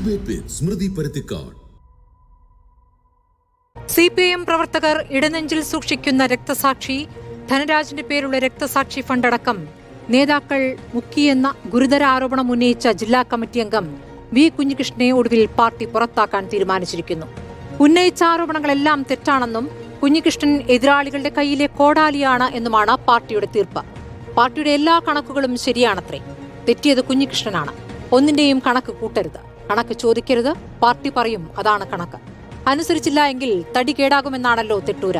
Debate വിത്ത് സ്മൃതി Paruthikad. CPIM പ്രവർത്തകർ ഇടനെഞ്ചിൽ സൂക്ഷിക്കുന്ന രക്തസാക്ഷി, ധനരാജിന്റെ പേരുള്ള രക്തസാക്ഷി ഫണ്ടടക്കം നേതാക്കൾ മുക്കിയെന്ന ഗുരുതര ആരോപണം ഉന്നയിച്ച ജില്ലാ കമ്മിറ്റി അംഗം വി കുഞ്ഞികൃഷ്ണനെ ഒടുവിൽ പാർട്ടി പുറത്താക്കാൻ തീരുമാനിച്ചിരിക്കുന്നു. ഉന്നയിച്ച ആരോപണങ്ങളെല്ലാം തെറ്റാണെന്നും കുഞ്ഞികൃഷ്ണൻ എതിരാളികളുടെ കയ്യിലെ കോടാലിയാണ് എന്നുമാണ് പാർട്ടിയുടെ തീർപ്പ്. പാർട്ടിയുടെ എല്ലാ കണക്കുകളും ശരിയാണത്രേ. തെറ്റിയത് കുഞ്ഞികൃഷ്ണനാണ്. ഒന്നിന്റെയും കണക്ക് കൂട്ടരുത്, കണക്ക് ചോദിക്കരുത്, പാർട്ടി പറയും അതാണ് കണക്ക്. അനുസരിച്ചില്ല എങ്കിൽ തടി കേടാകുമെന്നാണല്ലോ തെട്ടൂര.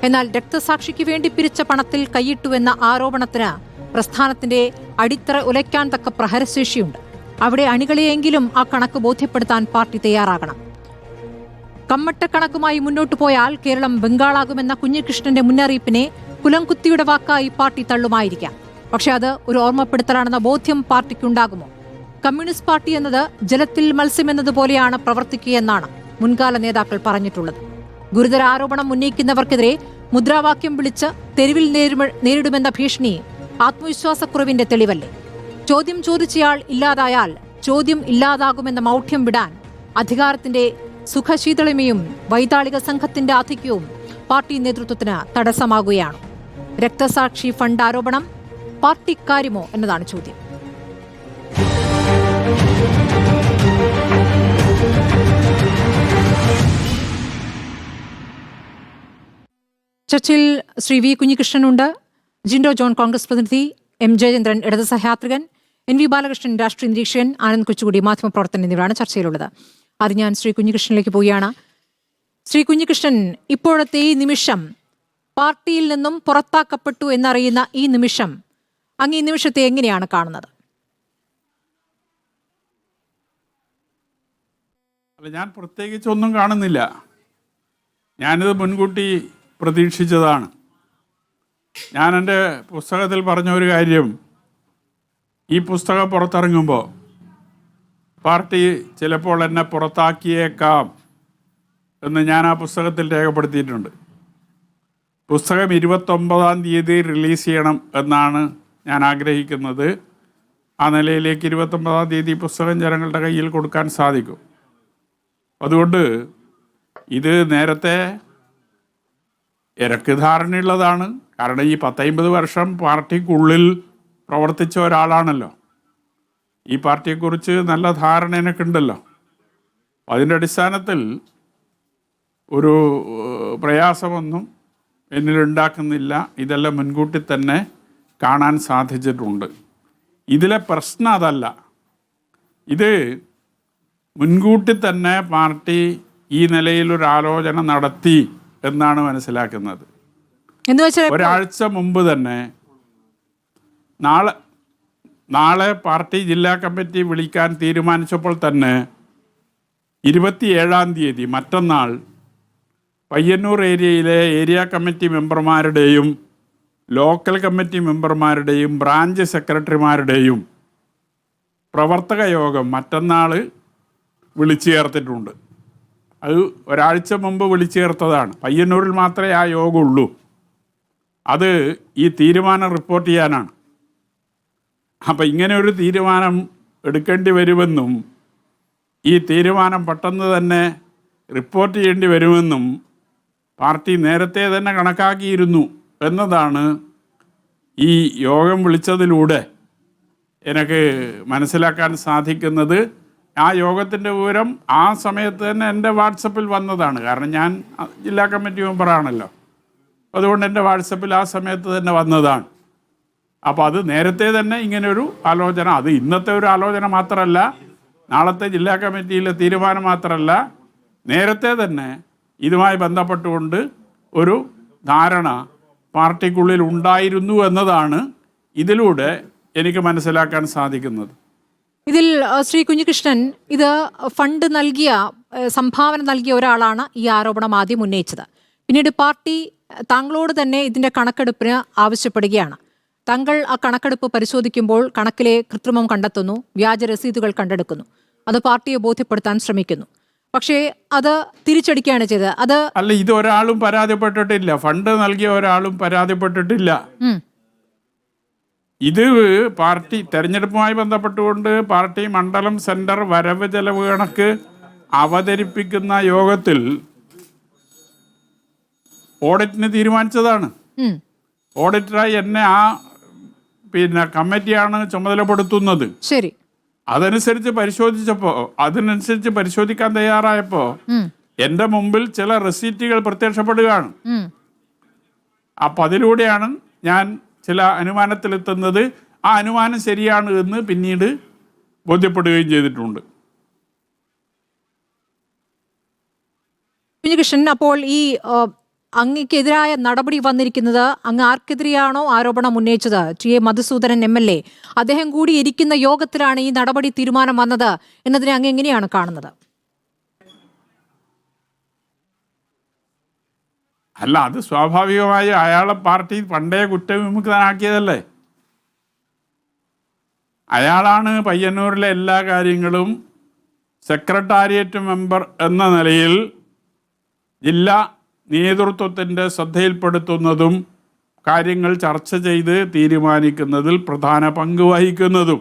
എന്നാൽ രക്തസാക്ഷിക്ക് വേണ്ടി പിരിച്ച പണത്തിൽ കൈയിട്ടുവെന്ന ആരോപണത്തിന് പ്രസ്ഥാനത്തിന്റെ അടിത്തറ ഉലയ്ക്കാൻ തക്ക പ്രഹരശേഷിയുണ്ട്. അവിടെ അണികളെയെങ്കിലും ആ കണക്ക് ബോധ്യപ്പെടുത്താൻ പാർട്ടി തയ്യാറാകണം. കമ്മട്ട കണക്കുമായി മുന്നോട്ടു പോയാൽ കേരളം ബംഗാളാകുമെന്ന കുഞ്ഞികൃഷ്ണന്റെ മുന്നറിയിപ്പിനെ കുലംകുത്തിയുടെ വാക്കായി പാർട്ടി തള്ളുമായിരിക്കാം. പക്ഷെ അത് ഒരു ഓർമ്മപ്പെടുത്തലാണെന്ന ബോധ്യം പാർട്ടിക്കുണ്ടാകുമോ? കമ്മ്യൂണിസ്റ്റ് പാർട്ടി എന്നത് ജലത്തിൽ മത്സ്യമെന്നതുപോലെയാണ് പ്രവർത്തിക്കുകയെന്നാണ് മുൻകാല നേതാക്കൾ പറഞ്ഞിട്ടുള്ളത്. ഗുരുതര ആരോപണം ഉന്നയിക്കുന്നവർക്കെതിരെ മുദ്രാവാക്യം വിളിച്ച് തെരുവിൽ നേരിടുമെന്ന ഭീഷണി ആത്മവിശ്വാസക്കുറവിന്റെ തെളിവല്ലേ? ചോദ്യം ചോദിച്ചയാൾ ഇല്ലാതായാൽ ചോദ്യം ഇല്ലാതാകുമെന്ന മൗഢ്യം വിടാൻ അധികാരത്തിന്റെ സുഖശീതളിമയും വൈതാളിക സംഘത്തിന്റെ ആധിക്യവും പാർട്ടി നേതൃത്വത്തിന് തടസ്സമാകുകയാണ്. രക്തസാക്ഷി ഫണ്ട് ആരോപണം പാർട്ടിക്കാര്യമോ എന്നതാണ് ചോദ്യം. ചർച്ചയിൽ ശ്രീ വി കുഞ്ഞികൃഷ്ണനുണ്ട്, ജിൻഡോ ജോൺ കോൺഗ്രസ് പ്രതിനിധി, M ജയചന്ദ്രൻ ഇടത് സഹയാത്രികൻ, NV ബാലകൃഷ്ണൻ രാഷ്ട്രീയ നിരീക്ഷകൻ, ആനന്ദ് കൊച്ചുകുടി മാധ്യമപ്രവർത്തകൻ എന്നിവരാണ് ചർച്ചയിലുള്ളത്. അത് ഞാൻ ശ്രീ കുഞ്ഞികൃഷ്ണനിലേക്ക് പോവുകയാണ്. ശ്രീ കുഞ്ഞികൃഷ്ണൻ, ഇപ്പോഴത്തെ ഈ നിമിഷം, പാർട്ടിയിൽ നിന്നും പുറത്താക്കപ്പെട്ടു എന്നറിയുന്ന ഈ നിമിഷം, അങ്ങ് ഈ നിമിഷത്തെ എങ്ങനെയാണ് കാണുന്നത്? അല്ല, ഞാൻ പ്രത്യേകിച്ചൊന്നും കാണുന്നില്ല. ഞാനിത് മുൻകൂട്ടി പ്രതീക്ഷിച്ചതാണ്. ഞാൻ എൻ്റെ പുസ്തകത്തിൽ പറഞ്ഞ ഒരു കാര്യം, ഈ പുസ്തകം പുറത്തിറങ്ങുമ്പോൾ പാർട്ടി ചിലപ്പോൾ എന്നെ പുറത്താക്കിയേക്കാം എന്ന് ഞാൻ ആ പുസ്തകത്തിൽ രേഖപ്പെടുത്തിയിട്ടുണ്ട്. പുസ്തകം 29-ാം തീയതി റിലീസ് ചെയ്യണം എന്നാണ് ഞാൻ ആഗ്രഹിക്കുന്നത്. ആ നിലയിലേക്ക് 29-ാം തീയതി പുസ്തകം ജനങ്ങളുടെ കയ്യിൽ കൊടുക്കാൻ സാധിക്കും. അതുകൊണ്ട് ഇത് നേരത്തെ എനിക്ക് ധാരണയുള്ളതാണ്. കാരണം ഈ 10-50 വർഷം പാർട്ടിക്കുള്ളിൽ പ്രവർത്തിച്ച ഒരാളാണല്ലോ. ഈ പാർട്ടിയെക്കുറിച്ച് നല്ല ധാരണ എനിക്കുണ്ടല്ലോ. അതിൻ്റെ അടിസ്ഥാനത്തിൽ ഒരു പ്രയാസമൊന്നും എന്നിലുണ്ടാക്കുന്നില്ല. ഇതെല്ലാം മുൻകൂട്ടി തന്നെ കാണാൻ സാധിച്ചിട്ടുണ്ട്. ഇതിലെ പ്രശ്നം അതല്ല. ഇത് മുൻകൂട്ടി തന്നെ പാർട്ടി ഈ നിലയിലൊരു ആലോചന നടത്തി എന്നാണ് മനസ്സിലാക്കുന്നത്. ഒരാഴ്ച മുമ്പ് തന്നെ നാളെ പാർട്ടി ജില്ലാ കമ്മിറ്റി വിളിക്കാൻ തീരുമാനിച്ചപ്പോൾ തന്നെ 27-ാം തീയതി മറ്റന്നാൾ പയ്യന്നൂർ ഏരിയയിലെ ഏരിയ കമ്മിറ്റി മെമ്പർമാരുടെയും ലോക്കൽ കമ്മിറ്റി മെമ്പർമാരുടെയും ബ്രാഞ്ച് സെക്രട്ടറിമാരുടെയും പ്രവർത്തക യോഗം മറ്റന്നാൾ വിളിച്ചു ചേർത്തിട്ടുണ്ട്. അത് ഒരാഴ്ച മുമ്പ് വിളിച്ചു ചേർത്തതാണ്. പയ്യന്നൂരിൽ മാത്രമേ ആ യോഗമുള്ളൂ. അത് ഈ തീരുമാനം റിപ്പോർട്ട് ചെയ്യാനാണ്. അപ്പം ഇങ്ങനെ ഒരു തീരുമാനം എടുക്കേണ്ടി വരുമെന്നും ഈ തീരുമാനം പെട്ടെന്ന് തന്നെ റിപ്പോർട്ട് ചെയ്യേണ്ടി വരുമെന്നും പാർട്ടി നേരത്തെ തന്നെ കണക്കാക്കിയിരുന്നു എന്നതാണ് ഈ യോഗം വിളിച്ചതിലൂടെ എനിക്ക് മനസ്സിലാക്കാൻ സാധിക്കുന്നത്. ആ യോഗത്തിൻ്റെ വിവരം ആ സമയത്ത് തന്നെ എൻ്റെ വാട്സപ്പിൽ വന്നതാണ്. കാരണം ഞാൻ ജില്ലാ കമ്മിറ്റി മെമ്പറാണല്ലോ. അതുകൊണ്ട് എൻ്റെ വാട്സപ്പിൽ ആ സമയത്ത് തന്നെ വന്നതാണ്. അപ്പോൾ അത് നേരത്തെ തന്നെ ഇങ്ങനെയൊരു ആലോചന, അത് ഇന്നത്തെ ഒരു ആലോചന മാത്രമല്ല, നാളത്തെ ജില്ലാ കമ്മിറ്റിയിലെ തീരുമാനം മാത്രമല്ല, നേരത്തെ തന്നെ ഇതുമായി ബന്ധപ്പെട്ടുകൊണ്ട് ഒരു ധാരണ പാർട്ടിക്കുള്ളിൽ ഉണ്ടായിരുന്നു എന്നതാണ് ഇതിലൂടെ എനിക്ക് മനസ്സിലാക്കാൻ സാധിക്കുന്നത്. ഇതിൽ ശ്രീ കുഞ്ഞികൃഷ്ണൻ, ഇത് ഫണ്ട് നൽകിയ, സംഭാവന നൽകിയ ഒരാളാണ് ഈ ആരോപണം ആദ്യം ഉന്നയിച്ചത്. പിന്നീട് പാർട്ടി താങ്കളോട് തന്നെ ഇതിന്റെ കണക്കെടുപ്പിന് ആവശ്യപ്പെടുകയാണ്. താങ്കൾ ആ കണക്കെടുപ്പ് പരിശോധിക്കുമ്പോൾ കണക്കിലെ കൃത്രിമം കണ്ടെത്തുന്നു, വ്യാജ രസീതുകൾ കണ്ടെടുക്കുന്നു. അത് പാർട്ടിയെ ബോധ്യപ്പെടുത്താൻ ശ്രമിക്കുന്നു. പക്ഷേ അത് തിരിച്ചടിക്കുകയാണ് ചെയ്തത്. അത് അല്ല, ഇത് ഒരാളും പരാതിപ്പെട്ടിട്ടില്ല. ഫണ്ട് നൽകിയ ഒരാളും പരാതിപ്പെട്ടിട്ടില്ല. ഇത് പാർട്ടി തെരഞ്ഞെടുപ്പുമായി ബന്ധപ്പെട്ടുകൊണ്ട് പാർട്ടി മണ്ഡലം സെൻറ്റർ വരവ് ചെലവ് കണക്ക് അവതരിപ്പിക്കുന്ന യോഗത്തിൽ ഓഡിറ്റിന് തീരുമാനിച്ചതാണ്. ഓഡിറ്ററായി എന്നെ കമ്മിറ്റിയാണ് ചുമതലപ്പെടുത്തുന്നത്. ശരി. അതിനനുസരിച്ച് പരിശോധിക്കാൻ തയ്യാറായപ്പോൾ എൻ്റെ മുമ്പിൽ ചില റെസീറ്റുകൾ പ്രത്യക്ഷപ്പെടുകയാണ്. അപ്പം അതിലൂടെയാണ് ഞാൻ ചില അനുമാനത്തിലെത്തുന്നത്. ആ അനുമാനം ശരിയാണ് എന്ന് പിന്നീട് ബോധ്യപ്പെടുകയും ചെയ്തിട്ടുണ്ട്. കുഞ്ഞികൃഷ്ണൻ, അപ്പോൾ ഈ അങ്ങക്കെതിരായ നടപടി വന്നിരിക്കുന്നത് അങ്ങ് ആർക്കെതിരെയാണോ ആരോപണം ഉന്നയിച്ചത്, ടി എ മധുസൂദനൻ MLA, അദ്ദേഹം കൂടി ഇരിക്കുന്ന യോഗത്തിലാണ് ഈ നടപടി തീരുമാനം വന്നത് എന്നതിനെ അങ്ങ് എങ്ങനെയാണ് കാണുന്നത്? അല്ല, അത് സ്വാഭാവികമായി അയാളെ പാർട്ടി പണ്ടേ കുറ്റവിമുക്തനാക്കിയതല്ലേ. അയാളാണ് പയ്യന്നൂരിലെ എല്ലാ കാര്യങ്ങളും സെക്രട്ടേറിയറ്റ് മെമ്പർ എന്ന നിലയിൽ ജില്ലാ നേതൃത്വത്തിൻ്റെ ശ്രദ്ധയിൽപ്പെടുത്തുന്നതും കാര്യങ്ങൾ ചർച്ച ചെയ്ത് തീരുമാനിക്കുന്നതിൽ പ്രധാന പങ്ക് വഹിക്കുന്നതും.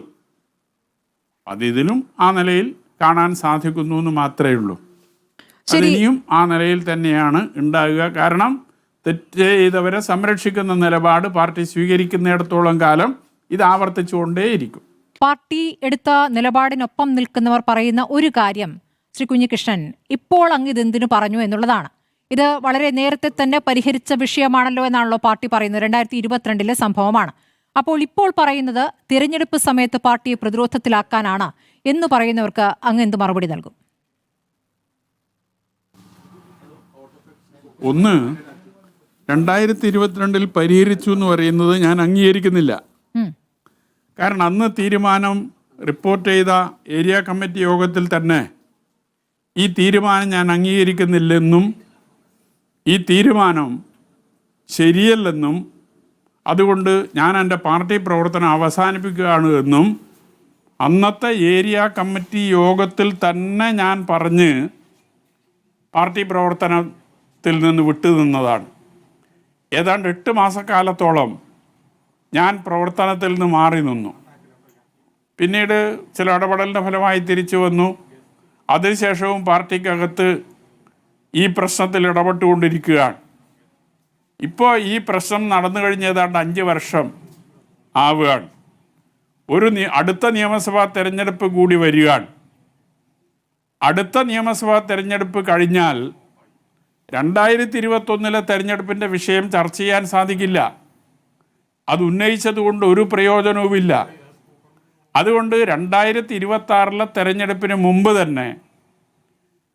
അതിതിലും ആ നിലയിൽ കാണാൻ സാധിക്കുന്നു എന്ന് മാത്രമേ ഉള്ളൂ. അതിനിയും ആ നിലയിൽ തന്നെയാണ് ഉണ്ടാകുക. കാരണം തെറ്റ് ചെയ്തവരെ സംരക്ഷിക്കുന്ന നിലപാട് പാർട്ടി സ്വീകരിക്കുന്നിടത്തോളം കാലം ഇത് ആവർത്തിച്ചുകൊണ്ടേയിരിക്കും. പാർട്ടി എടുത്ത നിലപാടിനൊപ്പം നിൽക്കുന്നവർ പറയുന്ന ഒരു കാര്യം, ശ്രീ കുഞ്ഞികൃഷ്ണൻ, ഇപ്പോൾ അങ്ങ് ഇതെന്തിനു പറഞ്ഞു എന്നുള്ളതാണ്. ഇത് വളരെ നേരത്തെ തന്നെ പരിഹരിച്ച വിഷയമാണല്ലോ എന്നാണല്ലോ പാർട്ടി പറയുന്നത്. 2022 സംഭവമാണ്. അപ്പോൾ ഇപ്പോൾ പറയുന്നത് തിരഞ്ഞെടുപ്പ് സമയത്ത് പാർട്ടിയെ പ്രതിരോധത്തിലാക്കാനാണ് എന്ന് പറയുന്നവർക്ക് അങ്ങ് എന്ത് മറുപടി നൽകും? ഒന്ന്, 2022 പരിഹരിച്ചു എന്ന് പറയുന്നത് ഞാൻ അംഗീകരിക്കുന്നില്ല. കാരണം അന്ന് തീരുമാനം റിപ്പോർട്ട് ചെയ്ത ഏരിയ കമ്മിറ്റി യോഗത്തിൽ തന്നെ ഈ തീരുമാനം ഞാൻ അംഗീകരിക്കുന്നില്ലെന്നും ഈ തീരുമാനം ശരിയല്ലെന്നും അതുകൊണ്ട് ഞാൻ എൻ്റെ പാർട്ടി പ്രവർത്തനം അവസാനിപ്പിക്കുകയാണ് എന്നും അന്നത്തെ ഏരിയ കമ്മിറ്റി യോഗത്തിൽ തന്നെ ഞാൻ പറഞ്ഞ് പാർട്ടി പ്രവർത്തനത്തിൽ നിന്ന് വിട്ടുനിന്നതാണ്. ഏതാണ്ട് 8 മാസക്കാലത്തോളം ഞാൻ പ്രവർത്തനത്തിൽ നിന്ന് മാറി നിന്നു. പിന്നീട് ചില ഇടപെടലിൻ്റെ ഫലമായി തിരിച്ചു വന്നു. അതിനുശേഷവും പാർട്ടിക്കകത്ത് ഈ പ്രശ്നത്തിൽ ഇടപെട്ടുകൊണ്ടിരിക്കുകയാണ്. ഇപ്പോൾ ഈ പ്രശ്നം നടന്നു കഴിഞ്ഞ് ഏതാണ്ട് 5 വർഷം ആവുകയാണ്. അടുത്ത നിയമസഭാ തെരഞ്ഞെടുപ്പ് കൂടി വരികയാണ്. അടുത്ത നിയമസഭാ തെരഞ്ഞെടുപ്പ് കഴിഞ്ഞാൽ 2021 തെരഞ്ഞെടുപ്പിൻ്റെ വിഷയം ചർച്ച ചെയ്യാൻ സാധിക്കില്ല. അത് ഉന്നയിച്ചതുകൊണ്ട് ഒരു പ്രയോജനവുമില്ല. അതുകൊണ്ട് 2026 തെരഞ്ഞെടുപ്പിന് മുമ്പ് തന്നെ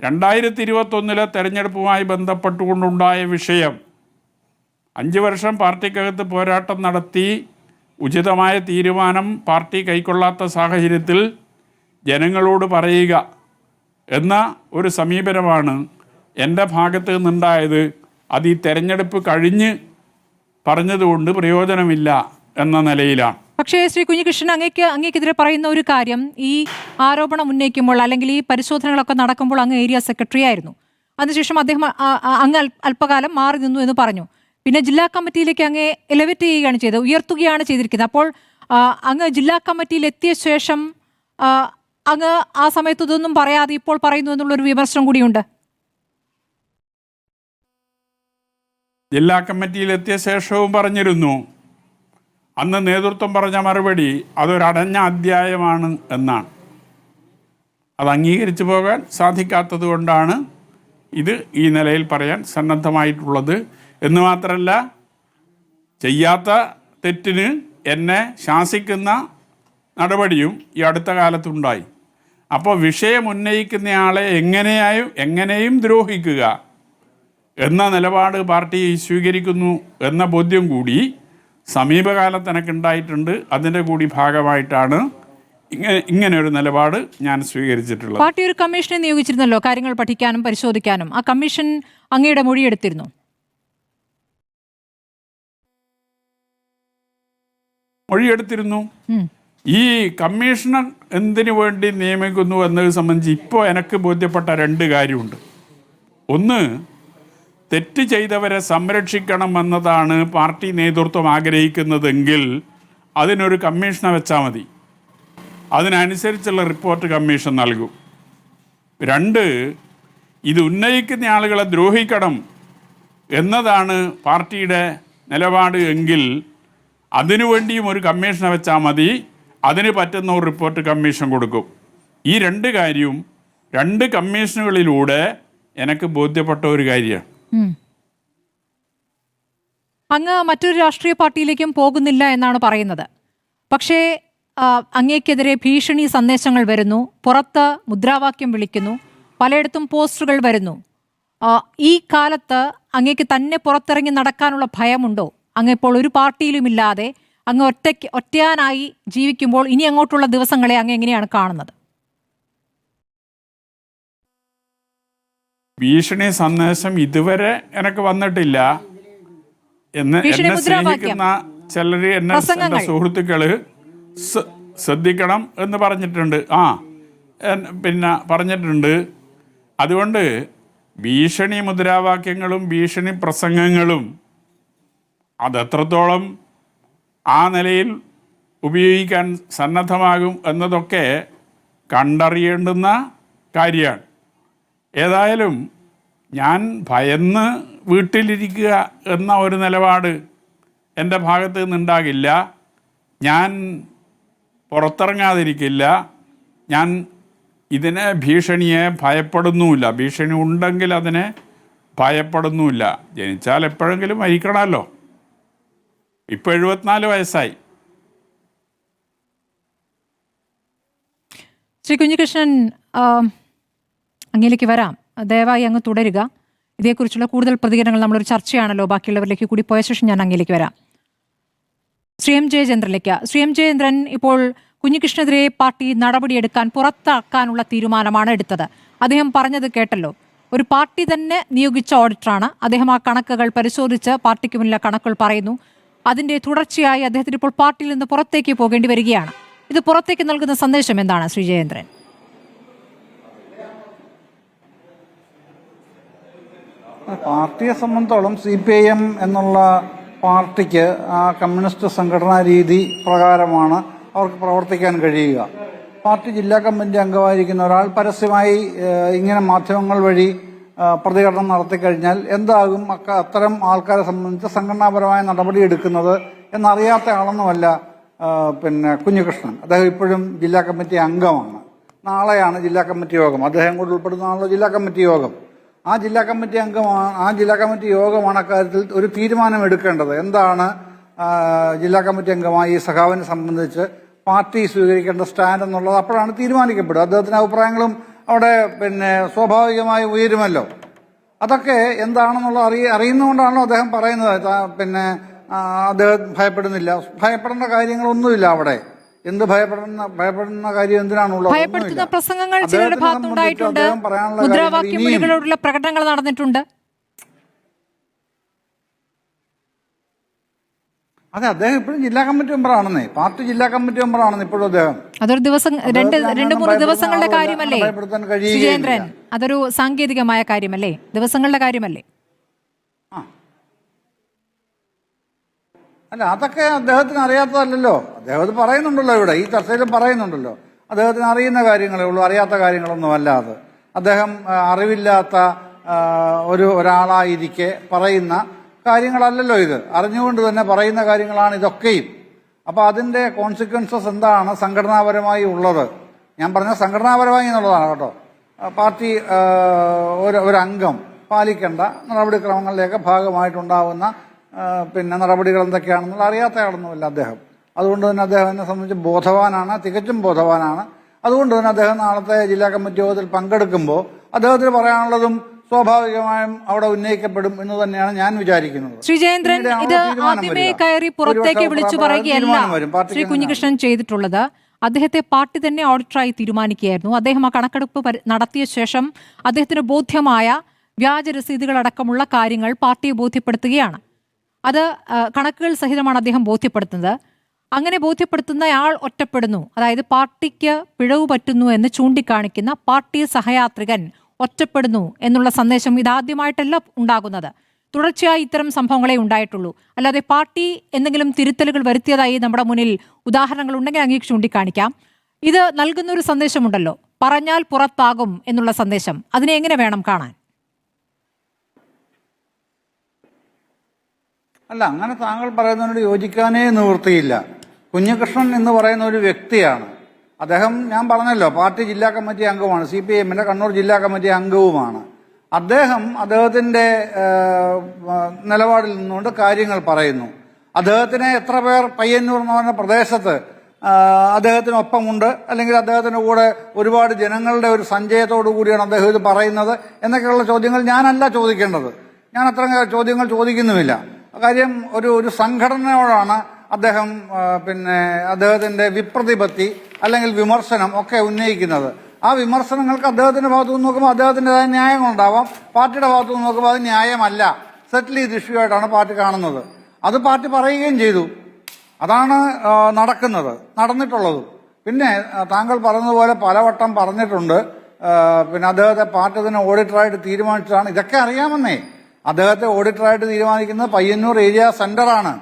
2021 തെരഞ്ഞെടുപ്പുമായി ബന്ധപ്പെട്ടുകൊണ്ടുണ്ടായ വിഷയം 5 വർഷം പാർട്ടിക്കകത്ത് പോരാട്ടം നടത്തി ഉചിതമായ തീരുമാനം പാർട്ടി കൈക്കൊള്ളാത്ത സാഹചര്യത്തിൽ ജനങ്ങളോട് പറയുക എന്ന ഒരു സമീപനമാണ് എൻ്റെ ഭാഗത്ത് നിന്നുണ്ടായത്. അത് ഈ തെരഞ്ഞെടുപ്പ് കഴിഞ്ഞ് പറഞ്ഞതുകൊണ്ട് പ്രയോജനമില്ല എന്ന നിലയിലാണ്. പക്ഷേ ശ്രീ കുഞ്ഞികൃഷ്ണൻ, അങ്ങേക്കെതിരെ പറയുന്ന ഒരു കാര്യം, ഈ ആരോപണം ഉന്നയിക്കുമ്പോൾ അല്ലെങ്കിൽ ഈ പരിശോധനകളൊക്കെ നടക്കുമ്പോൾ അങ്ങ് ഏരിയ സെക്രട്ടറി ആയിരുന്നു. അതിനുശേഷം അദ്ദേഹം അങ്ങ് അല്പകാലം മാറി നിന്നു എന്ന് പറഞ്ഞു. പിന്നെ ജില്ലാ കമ്മിറ്റിയിലേക്ക് അങ്ങ് എലവേറ്റ് ചെയ്യുകയാണ് ചെയ്തത്, ഉയർത്തുകയാണ് ചെയ്തിരിക്കുന്നത്. അപ്പോൾ അങ്ങ് ജില്ലാ കമ്മിറ്റിയിൽ എത്തിയ ശേഷം അങ്ങ് ആ സമയത്ത് ഇതൊന്നും പറയാതെ ഇപ്പോൾ പറയുന്നു എന്നുള്ളൊരു വിമർശനം കൂടിയുണ്ട്. ജില്ലാ കമ്മിറ്റിയിലെത്തിയ ശേഷവും പറഞ്ഞിരുന്നു. അന്ന് നേതൃത്വം പറഞ്ഞ മറുപടി അതൊരടഞ്ഞ അധ്യായമാണ് എന്നാണ്. അത് അംഗീകരിച്ചു പോകാൻ സാധിക്കാത്തത് കൊണ്ടാണ് ഇത് ഈ നിലയിൽ പറയാൻ സന്നദ്ധമായിട്ടുള്ളത്. എന്ന് മാത്രമല്ല, ചെയ്യാത്ത തെറ്റിന് എന്നെ ശാസിക്കുന്ന നടപടിയും ഈ അടുത്ത കാലത്തുണ്ടായി. അപ്പോൾ വിഷയം ഉന്നയിക്കുന്നയാളെ എങ്ങനെയും ദ്രോഹിക്കുക എന്ന നിലപാട് പാർട്ടി സ്വീകരിക്കുന്നു എന്ന ബോധ്യം കൂടി സമീപകാലത്ത് എനിക്കുണ്ടായിട്ടുണ്ട്. അതിൻ്റെ കൂടി ഭാഗമായിട്ടാണ് ഇങ്ങനെ ഒരു നിലപാട് ഞാൻ സ്വീകരിച്ചിട്ടുള്ളത്. പാർട്ടി ഒരു കമ്മീഷനെ നിയോഗിച്ചിരുന്നല്ലോ കാര്യങ്ങൾ പഠിക്കാനും പരിശോധിക്കാനും. ആ കമ്മീഷൻ അങ്ങയുടെ മൊഴിയെടുത്തിരുന്നു? മൊഴിയെടുത്തിരുന്നു. ഈ കമ്മീഷണർ എന്തിനു വേണ്ടി നിയമിക്കുന്നു എന്നത് സംബന്ധിച്ച് ഇപ്പോൾ എനിക്ക് ബോധ്യപ്പെട്ട 2 കാര്യമുണ്ട്. ഒന്ന്, തെറ്റ് ചെയ്തവരെ സംരക്ഷിക്കണമെന്നതാണ് പാർട്ടി നേതൃത്വം ആഗ്രഹിക്കുന്നതെങ്കിൽ അതിനൊരു കമ്മീഷനെ വെച്ചാൽ മതി. അതിനനുസരിച്ചുള്ള റിപ്പോർട്ട് കമ്മീഷൻ നൽകും. 2, ഇത് ഉന്നയിക്കുന്ന ആളുകളെ ദ്രോഹിക്കണം എന്നതാണ് പാർട്ടിയുടെ നിലപാട് എങ്കിൽ അതിനുവേണ്ടിയും ഒരു കമ്മീഷനെ വെച്ചാൽ മതി. അതിന് പറ്റുന്ന ഒരു റിപ്പോർട്ട് കമ്മീഷൻ കൊടുക്കും. ഈ 2 കാര്യവും 2 കമ്മീഷനുകളിലൂടെ എനിക്ക് ബോധ്യപ്പെട്ട ഒരു കാര്യമാണ്. അങ്ങ് മറ്റൊരു രാഷ്ട്രീയ പാർട്ടിയിലേക്കും പോകുന്നില്ല എന്നാണ് പറയുന്നത്. പക്ഷേ അങ്ങേക്കെതിരെ ഭീഷണി സന്ദേശങ്ങൾ വരുന്നു, പുറത്ത് മുദ്രാവാക്യം വിളിക്കുന്നു, പലയിടത്തും പോസ്റ്ററുകൾ വരുന്നു. ഈ കാലത്ത് അങ്ങേക്ക് തന്നെ പുറത്തിറങ്ങി നടക്കാനുള്ള ഭയമുണ്ടോ? അങ്ങ് ഇപ്പോൾ ഒരു പാർട്ടിയിലുമില്ലാതെ അങ്ങ് ഒറ്റയാനായി ജീവിക്കുമ്പോൾ ഇനി അങ്ങോട്ടുള്ള ദിവസങ്ങളെ അങ്ങ് എങ്ങനെയാണ് കാണുന്നത്? ഭീഷണി സന്ദേശം ഇതുവരെ എനിക്ക് വന്നിട്ടില്ല എന്ന് എന്നെ സ്നേഹിക്കുന്ന ചിലർ എന്നെ എൻ്റെ സുഹൃത്തുക്കള് ശ്രദ്ധിക്കണം എന്ന് പറഞ്ഞിട്ടുണ്ട്. പിന്നെ പറഞ്ഞിട്ടുണ്ട്. അതുകൊണ്ട് ഭീഷണി മുദ്രാവാക്യങ്ങളും ഭീഷണി പ്രസംഗങ്ങളും അതെത്രത്തോളം ആ നിലയിൽ ഉപയോഗിക്കാൻ സന്നദ്ധമാകും എന്നതൊക്കെ കണ്ടറിയേണ്ടുന്ന കാര്യമാണ്. ഏതായാലും ഞാൻ ഭയന്ന് വീട്ടിലിരിക്കുക എന്ന ഒരു നിലപാട് എൻ്റെ ഭാഗത്ത് നിന്നുണ്ടാകില്ല. ഞാൻ പുറത്തിറങ്ങാതിരിക്കില്ല. ഞാൻ ഇതിനെ ഭീഷണിയെ ഭയപ്പെടുന്നുമില്ല. ഭീഷണി ഉണ്ടെങ്കിൽ അതിനെ ഭയപ്പെടുന്നുമില്ല. ജനിച്ചാൽ എപ്പോഴെങ്കിലും മരിക്കണമല്ലോ. ഇപ്പോൾ 74 വയസ്സായി. ശ്രീ കുഞ്ഞികൃഷ്ണൻ, അങ്ങയിലേക്ക് വരാം. ദയവായി അങ്ങ് തുടരുക. ഇതേക്കുറിച്ചുള്ള കൂടുതൽ പ്രതികരണങ്ങൾ നമ്മളൊരു ചർച്ചയാണല്ലോ, ബാക്കിയുള്ളവരിലേക്ക് കൂടി പോയ ശേഷം ഞാൻ അങ്ങയിലേക്ക് വരാം. ശ്രീ എം ജയചന്ദ്രനിലേക്ക്. ശ്രീ എം ജയചന്ദ്രൻ, ഇപ്പോൾ കുഞ്ഞികൃഷ്ണനെതിരെ പാർട്ടി നടപടിയെടുക്കാൻ പുറത്താക്കാനുള്ള തീരുമാനമാണ് എടുത്തത്. അദ്ദേഹം പറഞ്ഞത് കേട്ടല്ലോ. ഒരു പാർട്ടി തന്നെ നിയോഗിച്ച ഓഡിറ്ററാണ് അദ്ദേഹം. ആ കണക്കുകൾ പരിശോധിച്ച് പാർട്ടിക്ക് മുന്നിലെ കണക്കുകൾ പറയുന്നു. അതിന്റെ തുടർച്ചയായി അദ്ദേഹത്തിന് ഇപ്പോൾ പാർട്ടിയിൽ നിന്ന് പുറത്തേക്ക് പോകേണ്ടി വരികയാണ്. ഇത് പുറത്തേക്ക് നൽകുന്ന സന്ദേശം എന്താണ് ശ്രീ ജയേന്ദ്രൻ? പാർട്ടിയെ സംബന്ധിച്ചോളം CPIM എന്നുള്ള പാർട്ടിക്ക് ആ കമ്മ്യൂണിസ്റ്റ് സംഘടനാ രീതി പ്രകാരമാണ് അവർക്ക് പ്രവർത്തിക്കാൻ കഴിയുക. പാർട്ടി ജില്ലാ കമ്മിറ്റി അംഗമായിരിക്കുന്ന ഒരാൾ പരസ്യമായി ഇങ്ങനെ മാധ്യമങ്ങൾ വഴി പ്രതികരണം നടത്തിക്കഴിഞ്ഞാൽ എന്താകും അത്തരം ആൾക്കാരെ സംബന്ധിച്ച് സംഘടനാപരമായ നടപടിയെടുക്കുന്നത് എന്നറിയാത്ത ആളൊന്നുമല്ല കുഞ്ഞികൃഷ്ണൻ. അദ്ദേഹം ഇപ്പോഴും ജില്ലാ കമ്മിറ്റി അംഗമാണ്. നാളെയാണ് ജില്ലാ കമ്മിറ്റി യോഗം. അദ്ദേഹം കൂടെ ഉൾപ്പെടുന്നതാണല്ലോ ജില്ലാ കമ്മിറ്റി യോഗം. ആ ജില്ലാ കമ്മിറ്റി യോഗമാണ് അക്കാര്യത്തിൽ ഒരു തീരുമാനം എടുക്കേണ്ടത്. എന്താണ് ജില്ലാ കമ്മിറ്റി അംഗമായി ഈ സഖാവിനെ സംബന്ധിച്ച് പാർട്ടി സ്വീകരിക്കേണ്ട സ്റ്റാൻഡ് എന്നുള്ളത് അപ്പോഴാണ് തീരുമാനിക്കപ്പെടുക. അദ്ദേഹത്തിന്റെ അഭിപ്രായങ്ങളും അവിടെ സ്വാഭാവികമായി ഉയരുമല്ലോ. അതൊക്കെ എന്താണെന്നുള്ളത് അറിയുന്നതുകൊണ്ടാണല്ലോ അദ്ദേഹം പറയുന്നത്. അദ്ദേഹം ഭയപ്പെടുന്നില്ല. ഭയപ്പെടേണ്ട കാര്യങ്ങളൊന്നുമില്ല അവിടെ. എന്ത് ഭയപ്പെടുന്ന കാര്യം എന്തിനാണുള്ളത്? ഭയപ്പെടുത്തുന്ന പ്രസംഗങ്ങൾ ചിലരുടെ ഭാഗത്തുണ്ടായിട്ടുണ്ട്, മുദ്രാവാക്യം വിളികളോടുള്ള പ്രകടനങ്ങൾ നടന്നിട്ടുണ്ട്. അതെ, അദ്ദേഹം ഇപ്പോഴും ജില്ലാ കമ്മിറ്റി മെമ്പറാണെന്നേ. പാർട്ടി ജില്ലാ കമ്മിറ്റി മെമ്പറാണെന്ന് ഇപ്പോഴും അദ്ദേഹം. അതൊരു ദിവസം 2-3 ദിവസങ്ങളുടെ കാര്യമല്ലേ സുരേന്ദ്രൻ? അതൊരു സാങ്കേതികമായ കാര്യമല്ലേ, ദിവസങ്ങളുടെ കാര്യമല്ലേ? അല്ല, അതൊക്കെ അദ്ദേഹത്തിന് അറിയാത്തതല്ലോ. അദ്ദേഹം പറയുന്നുണ്ടല്ലോ, ഇവിടെ ഈ ചർച്ചയിൽ പറയുന്നുണ്ടല്ലോ. അദ്ദേഹത്തിന് അറിയുന്ന കാര്യങ്ങളേ ഉള്ളൂ, അറിയാത്ത കാര്യങ്ങളൊന്നും അല്ലാതെ. അദ്ദേഹം അറിവില്ലാത്ത ഒരാളായിരിക്കെ പറയുന്ന കാര്യങ്ങളല്ലല്ലോ ഇത്. അറിഞ്ഞുകൊണ്ട് തന്നെ പറയുന്ന കാര്യങ്ങളാണ് ഇതൊക്കെയും. അപ്പോൾ അതിൻ്റെ കോൺസിക്വൻസസ് എന്താണ് സംഘടനാപരമായി ഉള്ളത്? ഞാൻ പറഞ്ഞ സംഘടനാപരമായി എന്നുള്ളതാണ് കേട്ടോ. പാർട്ടി ഒരു അംഗം പാലിക്കേണ്ട നടപടിക്രമങ്ങളിലേക്ക് ഭാഗമായിട്ടുണ്ടാവുന്ന നടപടികൾ എന്തൊക്കെയാണെന്നുള്ള അറിയാത്ത ആളൊന്നുമല്ല അദ്ദേഹം. അതുകൊണ്ട് തന്നെ അദ്ദേഹത്തിനെ സംബന്ധിച്ച് ബോധവാനാണ്, തികച്ചും ബോധവാനാണ്. അതുകൊണ്ട് തന്നെ അദ്ദേഹം നാളത്തെ ജില്ലാ കമ്മിറ്റി യോഗത്തിൽ പങ്കെടുക്കുമ്പോൾ അദ്ദേഹത്തിന് പറയാനുള്ളതും സ്വാഭാവികമായും അവിടെ ഉന്നയിക്കപ്പെടും എന്ന് തന്നെയാണ് ഞാൻ വിചാരിക്കുന്നത്. ശ്രീ ജയേന്ദ്രൻ, ഇത് ആദ്യമേ കയറി പുറത്തേക്ക് വിളിച്ചു പറയുകയല്ല ശ്രീ കുഞ്ഞികൃഷ്ണൻ ചെയ്തിട്ടുള്ളത്. അദ്ദേഹത്തെ പാർട്ടി തന്നെ ഓഡിറ്ററായി തീരുമാനിക്കുകയായിരുന്നു. അദ്ദേഹം ആ കണക്കെടുപ്പ് നടത്തിയ ശേഷം അദ്ദേഹത്തിന് ബോധ്യമായ വ്യാജ രസീതുകളടക്കമുള്ള കാര്യങ്ങൾ പാർട്ടിയെ ബോധ്യപ്പെടുത്തുകയാണ്. അത് കണക്കുകൾ സഹിതമാണ് അദ്ദേഹം ബോധ്യപ്പെടുത്തുന്നത്. അങ്ങനെ ബോധ്യപ്പെടുത്തുന്നയാൾ ഒറ്റപ്പെടുന്നു. അതായത് പാർട്ടിക്ക് പിഴവ് പറ്റുന്നു എന്ന് ചൂണ്ടിക്കാണിക്കുന്ന പാർട്ടി സഹയാത്രികൻ ഒറ്റപ്പെടുന്നു എന്നുള്ള സന്ദേശം ഇതാദ്യമായിട്ടല്ല ഉണ്ടാകുന്നത്. തുടർച്ചയായി ഇത്തരം സംഭവങ്ങളെ ഉണ്ടായിട്ടുള്ളൂ. അല്ലാതെ പാർട്ടി എന്തെങ്കിലും തിരുത്തലുകൾ വരുത്തിയതായി നമ്മുടെ മുന്നിൽ ഉദാഹരണങ്ങൾ ഉണ്ടെങ്കിൽ അങ്ങേക്ക് ചൂണ്ടിക്കാണിക്കാം. ഇത് നൽകുന്ന ഒരു സന്ദേശമുണ്ടല്ലോ, പറഞ്ഞാൽ പുറത്താകും എന്നുള്ള സന്ദേശം. അതിനെ എങ്ങനെ വേണം കാണാൻ? അല്ല, അങ്ങനെ താങ്കൾ പറയുന്നതിനോട് യോജിക്കാനേ നിവൃത്തിയില്ല. കുഞ്ഞികൃഷ്ണൻ എന്ന് പറയുന്ന ഒരു വ്യക്തിയാണ്. അദ്ദേഹം, ഞാൻ പറഞ്ഞല്ലോ, പാർട്ടി ജില്ലാ കമ്മിറ്റി അംഗമാണ്, CPIMന്റെ കണ്ണൂർ ജില്ലാ കമ്മിറ്റി അംഗവുമാണ്. അദ്ദേഹത്തിന്റെ നിലപാടിൽ നിന്നുകൊണ്ട് കാര്യങ്ങൾ പറയുന്നു. അദ്ദേഹത്തിന് എത്ര പേർ പയ്യന്നൂർ എന്ന് പറഞ്ഞ പ്രദേശത്ത് അദ്ദേഹത്തിനൊപ്പമുണ്ട്, അല്ലെങ്കിൽ അദ്ദേഹത്തിന്റെ കൂടെ ഒരുപാട് ജനങ്ങളുടെ ഒരു സഞ്ചയത്തോടു കൂടിയാണ് അദ്ദേഹം ഇത് പറയുന്നത് എന്നൊക്കെയുള്ള ചോദ്യങ്ങൾ ഞാനല്ല ചോദിക്കേണ്ടത്. ഞാൻ അത്ര ചോദ്യങ്ങൾ ചോദിക്കുന്നുമില്ല. കാര്യം ഒരു സംഘടനയോടാണ് അദ്ദേഹം അദ്ദേഹത്തിന്റെ വിപ്രതിപത്തി അല്ലെങ്കിൽ വിമർശനം ഒക്കെ ഉന്നയിക്കുന്നത്. ആ വിമർശനങ്ങൾക്ക് അദ്ദേഹത്തിന്റെ ഭാഗത്തു നിന്ന് നോക്കുമ്പോൾ അദ്ദേഹത്തിൻ്റെതായ ന്യായങ്ങളുണ്ടാവാം, പാർട്ടിയുടെ ഭാഗത്തു നിന്ന് നോക്കുമ്പോൾ അത് ന്യായമല്ല, സെറ്റിൽ ചെയ്ത ഇഷ്യൂ ആയിട്ടാണ് പാർട്ടി കാണുന്നത്. അത് പാർട്ടി പറയുകയും ചെയ്തു. അതാണ് നടന്നിട്ടുള്ളത്. പിന്നെ താങ്കൾ പറഞ്ഞതുപോലെ പലവട്ടം പറഞ്ഞിട്ടുണ്ട്, അദ്ദേഹത്തെ പാർട്ടി തന്നെ ഓഡിറ്ററായിട്ട് തീരുമാനിച്ചതാണ്. ഇതൊക്കെ അറിയാമെന്നേ. അദ്ദേഹത്തെ ഓഡിറ്ററായിട്ട് തീരുമാനിക്കുന്നത് പയ്യന്നൂർ ഏരിയ സെന്ററാണ്,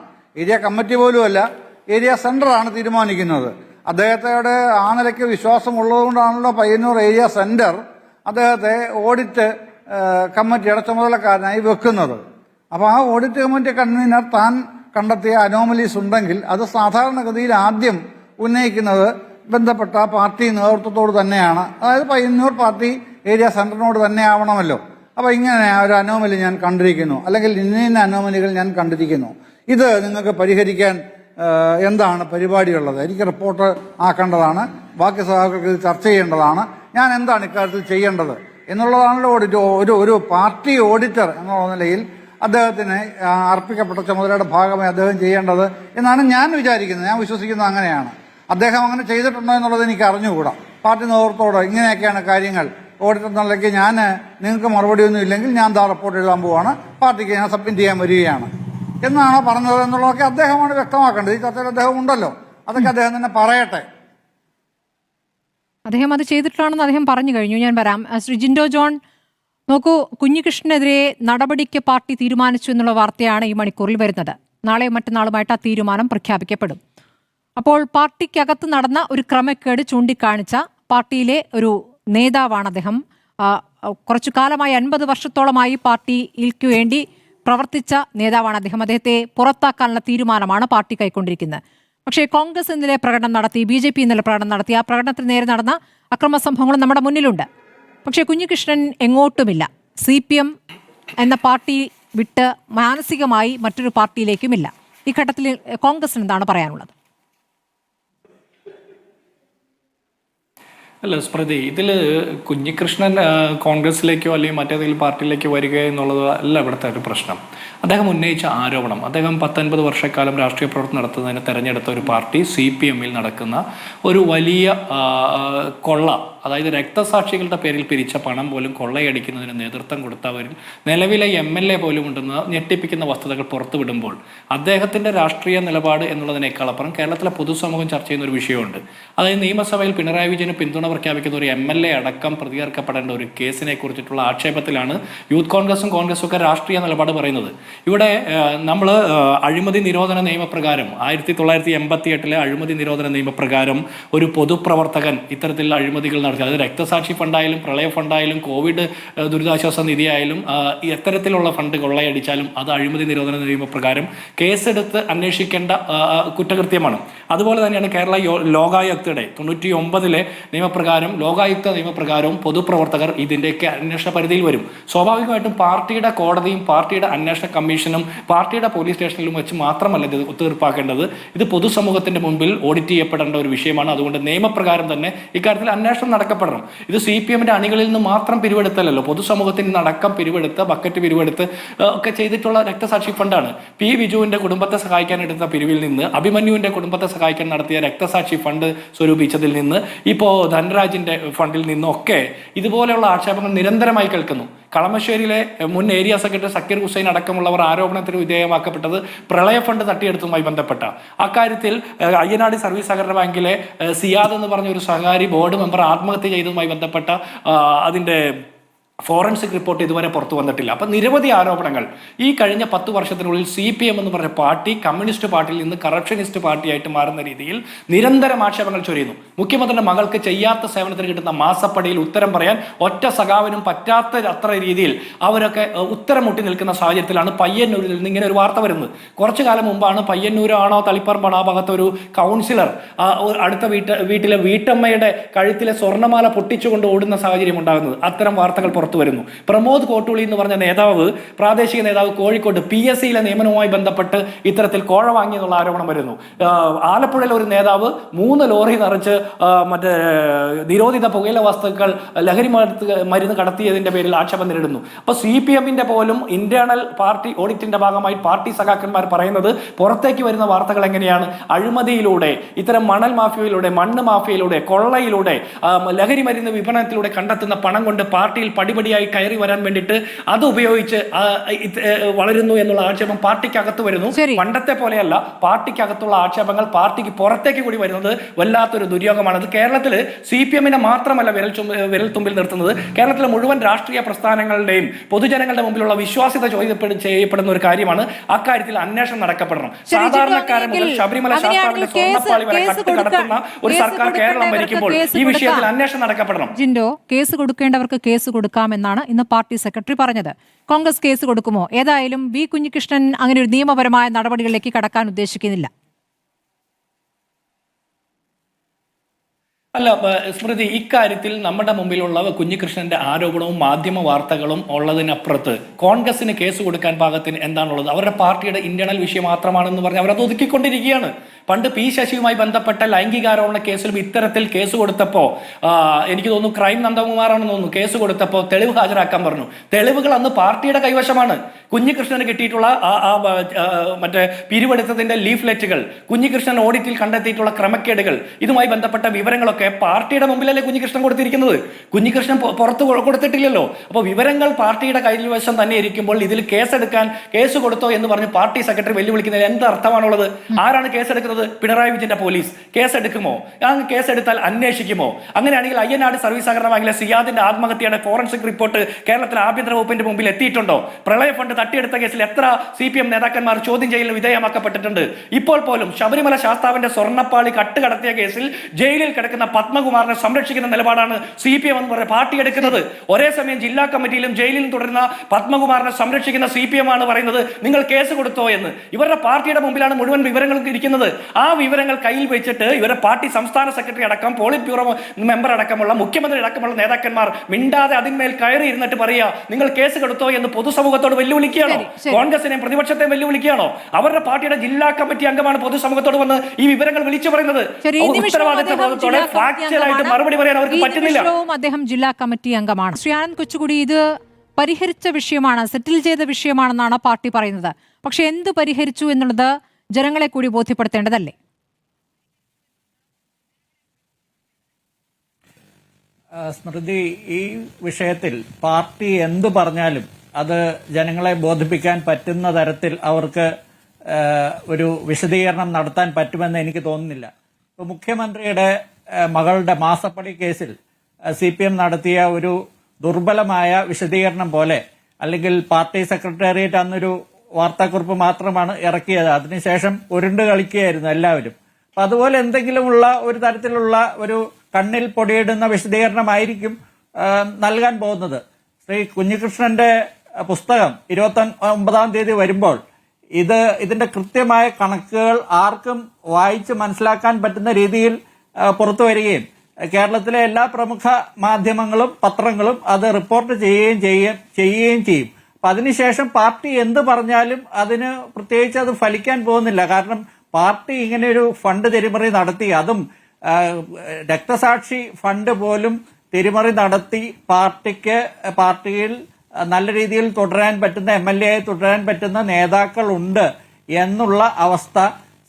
ഏരിയ കമ്മിറ്റി പോലുമല്ല, ഏരിയ സെന്ററാണ് തീരുമാനിക്കുന്നത്. അദ്ദേഹത്തോട് ആ നിലയ്ക്ക് വിശ്വാസമുള്ളതുകൊണ്ടാണല്ലോ പയ്യന്നൂർ ഏരിയ സെന്റർ അദ്ദേഹത്തെ ഓഡിറ്റ് കമ്മിറ്റിയുടെ ചുമതലക്കാരനായി വെക്കുന്നത്. അപ്പോൾ ആ ഓഡിറ്റ് കമ്മിറ്റി കൺവീനർ താൻ കണ്ടെത്തിയ അനോമലീസ് ഉണ്ടെങ്കിൽ അത് സാധാരണഗതിയിൽ ആദ്യം ഉന്നയിക്കുന്നത് ബന്ധപ്പെട്ട പാർട്ടി നേതൃത്വത്തോട് തന്നെയാണ്. അതായത് പയ്യന്നൂർ പാർട്ടി ഏരിയ സെന്ററിനോട് തന്നെ ആവണമല്ലോ. അപ്പോൾ ഇങ്ങനെ ഒരു അനോമലി ഞാൻ കണ്ടിരിക്കുന്നു, അല്ലെങ്കിൽ ഇന്ന അനോമലികൾ ഞാൻ കണ്ടിരിക്കുന്നു, ഇത് നിങ്ങൾക്ക് പരിഹരിക്കാൻ എന്താണ് പരിപാടിയുള്ളത്? എനിക്ക് റിപ്പോർട്ട് ആക്കേണ്ടതാണ്, ബാക്കി സഹാക്കൾക്ക് ഇത് ചർച്ച ചെയ്യേണ്ടതാണ്, ഞാൻ എന്താണ് ഇക്കാര്യത്തിൽ ചെയ്യേണ്ടത് എന്നുള്ളതാണല്ലോ ഒരു പാർട്ടി ഓഡിറ്റർ എന്നുള്ള നിലയിൽ അദ്ദേഹത്തിന് അർപ്പിക്കപ്പെട്ട ചുമതലയുടെ ഭാഗമായി അദ്ദേഹം ചെയ്യേണ്ടത് എന്നാണ് ഞാൻ വിചാരിക്കുന്നത്. ഞാൻ വിശ്വസിക്കുന്നത് അങ്ങനെയാണ്. അദ്ദേഹം അങ്ങനെ ചെയ്തിട്ടുണ്ടോ എന്നുള്ളത് എനിക്ക് അറിഞ്ഞുകൂടാ. പാർട്ടി നേതൃത്വത്തോട് ഇങ്ങനെയൊക്കെയാണ് കാര്യങ്ങൾ, ഓഡിറ്റർ എന്നുള്ളതൊക്കെ നിങ്ങൾക്ക് മറുപടിയൊന്നും ഇല്ലെങ്കിൽ ഞാൻ റിപ്പോർട്ട് എഴുതാൻ പോവാണ്, പാർട്ടിക്ക് ഞാൻ സബ്മിറ്റ് ചെയ്യാൻ വരികയാണ് എന്നാണോ പറഞ്ഞത് എന്നുള്ളതൊക്കെ അദ്ദേഹമാണ് വ്യക്തമാക്കേണ്ടത്. ഈ ചർച്ചയിൽ അദ്ദേഹം ഉണ്ടല്ലോ, അതൊക്കെ അദ്ദേഹം തന്നെ പറയട്ടെ. അദ്ദേഹം അത് ചെയ്തിട്ടാണെന്ന് അദ്ദേഹം പറഞ്ഞു കഴിഞ്ഞു. ഞാൻ വരാം. ശ്രീ ജിൻഡോ ജോൺ, നോക്കൂ, കുഞ്ഞികൃഷ്ണനെതിരെ നടപടിക്ക് പാർട്ടി തീരുമാനിച്ചു എന്നുള്ള വാർത്തയാണ് ഈ മണിക്കൂറിൽ വരുന്നത്. നാളെ മറ്റന്നാളുമായിട്ട് ആ തീരുമാനം പ്രഖ്യാപിക്കപ്പെടും. അപ്പോൾ പാർട്ടിക്കകത്ത് നടന്ന ഒരു ക്രമക്കേട് ചൂണ്ടിക്കാണിച്ച പാർട്ടിയിലെ ഒരു നേതാവാണ് അദ്ദേഹം. കുറച്ചു കാലമായി 50 വർഷത്തോളമായി പാർട്ടിക്ക് വേണ്ടി പ്രവർത്തിച്ച നേതാവാണ് അദ്ദേഹം. അദ്ദേഹത്തെ പുറത്താക്കാനുള്ള തീരുമാനമാണ് പാർട്ടി കൈക്കൊണ്ടിരിക്കുന്നത്. പക്ഷേ കോൺഗ്രസ് ഇന്നലെ പ്രകടനം നടത്തി, BJP ഇന്നലെ പ്രകടനം നടത്തി. ആ പ്രകടനത്തിന് നേരെ നടന്ന അക്രമ സംഭവങ്ങളും നമ്മുടെ മുന്നിലുണ്ട്. പക്ഷേ കുഞ്ഞികൃഷ്ണൻ എങ്ങോട്ടുമില്ല. CPM എന്ന പാർട്ടി വിട്ട് മാനസികമായി മറ്റൊരു പാർട്ടിയിലേക്കുമില്ല. ഈ ഘട്ടത്തിൽ കോൺഗ്രസിന് എന്താണ് പറയാനുള്ളത്? അല്ല സ്മൃതി, ഇതിൽ കുഞ്ഞികൃഷ്ണൻ കോൺഗ്രസിലേക്കോ അല്ലെങ്കിൽ മറ്റേതെങ്കിലും പാർട്ടിയിലേക്കോ വരിക എന്നുള്ളത് അല്ല ഇവിടുത്തെ ഒരു പ്രശ്നം. അദ്ദേഹം ഉന്നയിച്ച ആരോപണം, അദ്ദേഹം 19 വർഷക്കാലം രാഷ്ട്രീയ പ്രവർത്തനം നടത്തുന്നതിന് തെരഞ്ഞെടുത്ത ഒരു പാർട്ടി CPMൽ നടക്കുന്ന ഒരു വലിയ കൊള്ള, അതായത് രക്തസാക്ഷികളുടെ പേരിൽ പിരിച്ച പണം പോലും കൊള്ളയടിക്കുന്നതിന് നേതൃത്വം കൊടുത്തവരിൽ നിലവിലെ MLA പോലും ഉണ്ടെന്ന് ഞെട്ടിപ്പിക്കുന്ന വസ്തുതകൾ പുറത്തുവിടുമ്പോൾ അദ്ദേഹത്തിൻ്റെ രാഷ്ട്രീയ നിലപാട് എന്നുള്ളതിനേക്കാൾ അപ്പുറം കേരളത്തിലെ പൊതുസമൂഹം ചർച്ച ചെയ്യുന്ന ഒരു വിഷയമുണ്ട്. അതായത് നിയമസഭയിൽ പിണറായി വിജയന് പിന്തുണ പ്രഖ്യാപിക്കുന്ന ഒരു MLA അടക്കം പ്രതികർക്കപ്പെടേണ്ട ഒരു കേസിനെ കുറിച്ചിട്ടുള്ള ആക്ഷേപത്തിലാണ് യൂത്ത് കോൺഗ്രസും ഒക്കെ രാഷ്ട്രീയ നിലപാട് പറയുന്നത്. ഇവിടെ നമ്മൾ അഴിമതി നിരോധന നിയമപ്രകാരം 1988 അഴിമതി നിരോധന നിയമപ്രകാരം ഒരു പൊതുപ്രവർത്തകൻ ഇത്തരത്തിലുള്ള അഴിമതികൾ നടത്തി, അതായത് രക്തസാക്ഷി ഫണ്ടായാലും പ്രളയ ഫണ്ടായാലും കോവിഡ് ദുരിതാശ്വാസ നിധിയായാലും എത്തരത്തിലുള്ള ഫണ്ട് കൊള്ളയടിച്ചാലും അത് അഴിമതി നിരോധന നിയമപ്രകാരം കേസെടുത്ത് അന്വേഷിക്കേണ്ട കുറ്റകൃത്യമാണ്. അതുപോലെ തന്നെയാണ് കേരള ലോകായുക്തയുടെ 99 നിയമപ്രകാരം, ലോകായുക്ത നിയമപ്രകാരവും പൊതുപ്രവർത്തകർ ഇതിൻ്റെയൊക്കെ അന്വേഷണ പരിധിയിൽ വരും. സ്വാഭാവികമായിട്ടും പാർട്ടിയുടെ കോടതിയും പാർട്ടിയുടെ അന്വേഷണ കമ്മീഷനും പാർട്ടിയുടെ പോലീസ് സ്റ്റേഷനിലും വെച്ച് മാത്രമല്ല ഇത് ഒത്തുതീർപ്പാക്കേണ്ടത്. ഇത് പൊതുസമൂഹത്തിന്റെ മുൻപിൽ ഓഡിറ്റ് ചെയ്യപ്പെടേണ്ട ഒരു വിഷയമാണ്. അതുകൊണ്ട് നിയമപ്രകാരം തന്നെ ഇക്കാര്യത്തിൽ അന്വേഷണം നടക്കപ്പെടണം. ഇത് CPMന്റെ അണികളിൽ നിന്ന് മാത്രം പിരിവെടുത്തല്ലോ, പൊതുസമൂഹത്തിൽ നിന്നടക്കം പിരിവെടുത്ത് ബക്കറ്റ് പിരിവെടുത്ത് ഒക്കെ ചെയ്തിട്ടുള്ള രക്തസാക്ഷി ഫണ്ടാണ്. P. വിജുവിന്റെ കുടുംബത്തെ സഹായിക്കാൻ എടുത്ത പിരിവിൽ നിന്ന്, അഭിമന്യുവിന്റെ കുടുംബത്തെ സഹായിക്കാൻ നടത്തിയ രക്തസാക്ഷി ഫണ്ട് സ്വരൂപിച്ചതിൽ നിന്ന്, ഇപ്പോൾ ധനരാജിന്റെ ഫണ്ടിൽ നിന്നൊക്കെ ഇതുപോലെയുള്ള ആക്ഷേപങ്ങൾ നിരന്തരമായി കേൾക്കുന്നു. കളമശ്ശേരിയിലെ മുൻ ഏരിയ സെക്രട്ടറി സക്കീർ ഹുസൈൻ അടക്കമുള്ളവർ ആരോപണത്തിന് വിധേയമാക്കപ്പെട്ടത് പ്രളയ ഫണ്ട് തട്ടിയെടുത്തതുമായി ബന്ധപ്പെട്ട അക്കാര്യത്തിൽ അയ്യനാട് സർവീസ് സഹകരണ ബാങ്കിലെ സിയാദ് എന്ന് പറഞ്ഞ ഒരു സഹകാരി ബോർഡ് മെമ്പർ ആത്മഹത്യ ചെയ്തതുമായി ബന്ധപ്പെട്ട അതിൻ്റെ ഫോറൻസിക് റിപ്പോർട്ട് ഇതുവരെ പുറത്തു വന്നിട്ടില്ല. അപ്പം നിരവധി ആരോപണങ്ങൾ ഈ കഴിഞ്ഞ 10 വർഷത്തിനുള്ളിൽ CPM എന്ന് പറഞ്ഞ പാർട്ടി കമ്മ്യൂണിസ്റ്റ് പാർട്ടിയിൽ നിന്ന് കറപ്ഷനിസ്റ്റ് പാർട്ടിയായിട്ട് മാറുന്ന രീതിയിൽ നിരന്തരം ആക്ഷേപങ്ങൾ ചൊരിയുന്നു. മുഖ്യമന്ത്രിയുടെ മകൾക്ക് ചെയ്യാത്ത സേവനത്തിന് കിട്ടുന്ന മാസപ്പടിയിൽ ഉത്തരം പറയാൻ ഒറ്റ സഖാവിനും പറ്റാത്ത അത്ര രീതിയിൽ അവരൊക്കെ ഉത്തരം മുട്ടി നിൽക്കുന്ന സാഹചര്യത്തിലാണ് പയ്യന്നൂരിൽ നിന്ന് ഇങ്ങനെ ഒരു വാർത്ത വരുന്നത്. കുറച്ചു കാലം മുമ്പാണ് പയ്യന്നൂരാണോ തളിപ്പറമ്പാണോ ആ ഭാഗത്ത് ഒരു കൗൺസിലർ അടുത്ത വീട്ടിലെ വീട്ടമ്മയുടെ കഴുത്തിലെ സ്വർണ്ണമാല പൊട്ടിച്ചുകൊണ്ട് ഓടുന്ന സാഹചര്യം ഉണ്ടാകുന്നത്. അത്തരം വാർത്തകൾ പുറത്തു വരുന്നു. പ്രമോദ് കോട്ടൂളി എന്ന് പറഞ്ഞ നേതാവ്, പ്രാദേശിക നേതാവ്, കോഴിക്കോട് PSCയിലെ നിയമനവുമായി ബന്ധപ്പെട്ട് ഇത്തരത്തിൽ കോഴ വാങ്ങിയെന്നുള്ള ആരോപണം വരുന്നു. ആലപ്പുഴയിലെ ഒരു നേതാവ് 3 ലോറി നിറച്ച് മറ്റേ നിരോധിത പുകയില വസ്തുക്കൾ, ലഹരി മരുന്ന് കടത്തിയതിന്റെ പേരിൽ ആക്ഷേപം നേരിടുന്നു. അപ്പൊ CPMന്റെ പോലും ഇന്റേണൽ പാർട്ടി ഓഡിറ്റിന്റെ ഭാഗമായി പാർട്ടി സഖാക്കന്മാർ പറയുന്നത് പുറത്തേക്ക് വരുന്ന വാർത്തകൾ എങ്ങനെയാണ്? അഴിമതിയിലൂടെ, ഇത്തരം മണൽ മാഫിയയിലൂടെ, മണ്ണ് മാഫിയയിലൂടെ, കൊള്ളയിലൂടെ, ലഹരി മരുന്ന് വിപണനത്തിലൂടെ കണ്ടെത്തുന്ന പണം കൊണ്ട് പാർട്ടിയിൽ പടിപടിയായി കയറി വരാൻ വേണ്ടിയിട്ട് അത് ഉപയോഗിച്ച് വളരുന്നു എന്നുള്ള ആക്ഷേപം പാർട്ടിക്കകത്ത് വരുന്നു. പണ്ടത്തെ പോലെയല്ല, പാർട്ടിക്കകത്തുള്ള ആക്ഷേപങ്ങൾ പാർട്ടിക്ക് പുറത്തേക്ക് കൂടി വരുന്നത് വല്ലാത്തൊരു ദുര്യോഗമാണ്. അത് കേരളത്തിൽ CPMനെ മാത്രമല്ല വിരൽ തുമ്പിൽ നിർത്തുന്നത്, കേരളത്തിലെ മുഴുവൻ രാഷ്ട്രീയ പ്രസ്ഥാനങ്ങളുടെയും പൊതുജനങ്ങളുടെ മുമ്പിലുള്ള വിശ്വാസ്യത ചെയ്യപ്പെടുന്ന ഒരു കാര്യമാണ്. അക്കാര്യത്തിൽ അന്വേഷണം നടക്കപ്പെടണം. സാധാരണക്കാരൻ മുതൽ ശബരിമല ശാസ്താവിന്റെ സ്വർണ്ണപ്പാളി വരെ കടത്തുന്ന ഒരു സർക്കാർ കേരളം ഭരിക്കുമ്പോൾ ഈ വിഷയത്തിൽ അന്വേഷണം നടക്കപ്പെടണം. ജിൻഡോ, കേസ് കൊടുക്കേണ്ടവർക്ക് കേസ് കൊടുക്കാമെന്നാണ് ഇന്ന് പാർട്ടി സെക്രട്ടറി പറഞ്ഞത്. കോൺഗ്രസ് കേസ് കൊടുക്കുമോ? ഏതായാലും V കുഞ്ഞികൃഷ്ണൻ അങ്ങനെ ഒരു നിയമപരമായ നടപടികളിലേക്ക് കടക്കാൻ ഉദ്ദേശിക്കുന്നില്ല. അല്ല സ്മൃതി, ഇക്കാര്യത്തിൽ നമ്മുടെ മുമ്പിലുള്ള കുഞ്ഞികൃഷ്ണന്റെ ആരോപണവും മാധ്യമ വാർത്തകളും ഉള്ളതിനപ്പുറത്ത് കോൺഗ്രസിന് കേസ് കൊടുക്കാൻ പാകത്തിന് എന്താണുള്ളത്? അവരുടെ പാർട്ടിയുടെ ഇന്റേണൽ വിഷയം മാത്രമാണെന്ന് പറഞ്ഞ് അവരത് ഒതുക്കിക്കൊണ്ടിരിക്കുകയാണ്. പണ്ട് P ശശിയുമായി ബന്ധപ്പെട്ട ലൈംഗികാരോപണ കേസിലും ഇത്തരത്തിൽ കേസ് കൊടുത്തപ്പോൾ എനിക്ക് തോന്നുന്നു ക്രൈം നന്ദകുമാറാണെന്ന് തോന്നുന്നു, കേസ് കൊടുത്തപ്പോൾ തെളിവ് ഹാജരാക്കാൻ പറഞ്ഞു. തെളിവുകൾ അന്ന് പാർട്ടിയുടെ കൈവശമാണ്. കുഞ്ഞികൃഷ്ണന് കിട്ടിയിട്ടുള്ള മറ്റേ പിരിവെടുത്തതിന്റെ ലീഫ്ലെറ്റുകൾ, കുഞ്ഞികൃഷ്ണൻ ഓഡിറ്റിൽ കണ്ടെത്തിയിട്ടുള്ള ക്രമക്കേടുകൾ, ഇതുമായി ബന്ധപ്പെട്ട വിവരങ്ങളൊക്കെ പാർട്ടിയുടെ മുമ്പിലല്ലേ കുഞ്ഞികൃഷ്ണൻ കൊടുത്തിരിക്കുന്നത്? കുഞ്ഞികൃഷ്ണൻ പുറത്ത് കൊടുത്തിട്ടില്ലല്ലോ. അപ്പോൾ വിവരങ്ങൾ പാർട്ടിയുടെ കൈവശം തന്നെ ഇരിക്കുമ്പോൾ ഇതിൽ കേസ് കൊടുത്തോ എന്ന് പറഞ്ഞ് പാർട്ടി സെക്രട്ടറി വെല്ലുവിളിക്കുന്നതിൽ എന്ത് അർത്ഥമാണുള്ളത്? ആരാണ് കേസെടുക്കുന്നത്? പിണറായി വിജയന്റെ പോലീസ് കേസെടുക്കുമോ? കേസെടുത്താൽ അന്വേഷിക്കുമോ? അങ്ങനെയാണെങ്കിൽ അയ്യനാട് സർവീസ് സഹകരണ ബാങ്കിലെ സിയാദിന്റെ ആത്മഹത്യയുടെ ഫോറൻസിക് റിപ്പോർട്ട് കേരളത്തിലെ ആഭ്യന്തര വകുപ്പിന്റെ മുമ്പിൽ എത്തിയിട്ടുണ്ടോ? പ്രളയ ഫണ്ട് തട്ടിയെടുത്ത കേസിൽ എത്ര CPM നേതാക്കന്മാർ ചോദ്യം ചെയ്യലിന് വിധേയമാക്കപ്പെട്ടിട്ടുണ്ട്? ഇപ്പോൾ പോലും ശബരിമല ശാസ്താവിന്റെ സ്വർണ്ണപ്പാളി കടത്തിയ കേസിൽ ജയിലിൽ കിടക്കുന്ന പത്മകുമാറിനെ സംരക്ഷിക്കുന്ന നിലപാടാണ് CPM എന്ന് പറയുന്ന പാർട്ടി എടുക്കുന്നത്. ഒരേ സമയം ജില്ലാ കമ്മിറ്റിയിലും ജയിലിലും തുടരുന്ന പത്മകുമാറിനെ സംരക്ഷിക്കുന്ന CPM ആണ് പറയുന്നത് നിങ്ങൾ കേസ് കൊടുത്തോ എന്ന്. ഇവരുടെ പാർട്ടിയുടെ മുമ്പിലാണ് മുഴുവൻ വിവരങ്ങളും ഇരിക്കുന്നത്. ആ വിവരങ്ങൾ കയ്യിൽ വെച്ചിട്ട് ഇവരുടെ പാർട്ടി സംസ്ഥാന സെക്രട്ടറി അടക്കം, പോളിറ്റ് ബ്യൂറോ മെമ്പർ അടക്കമുള്ള, മുഖ്യമന്ത്രി അടക്കമുള്ള നേതാക്കന്മാർ മിണ്ടാതെ അതിന്മേൽ കയറി ഇരുന്നിട്ട് പറയുക നിങ്ങൾ കേസ് കൊടുത്തോ എന്ന് പൊതുസമൂഹത്തോട് വെല്ലുവിളിക്കുകയാണോ? കോൺഗ്രസിനെയും പ്രതിപക്ഷത്തെയും വെല്ലുവിളിക്കുകയാണോ? അവരുടെ പാർട്ടിയുടെ ജില്ലാ കമ്മിറ്റി അംഗമാണ് പൊതുസമൂഹത്തോട് വന്ന് ഈ വിവരങ്ങൾ വിളിച്ചു പറയുന്നത്. ഉത്തരവാദിത്തത്തോടെ ഫാക്ച്വലായിട്ട് മറുപടി പറയാൻ അവർക്ക് പറ്റുന്നില്ല. അദ്ദേഹം ജില്ലാ കമ്മിറ്റി അംഗമാണ്. ശ്രീ ആനന്ദ് കൊച്ചുകുടി, ഇത് പരിഹരിച്ച വിഷയമാണ്, സെറ്റിൽ ചെയ്ത വിഷയമാണെന്നാണ് പാർട്ടി പറയുന്നത്. പക്ഷെ എന്ത് പരിഹരിച്ചു എന്നുള്ളത് ജനങ്ങളെ കൂടി ബോധ്യപ്പെടുത്തേണ്ടതല്ലേ? സ്മൃതി, ഈ വിഷയത്തിൽ പാർട്ടി എന്തു പറഞ്ഞാലും അത് ജനങ്ങളെ ബോധിപ്പിക്കാൻ പറ്റുന്ന തരത്തിൽ അവർക്ക് ഒരു വിശദീകരണം നടത്താൻ പറ്റുമെന്ന് എനിക്ക് തോന്നുന്നില്ല. ഇപ്പോൾ മുഖ്യമന്ത്രിയുടെ മകളുടെ മാസപ്പടി കേസിൽ CPM നടത്തിയ ഒരു ദുർബലമായ വിശദീകരണം പോലെ, അല്ലെങ്കിൽ പാർട്ടി സെക്രട്ടേറിയറ്റ് അന്നൊരു വാർത്താക്കുറിപ്പ് മാത്രമാണ് ഇറക്കിയത്, അതിനുശേഷം ഉരുണ്ട് കളിക്കുകയായിരുന്നു എല്ലാവരും. അപ്പൊ അതുപോലെ എന്തെങ്കിലുമുള്ള ഒരു തരത്തിലുള്ള ഒരു കണ്ണിൽ പൊടിയിടുന്ന വിശദീകരണമായിരിക്കും നൽകാൻ പോകുന്നത്. ശ്രീ കുഞ്ഞികൃഷ്ണന്റെ പുസ്തകം 29-ാം തീയതി വരുമ്പോൾ ഇതിന്റെ കൃത്യമായ കണക്കുകൾ ആർക്കും വായിച്ച് മനസ്സിലാക്കാൻ പറ്റുന്ന രീതിയിൽ പുറത്തു വരികയും കേരളത്തിലെ എല്ലാ പ്രമുഖ മാധ്യമങ്ങളും പത്രങ്ങളും അത് റിപ്പോർട്ട് ചെയ്യുകയും ചെയ്യും. അപ്പൊ അതിനുശേഷം പാർട്ടി എന്ത് പറഞ്ഞാലും അതിന് പ്രത്യേകിച്ച് അത് ഫലിക്കാൻ പോകുന്നില്ല. കാരണം പാർട്ടി ഇങ്ങനെ ഒരു ഫണ്ട് തിരിമറി നടത്തി, അതും രക്തസാക്ഷി ഫണ്ട് പോലും തിരിമറി നടത്തി പാർട്ടിയിൽ നല്ല രീതിയിൽ തുടരാൻ പറ്റുന്ന MLA ആയി തുടരാൻ പറ്റുന്ന നേതാക്കളുണ്ട് എന്നുള്ള അവസ്ഥ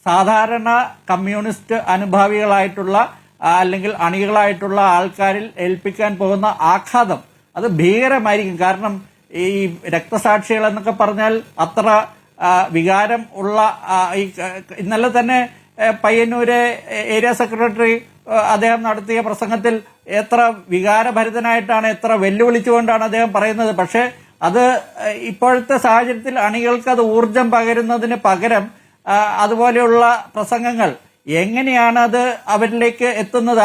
സാധാരണ കമ്മ്യൂണിസ്റ്റ് അനുഭാവികളായിട്ടുള്ള അല്ലെങ്കിൽ അണികളായിട്ടുള്ള ആൾക്കാരിൽ ഏൽപ്പിക്കാൻ പോകുന്ന ആഘാതം അത് ഭീകരമായിരിക്കും. കാരണം ഈ രക്തസാക്ഷികൾ എന്നൊക്കെ പറഞ്ഞാൽ അത്ര വികാരം ഉള്ള ഇന്നലെ തന്നെ പയ്യന്നൂര് ഏരിയ സെക്രട്ടറി അദ്ദേഹം നടത്തിയ പ്രസംഗത്തിൽ എത്ര വികാരഭരിതനായിട്ടാണ്, എത്ര വെല്ലുവിളിച്ചുകൊണ്ടാണ് അദ്ദേഹം പറയുന്നത്. പക്ഷേ അത് ഇപ്പോഴത്തെ സാഹചര്യത്തിൽ അണികൾക്ക് അത് ഊർജം പകരുന്നതിന് പകരം അതുപോലെയുള്ള പ്രസംഗങ്ങൾ എങ്ങനെയാണ് അത് അവരിലേക്ക് എത്തുന്നത്,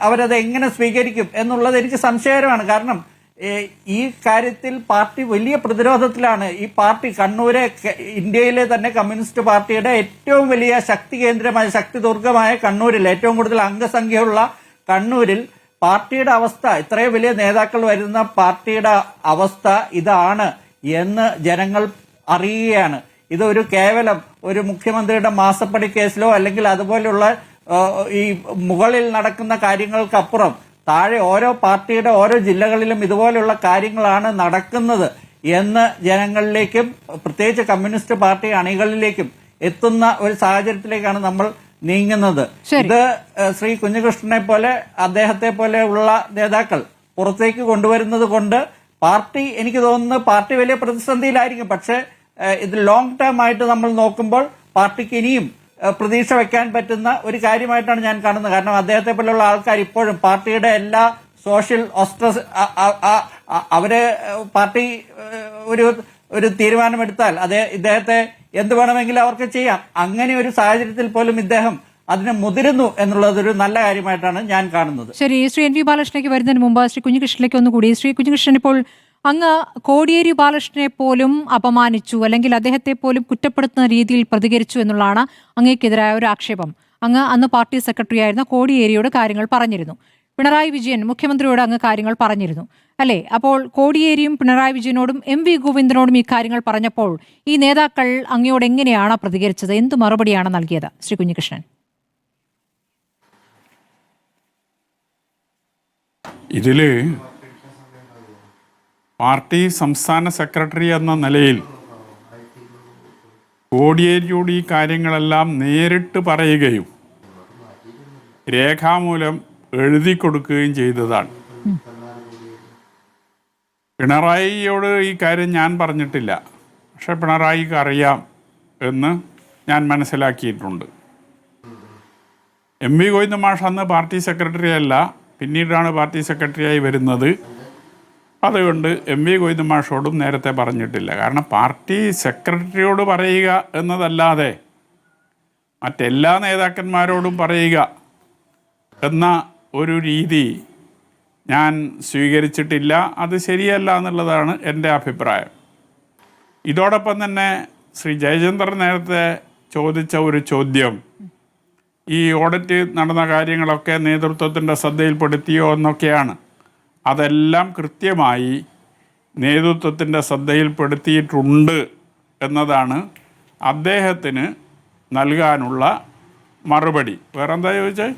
അവരത് എങ്ങനെ സ്വീകരിക്കും എന്നുള്ളത് എനിക്ക് സംശയകരമാണ്. കാരണം ഈ കാര്യത്തിൽ പാർട്ടി വലിയ പ്രതിരോധത്തിലാണ്. ഈ പാർട്ടി കണ്ണൂരെ ഇന്ത്യയിലെ തന്നെ കമ്മ്യൂണിസ്റ്റ് പാർട്ടിയുടെ ഏറ്റവും വലിയ ശക്തി കേന്ദ്രമായ, ശക്തി ദുർഗമായ കണ്ണൂരിൽ, ഏറ്റവും കൂടുതൽ അംഗസംഖ്യയുള്ള കണ്ണൂരിൽ പാർട്ടിയുടെ അവസ്ഥ, ഇത്രയും വലിയ നേതാക്കൾ വരുന്ന പാർട്ടിയുടെ അവസ്ഥ ഇതാണ് എന്ന് ജനങ്ങൾ അറിയുകയാണ്. ഇതൊരു കേവലം ഒരു മുഖ്യമന്ത്രിയുടെ മാസപ്പടി കേസിലോ അല്ലെങ്കിൽ അതുപോലെയുള്ള ഈ മുകളിൽ നടക്കുന്ന കാര്യങ്ങൾക്കപ്പുറം താഴെ ഓരോ പാർട്ടിയുടെ ഓരോ ജില്ലകളിലും ഇതുപോലുള്ള കാര്യങ്ങളാണ് നടക്കുന്നത് എന്ന് ജനങ്ങളിലേക്കും പ്രത്യേകിച്ച് കമ്മ്യൂണിസ്റ്റ് പാർട്ടി അണികളിലേക്കും എത്തുന്ന ഒരു സാഹചര്യത്തിലേക്കാണ് നമ്മൾ നീങ്ങുന്നത്. ഇത് ശ്രീ കുഞ്ഞികൃഷ്ണനെ പോലെ അദ്ദേഹത്തെ പോലെ ഉള്ള നേതാക്കൾ പുറത്തേക്ക് കൊണ്ടുവരുന്നത് കൊണ്ട് പാർട്ടി, എനിക്ക് തോന്നുന്നു പാർട്ടി വലിയ പ്രതിസന്ധിയിലായിരിക്കും. പക്ഷേ ഇത് ലോങ് ടേം ആയിട്ട് നമ്മൾ നോക്കുമ്പോൾ പാർട്ടിക്ക് ഇനിയും പ്രതീക്ഷ വെക്കാൻ പറ്റുന്ന ഒരു കാര്യമായിട്ടാണ് ഞാൻ കാണുന്നത്. കാരണം അദ്ദേഹത്തെ പോലുള്ള ആൾക്കാർ ഇപ്പോഴും പാർട്ടിയുടെ എല്ലാ സോഷ്യൽ ഓസ്ട്രസ് അവര് പാർട്ടി ഒരു തീരുമാനമെടുത്താൽ ഇദ്ദേഹത്തെ എന്ത് വേണമെങ്കിലും അവർക്ക് ചെയ്യാം. അങ്ങനെ ഒരു സാഹചര്യത്തിൽ പോലും ഇദ്ദേഹം അതിന് മുതിരുന്നു എന്നുള്ളത് ഒരു നല്ല കാര്യമായിട്ടാണ് ഞാൻ കാണുന്നത്. ശരി, ശ്രീ എൻ വി ബാലകൃഷ്ണയ്ക്ക് വരുന്നതിന് മുമ്പ് ശ്രീ കുഞ്ഞികൃഷ്ണനിലേക്ക് ഒന്നുകൂടി. ശ്രീ കുഞ്ഞികൃഷ്ണൻ, ഇപ്പോൾ അങ്ങ് കോടിയേരി ബാലകൃഷ്ണനെ പോലും അപമാനിച്ചു, അല്ലെങ്കിൽ അദ്ദേഹത്തെ പോലും കുറ്റപ്പെടുത്തുന്ന രീതിയിൽ പ്രതികരിച്ചു എന്നുള്ളതാണ് അങ്ങേക്കെതിരായ ഒരു ആക്ഷേപം. അങ്ങ് അന്ന് പാർട്ടി സെക്രട്ടറി ആയിരുന്ന കോടിയേരിയോട് കാര്യങ്ങൾ പറഞ്ഞിരുന്നു. പിണറായി വിജയൻ മുഖ്യമന്ത്രിയോട് അങ്ങ് കാര്യങ്ങൾ പറഞ്ഞിരുന്നു, അല്ലേ? അപ്പോൾ കോടിയേരിയും പിണറായി വിജയനോടും എം വി ഗോവിന്ദനോടും ഈ കാര്യങ്ങൾ പറഞ്ഞപ്പോൾ ഈ നേതാക്കൾ അങ്ങയോട് എങ്ങനെയാണ് പ്രതികരിച്ചത്? എന്ത് മറുപടിയാണ് നൽകിയത് ശ്രീ കുഞ്ഞികൃഷ്ണൻ? ഇതില് പാർട്ടി സംസ്ഥാന സെക്രട്ടറി എന്ന നിലയിൽ കോടിയേരിയോട് ഈ കാര്യങ്ങളെല്ലാം നേരിട്ട് പറയുകയും രേഖാമൂലം എഴുതി കൊടുക്കുകയും ചെയ്തതാണ്. പിണറായിയോട് ഈ കാര്യം ഞാൻ പറഞ്ഞിട്ടില്ല, പക്ഷെ പിണറായിക്ക് അറിയാം എന്ന് ഞാൻ മനസ്സിലാക്കിയിട്ടുണ്ട്. എം വി ഗോവിന്ദ മാഷ് അന്ന് പാർട്ടി സെക്രട്ടറി അല്ല, പിന്നീടാണ് പാർട്ടി സെക്രട്ടറിയായി വരുന്നത്. അതുകൊണ്ട് എം വി ഗോവിന്ദ മാഷോടും നേരത്തെ പറഞ്ഞിട്ടില്ല. കാരണം പാർട്ടി സെക്രട്ടറിയോട് പറയുക എന്നതല്ലാതെ മറ്റെല്ലാ നേതാക്കന്മാരോടും പറയുക എന്ന ഒരു രീതി ഞാൻ സ്വീകരിച്ചിട്ടില്ല. അത് ശരിയല്ല എന്നുള്ളതാണ് എൻ്റെ അഭിപ്രായം. ഇതോടൊപ്പം തന്നെ ശ്രീ ജയചന്ദ്രൻ നേരത്തെ ചോദിച്ച ഒരു ചോദ്യം, ഈ ഓഡിറ്റ് നടന്ന കാര്യങ്ങളൊക്കെ നേതൃത്വത്തിൻ്റെ ശ്രദ്ധയിൽപ്പെടുത്തിയോ എന്നൊക്കെയാണ്. അതെല്ലാം കൃത്യമായി നേതൃത്വത്തിൻ്റെ ശ്രദ്ധയിൽപ്പെടുത്തിയിട്ടുണ്ട് എന്നതാണ് അദ്ദേഹത്തിന് നൽകാനുള്ള മറുപടി. വേറെന്താ ചോദിച്ചത്?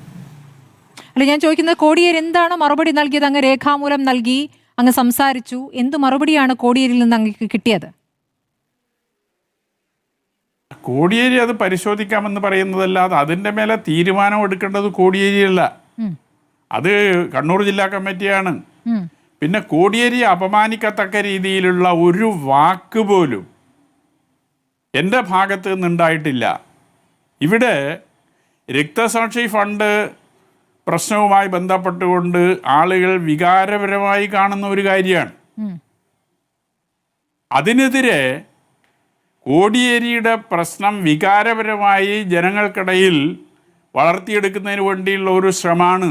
അല്ല, ഞാൻ ചോദിക്കുന്നത് കോടിയേരി എന്താണ് മറുപടി നൽകിയത്? അങ്ങ് രേഖാമൂലം നൽകി, അങ്ങ് സംസാരിച്ചു, എന്ത് മറുപടിയാണ് കോടിയേരിയിൽ നിന്ന് അങ്ങ് കിട്ടിയത്? കോടിയേരി അത് പരിശോധിക്കാമെന്ന് പറയുന്നതല്ലാതെ അതിൻ്റെ മേലെ തീരുമാനം എടുക്കേണ്ടത് കോടിയേരിയല്ല, അത് കണ്ണൂർ ജില്ലാ കമ്മിറ്റിയാണ്. പിന്നെ കോടിയേരി അപമാനിക്കത്തക്ക രീതിയിലുള്ള ഒരു വാക്ക് പോലും എൻ്റെ ഭാഗത്ത് നിന്നുണ്ടായിട്ടില്ല. ഇവിടെ രക്തസാക്ഷി ഫണ്ട് പ്രശ്നവുമായി ബന്ധപ്പെട്ടുകൊണ്ട് ആളുകൾ വികാരപരമായി കാണുന്ന ഒരു കാര്യമാണ്. അതിനെതിരെ കോടിയേരിയുടെ പ്രശ്നം വികാരപരമായി ജനങ്ങൾക്കിടയിൽ വളർത്തിയെടുക്കുന്നതിന് വേണ്ടിയുള്ള ഒരു ശ്രമമാണ്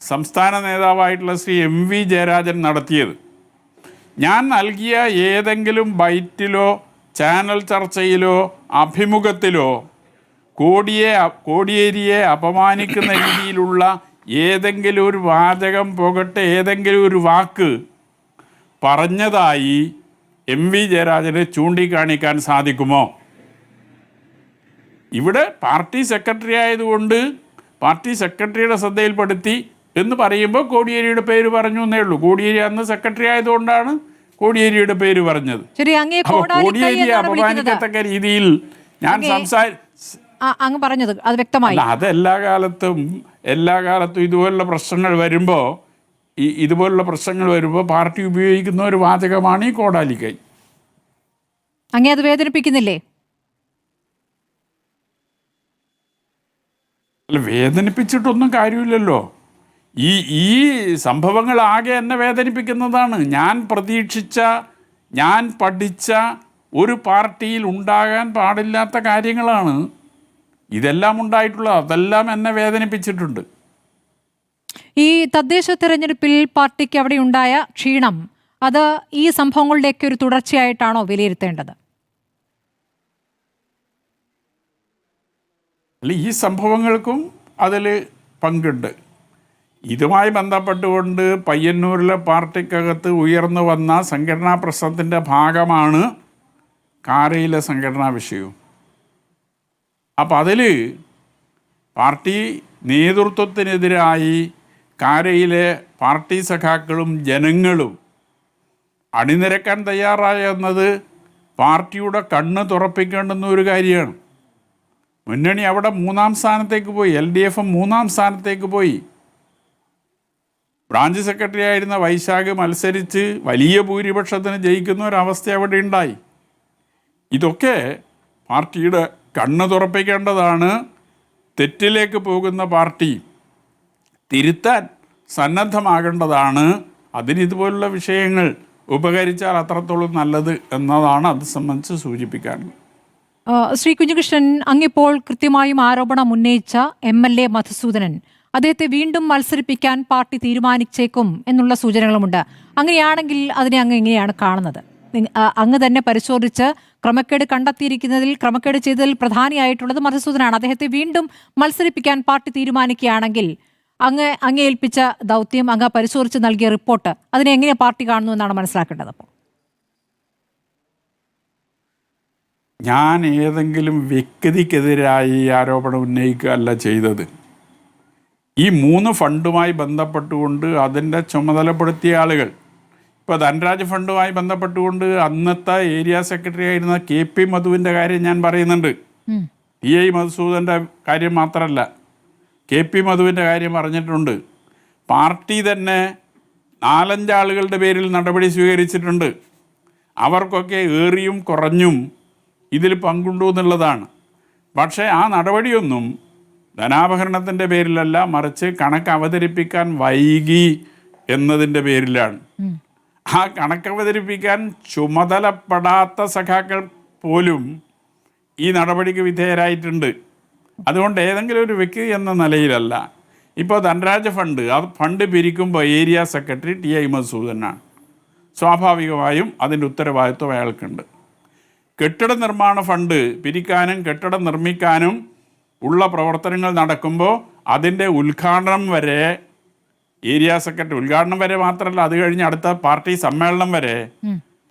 സംസ്ഥാന നേതാവായിട്ടുള്ള ശ്രീ എം വി ജയരാജൻ നടത്തിയത്. ഞാൻ നൽകിയ ഏതെങ്കിലും ബൈറ്റിലോ ചാനൽ ചർച്ചയിലോ അഭിമുഖത്തിലോ കോടിയേരിയെ അപമാനിക്കുന്ന രീതിയിലുള്ള ഏതെങ്കിലും ഒരു വാചകം പോകട്ടെ, ഏതെങ്കിലും ഒരു വാക്ക് പറഞ്ഞതായി എം വി ജയരാജന് ചൂണ്ടിക്കാണിക്കാൻ സാധിക്കുമോ? ഇവിടെ പാർട്ടി സെക്രട്ടറി ആയതുകൊണ്ട് പാർട്ടി സെക്രട്ടറിയുടെ ശ്രദ്ധയിൽപ്പെടുത്തി എന്ന് പറയുമ്പോൾ കോടിയേരിയുടെ പേര് പറഞ്ഞു എന്നേ ഉള്ളൂ. കോടിയേരി അന്ന് സെക്രട്ടറി ആയതുകൊണ്ടാണ് കോടിയേരിയുടെ പേര് പറഞ്ഞത്. കോടിയേരിയെ അപമാനിക്കത്തക്ക രീതിയിൽ ഞാൻ അങ്ങ് പറഞ്ഞത് അത് വ്യക്തമായി. അത് എല്ലാ കാലത്തും ഇതുപോലുള്ള പ്രശ്നങ്ങൾ വരുമ്പോൾ പാർട്ടി ഉപയോഗിക്കുന്ന ഒരു വാചകമാണ് ഈ കോടാലിക്കൈ. അങ്ങേ അത് വേദനിപ്പിക്കുന്നില്ലേ? അല്ല, വേദനിപ്പിച്ചിട്ടൊന്നും കാര്യമില്ലല്ലോ. ഈ സംഭവങ്ങളാകെ എന്നെ വേദനിപ്പിക്കുന്നതാണ്. ഞാൻ പ്രതീക്ഷിച്ച, ഞാൻ പഠിച്ച ഒരു പാർട്ടിയിൽ ഉണ്ടാകാൻ പാടില്ലാത്ത കാര്യങ്ങളാണ് ഇതെല്ലാം ഉണ്ടായിട്ടുള്ളത്. അതെല്ലാം എന്നെ വേദനിപ്പിച്ചിട്ടുണ്ട്. ഈ തദ്ദേശ തെരഞ്ഞെടുപ്പിൽ പാർട്ടിക്ക് അവിടെ ഉണ്ടായ ക്ഷീണം അത് ഈ സംഭവങ്ങളുടെയൊക്കെ ഒരു തുടർച്ചയായിട്ടാണോ വിലയിരുത്തേണ്ടത്? അല്ല, ഈ സംഭവങ്ങൾക്കും അതിൽ പങ്കുണ്ട്. ഇതുമായി ബന്ധപ്പെട്ടുകൊണ്ട് പയ്യന്നൂരിലെ പാർട്ടിക്കകത്ത് ഉയർന്നു വന്ന സംഘടനാ പ്രശ്നത്തിൻ്റെ ഭാഗമാണ് കാരയിലെ സംഘടനാ വിഷയവും. അപ്പം അതിൽ പാർട്ടി നേതൃത്വത്തിനെതിരായി കാരയിലെ പാർട്ടി സഖാക്കളും ജനങ്ങളും അണിനിരക്കാൻ തയ്യാറായെന്നത് പാർട്ടിയുടെ കണ്ണ് തുറപ്പിക്കേണ്ടുന്ന ഒരു കാര്യമാണ്. മുന്നണി അവിടെ 3-ാം സ്ഥാനത്തേക്ക് പോയി, LDF 3-ാം സ്ഥാനത്തേക്ക് പോയി. ബ്രാഞ്ച് സെക്രട്ടറി ആയിരുന്ന വൈശാഖ് മത്സരിച്ച് വലിയ ഭൂരിപക്ഷത്തിന് ജയിക്കുന്ന ഒരവസ്ഥ അവിടെ ഉണ്ടായി. ഇതൊക്കെ പാർട്ടിയുടെ കണ്ണ് തുറപ്പിക്കേണ്ടതാണ്. തെറ്റിലേക്ക് പോകുന്ന പാർട്ടി തിരുത്താൻ സന്നദ്ധമാകേണ്ടതാണ്. അതിന് ഇതുപോലുള്ള വിഷയങ്ങൾ ഉപകരിച്ചാൽ അത്രത്തോളം നല്ലത് എന്നതാണ് അത് സംബന്ധിച്ച് സൂചിപ്പിക്കാനുള്ളത്. ശ്രീ കുഞ്ഞികൃഷ്ണൻ, അങ്ങിപ്പോൾ കൃത്യമായും ആരോപണം ഉന്നയിച്ച MLA മധുസൂദനൻ, അദ്ദേഹത്തെ വീണ്ടും മത്സരിപ്പിക്കാൻ പാർട്ടി തീരുമാനിച്ചേക്കും എന്നുള്ള സൂചനകളുമുണ്ട്. അങ്ങനെയാണെങ്കിൽ അതിനെ അങ്ങ് എങ്ങനെയാണ് കാണുന്നത്? അങ്ങ് തന്നെ പരിശോധിച്ച് ക്രമക്കേട് കണ്ടെത്തിയിരിക്കുന്നതിൽ, ക്രമക്കേട് ചെയ്തതിൽ പ്രധാനിയായിട്ടുള്ളത് മധുസൂദനാണ്. അദ്ദേഹത്തെ വീണ്ടും മത്സരിപ്പിക്കാൻ പാർട്ടി തീരുമാനിക്കുകയാണെങ്കിൽ അങ്ങ് ഏൽപ്പിച്ച ദൗത്യം, അങ്ങ് പരിശോധിച്ച് നൽകിയ റിപ്പോർട്ട്, അതിനെ എങ്ങനെ പാർട്ടി കാണുന്നു എന്നാണ് മനസ്സിലാക്കേണ്ടത്? അപ്പോൾ ഞാൻ ഏതെങ്കിലും വ്യക്തിക്കെതിരായി ആരോപണം ഉന്നയിക്കുകയല്ല ചെയ്തത്. ഈ 3 ഫണ്ടുമായി ബന്ധപ്പെട്ടുകൊണ്ട് അതിൻ്റെ ചുമതലപ്പെടുത്തിയ ആളുകൾ, ഇപ്പോൾ ധനരാജ് ഫണ്ടുമായി ബന്ധപ്പെട്ടുകൊണ്ട് അന്നത്തെ ഏരിയ സെക്രട്ടറി ആയിരുന്ന KP മധുവിൻ്റെ കാര്യം ഞാൻ പറയുന്നുണ്ട്. TI മധുസൂദൻ്റെ കാര്യം മാത്രമല്ല, KP മധുവിൻ്റെ കാര്യം പറഞ്ഞിട്ടുണ്ട്. പാർട്ടി തന്നെ 4-5 ആളുകളുടെ പേരിൽ നടപടി സ്വീകരിച്ചിട്ടുണ്ട്. അവർക്കൊക്കെ ഏറിയും കുറഞ്ഞും ഇതിൽ പങ്കുണ്ടു എന്നുള്ളതാണ്. പക്ഷേ ആ നടപടിയൊന്നും ധനാപഹരണത്തിൻ്റെ പേരിലല്ല, മറിച്ച് കണക്ക് അവതരിപ്പിക്കാൻ വൈകി എന്നതിൻ്റെ പേരിലാണ്. ആ കണക്ക് അവതരിപ്പിക്കാൻ ചുമതലപ്പെടാത്ത സഖാക്കൾ പോലും ഈ നടപടിക്ക് വിധേയരായിട്ടുണ്ട്. അതുകൊണ്ട് ഏതെങ്കിലും ഒരു വ്യക്തി എന്ന നിലയിലല്ല. ഇപ്പോൾ ധനരാജ ഫണ്ട്, ആ ഫണ്ട് പിരിക്കുമ്പോൾ ഏരിയ സെക്രട്ടറി TI മധുസൂദനാണ്. സ്വാഭാവികമായും അതിൻ്റെ ഉത്തരവാദിത്വം അയാൾക്കുണ്ട്. കെട്ടിട നിർമ്മാണ ഫണ്ട് പിരിക്കാനും കെട്ടിടം നിർമ്മിക്കാനും ഉള്ള പ്രവർത്തനങ്ങൾ നടക്കുമ്പോൾ അതിൻ്റെ ഉദ്ഘാടനം വരെ ഏരിയ സെക്രട്ടറി, ഉദ്ഘാടനം വരെ മാത്രമല്ല, അത് കഴിഞ്ഞ് അടുത്ത പാർട്ടി സമ്മേളനം വരെ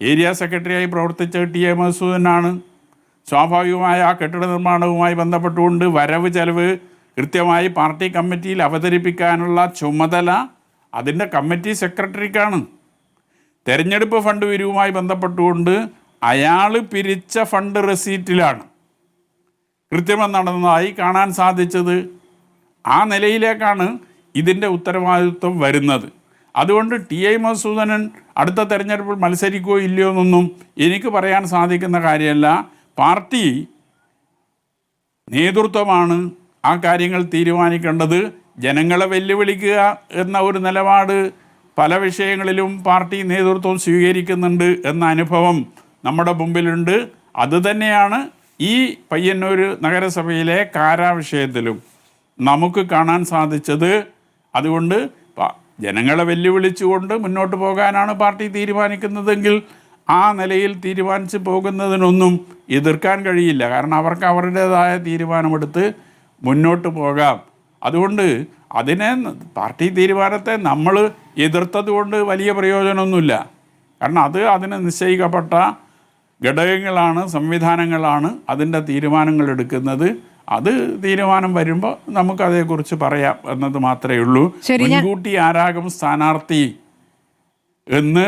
ഏരിയ സെക്രട്ടറിയായി പ്രവർത്തിച്ച TI മധുസൂദനാണ്. സ്വാഭാവികമായ ആ കെട്ടിട നിർമ്മാണവുമായി ബന്ധപ്പെട്ടുകൊണ്ട് വരവ് ചെലവ് കൃത്യമായി പാർട്ടി കമ്മിറ്റിയിൽ അവതരിപ്പിക്കാനുള്ള ചുമതല അതിൻ്റെ കമ്മിറ്റി സെക്രട്ടറിക്കാണ്. തെരഞ്ഞെടുപ്പ് ഫണ്ട് പിരിവുമായി ബന്ധപ്പെട്ടുകൊണ്ട് അയാൾ പിരിച്ച ഫണ്ട് റെസീറ്റിലാണ് കൃത്രിമം നടന്നതായി കാണാൻ സാധിച്ചത്. ആ നിലയിലേക്കാണ് ഇതിൻ്റെ ഉത്തരവാദിത്വം വരുന്നത്. അതുകൊണ്ട് TI മധുസൂദനൻ അടുത്ത തെരഞ്ഞെടുപ്പിൽ മത്സരിക്കുകയോ ഇല്ലയോ എന്നൊന്നും എനിക്ക് പറയാൻ സാധിക്കുന്ന കാര്യമല്ല. പാർട്ടി നേതൃത്വമാണ് ആ കാര്യങ്ങൾ തീരുമാനിക്കേണ്ടത്. ജനങ്ങളെ വെല്ലുവിളിക്കുക എന്ന ഒരു നിലപാട് പല വിഷയങ്ങളിലും പാർട്ടി നേതൃത്വം സ്വീകരിക്കുന്നുണ്ട് എന്ന അനുഭവം നമ്മുടെ മുമ്പിലുണ്ട്. അതുതന്നെയാണ് ഈ പയ്യന്നൂർ നഗരസഭയിലെ കാരാ വിഷയത്തിലും നമുക്ക് കാണാൻ സാധിച്ചത്. അതുകൊണ്ട് ജനങ്ങളെ വെല്ലുവിളിച്ചുകൊണ്ട് മുന്നോട്ട് പോകാനാണ് പാർട്ടി തീരുമാനിക്കുന്നതെങ്കിൽ ആ നിലയിൽ തീരുമാനിച്ച് പോകുന്നതിനൊന്നും എതിർക്കാൻ കഴിയില്ല. കാരണം അവർക്ക് അവരുടേതായ തീരുമാനമെടുത്ത് മുന്നോട്ട് പോകാം. അതുകൊണ്ട് അതിനെ, പാർട്ടി തീരുമാനത്തെ നമ്മൾ എതിർത്തത് കൊണ്ട് വലിയ പ്രയോജനമൊന്നുമില്ല. കാരണം അതിന് നിശ്ചയിക്കപ്പെട്ട ഘടകങ്ങളാണ്, സംവിധാനങ്ങളാണ് അതിൻ്റെ തീരുമാനങ്ങൾ എടുക്കുന്നത്. അത് തീരുമാനം വരുമ്പോൾ നമുക്കതേക്കുറിച്ച് പറയാം എന്നത് മാത്രമേ ഉള്ളൂ. മുൻകൂട്ടി ആരാകും സ്ഥാനാർത്ഥി എന്ന്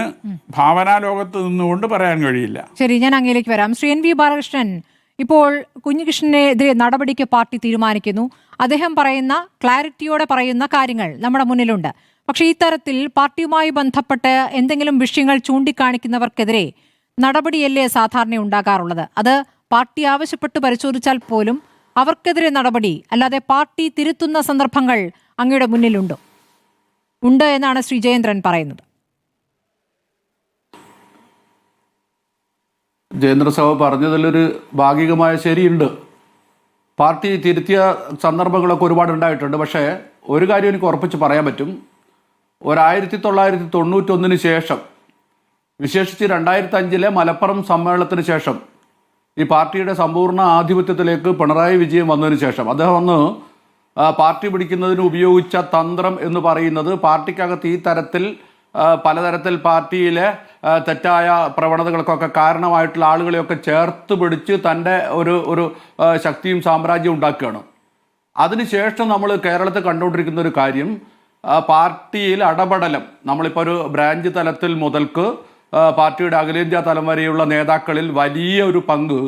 ഭാവനാ ലോകത്ത് നിന്നുകൊണ്ട് പറയാൻ കഴിയില്ല. ശരി, ഞാൻ അങ്ങയിലേക്ക് വരാം. ശ്രീ NV ബാലകൃഷ്ണൻ, ഇപ്പോൾ കുഞ്ഞികൃഷ്ണനെതിരെ നടപടിക്ക് പാർട്ടി തീരുമാനിക്കുന്നു. അദ്ദേഹം പറയുന്ന, ക്ലാരിറ്റിയോടെ പറയുന്ന കാര്യങ്ങൾ നമ്മുടെ മുന്നിലുണ്ട്. പക്ഷേ ഇത്തരത്തിൽ പാർട്ടിയുമായി ബന്ധപ്പെട്ട് എന്തെങ്കിലും വിഷയങ്ങൾ ചൂണ്ടിക്കാണിക്കുന്നവർക്കെതിരെ നടപടിയല്ലേ സാധാരണ ഉണ്ടാകാറുള്ളത്? അത് പാർട്ടി ആവശ്യപ്പെട്ട് പരിശോധിച്ചാൽ പോലും അവർക്കെതിരെ നടപടി, അല്ലാതെ പാർട്ടി തിരുത്തുന്ന സന്ദർഭങ്ങൾ അങ്ങയുടെ മുന്നിലുണ്ടോ? ഉണ്ട് എന്നാണ് ശ്രീ ജയേന്ദ്രൻ പറയുന്നത്. ജയേന്ദ്ര സാഹു പറഞ്ഞതിലൊരു ഭാഗികമായ ശരിയുണ്ട്. പാർട്ടി തിരുത്തിയ സന്ദർഭങ്ങളൊക്കെ ഒരുപാട് ഉണ്ടായിട്ടുണ്ട്. പക്ഷേ ഒരു കാര്യം എനിക്ക് ഉറപ്പിച്ച് പറയാൻ പറ്റും. 1991 ശേഷം, വിശേഷിച്ച് 2005 മലപ്പുറം സമ്മേളനത്തിന് ശേഷം, ഈ പാർട്ടിയുടെ സമ്പൂർണ്ണ ആധിപത്യത്തിലേക്ക് പിണറായി വിജയൻ വന്നതിന് ശേഷം അദ്ദേഹം അന്ന് പാർട്ടി പിടിക്കുന്നതിന് ഉപയോഗിച്ച തന്ത്രം എന്ന് പറയുന്നത് പാർട്ടിക്കകത്ത് ഈ തരത്തിൽ പലതരത്തിൽ പാർട്ടിയിലെ തെറ്റായ പ്രവണതകൾക്കൊക്കെ കാരണമായിട്ടുള്ള ആളുകളെയൊക്കെ ചേർത്ത് പിടിച്ച് തൻ്റെ ഒരു ശക്തിയും സാമ്രാജ്യവും ഉണ്ടാക്കുകയാണ്. അതിനുശേഷം നമ്മൾ കേരളത്തിൽ കണ്ടുകൊണ്ടിരിക്കുന്ന ഒരു കാര്യം, പാർട്ടിയിൽ അടപടലം. നമ്മളിപ്പോൾ ഒരു ബ്രാഞ്ച് തലത്തിൽ മുതൽക്ക് പാർട്ടിയുടെ അഖിലേന്ത്യാ തലം വരെയുള്ള നേതാക്കളിൽ വലിയ ഒരു പങ്ക്